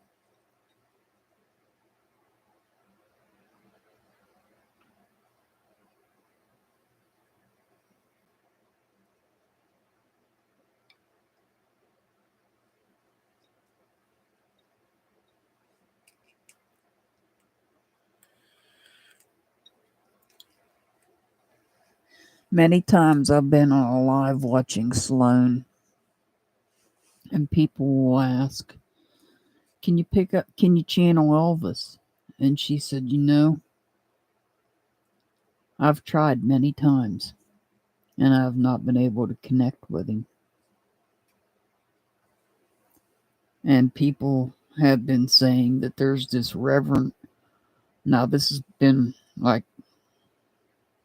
Many times I've been on a live watching Sloan, and people will ask, can you channel Elvis? And she said, I've tried many times, and I've not been able to connect with him. And people have been saying that there's this reverend. Now, this has been like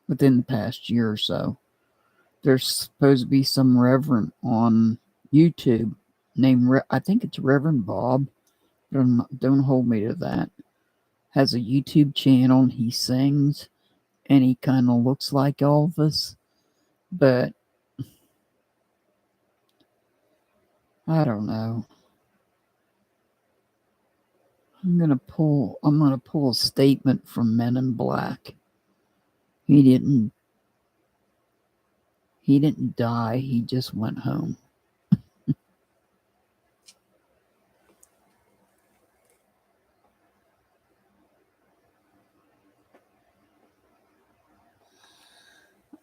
within the past year or so. There's supposed to be some reverend on YouTube named, I think it's Reverend Bob. Don't hold me to that. Has a YouTube channel and he sings and he kind of looks like Elvis, but I don't know. I'm gonna pull a statement from Men in Black. He didn't he didn't die, he just went home.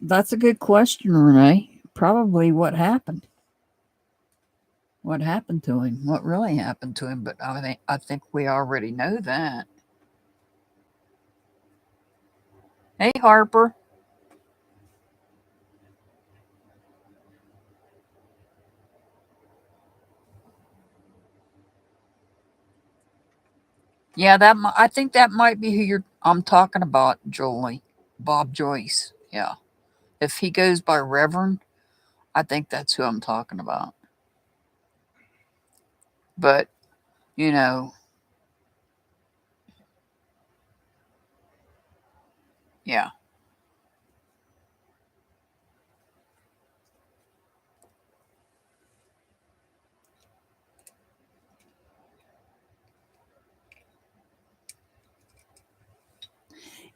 That's a good question, Renee. Probably what happened. What happened to him? What really happened to him? But I think we already know that. Hey, Harper. Yeah, I think that might be who I'm talking about, Julie. Bob Joyce. Yeah. If he goes by Reverend, I think that's who I'm talking about. But, you know, yeah.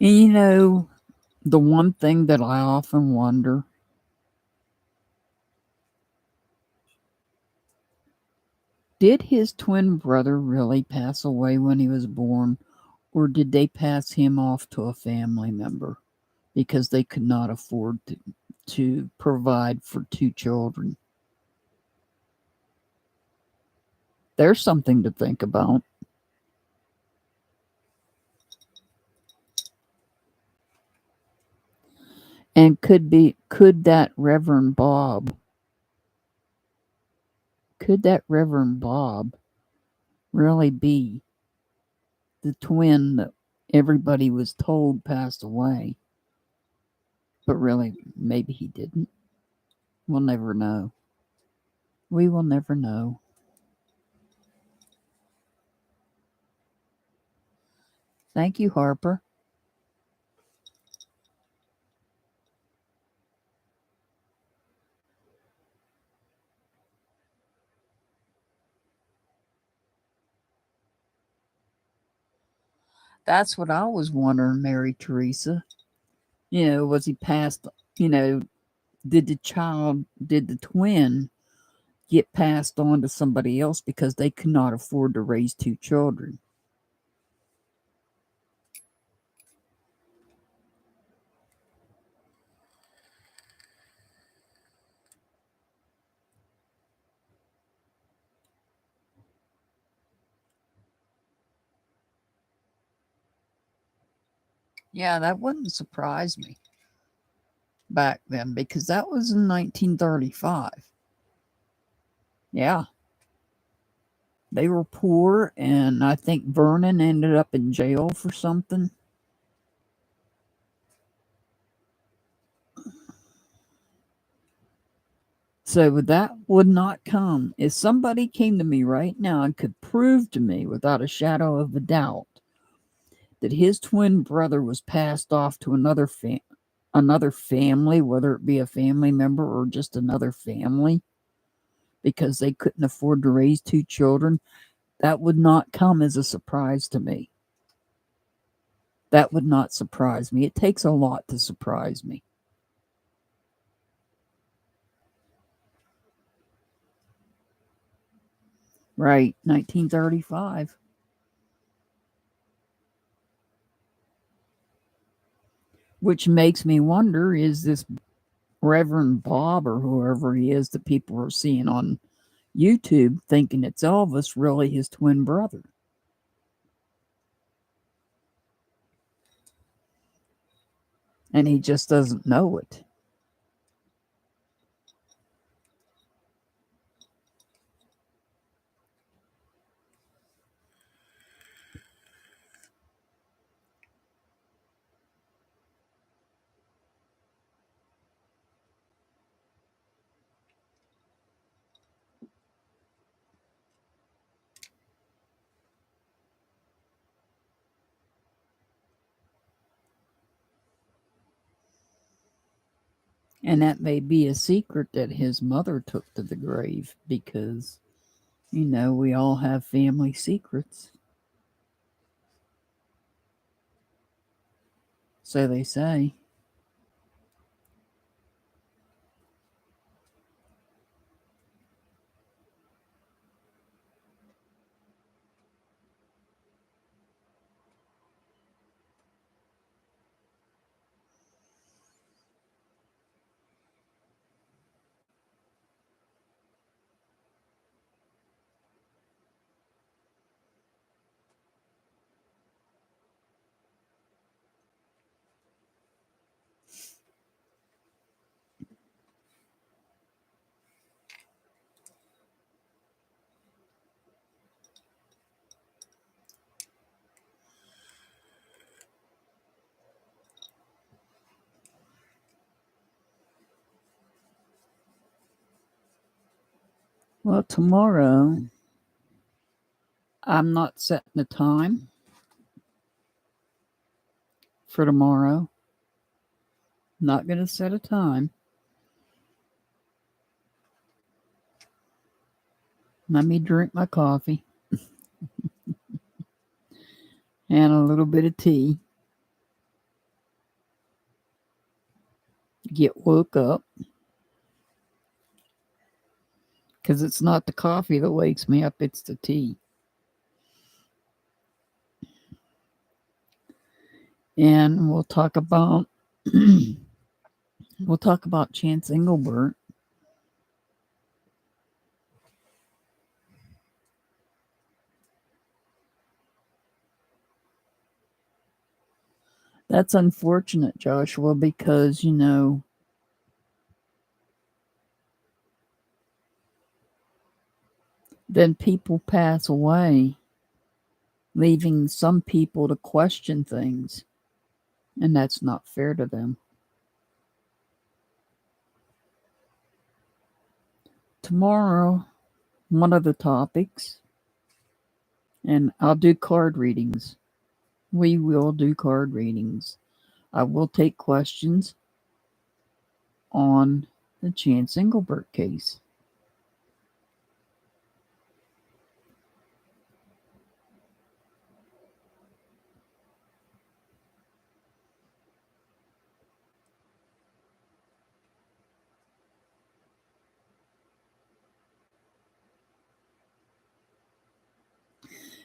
And the one thing that I often wonder, did his twin brother really pass away when he was born, or did they pass him off to a family member because they could not afford to provide for two children? There's something to think about. And could that Reverend Bob really be the twin that everybody was told passed away, but really maybe he didn't? We'll never know. We will never know. Thank you, Harper. That's what I was wondering, Mary Teresa. Was he passed, you know, did the twin get passed on to somebody else because they could not afford to raise two children? Yeah, that wouldn't surprise me back then because that was in 1935. Yeah. They were poor, and I think Vernon ended up in jail for something. So that would not come. If somebody came to me right now and could prove to me without a shadow of a doubt that his twin brother was passed off to another family, whether it be a family member or just another family, because they couldn't afford to raise two children, that would not come as a surprise to me. That would not surprise me. It takes a lot to surprise me. Right, 1935. Which makes me wonder, is this Reverend Bob or whoever he is that people are seeing on YouTube thinking it's Elvis really his twin brother? And he just doesn't know it. And that may be a secret that his mother took to the grave because, we all have family secrets. So they say. Well, tomorrow, I'm not setting a time for tomorrow. Not going to set a time. Let me drink my coffee and a little bit of tea. Get woke up. Because it's not the coffee that wakes me up, it's the tea. And we'll talk about Chance Engelbert. That's unfortunate, Joshua, because then people pass away, leaving some people to question things, and that's not fair to them. Tomorrow, one of the topics, and I'll do card readings. We will do card readings. I will take questions on the Chance Engelbert case.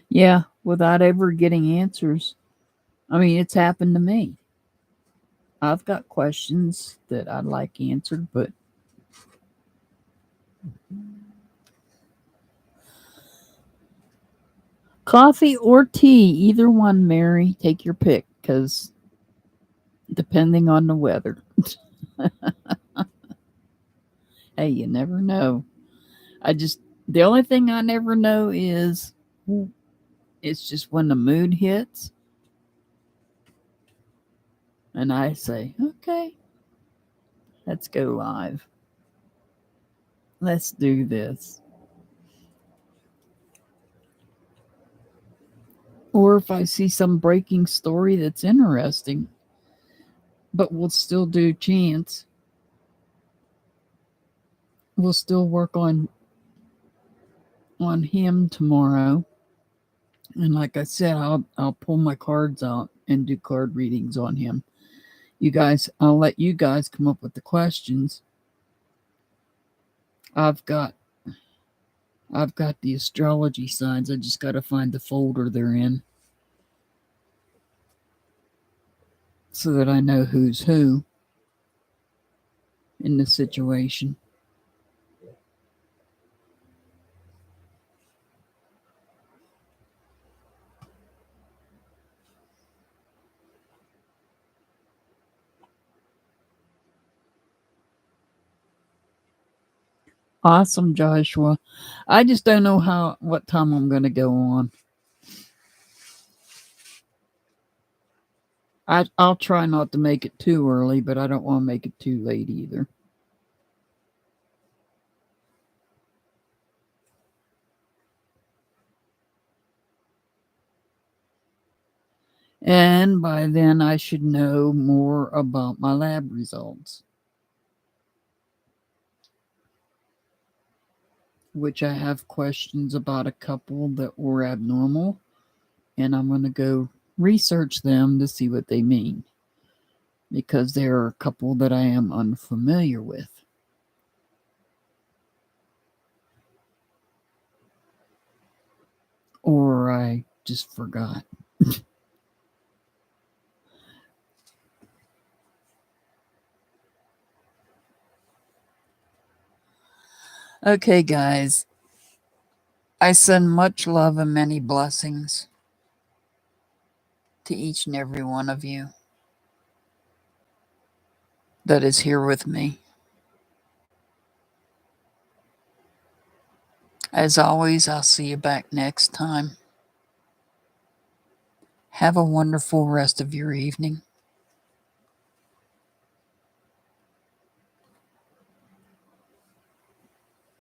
Yeah, without ever getting answers. I mean, it's happened to me. I've got questions that I'd like answered, but coffee or tea, either one, Mary, take your pick, because depending on the weather. Hey, you never know. The only thing I never know is it's just when the mood hits and I say, okay, let's go live. Let's do this. Or if I see some breaking story that's interesting, but we'll still do chance. We'll still work on him tomorrow. And like I said, I'll pull my cards out and do card readings on him. You guys, I'll let you guys come up with the questions. I've got the astrology signs. I just got to find the folder they're in so that I know who's who in the situation. Awesome, Joshua. I just don't know what time I'm going to go on. I'll try not to make it too early, but I don't want to make it too late either. And by then I should know more about my lab results, which I have questions about a couple that were abnormal, and I'm going to go research them to see what they mean, because there are a couple that I am unfamiliar with. Or I just forgot. Okay, guys. I send much love and many blessings to each and every one of you that is here with me. As always, I'll see you back next time. Have a wonderful rest of your evening.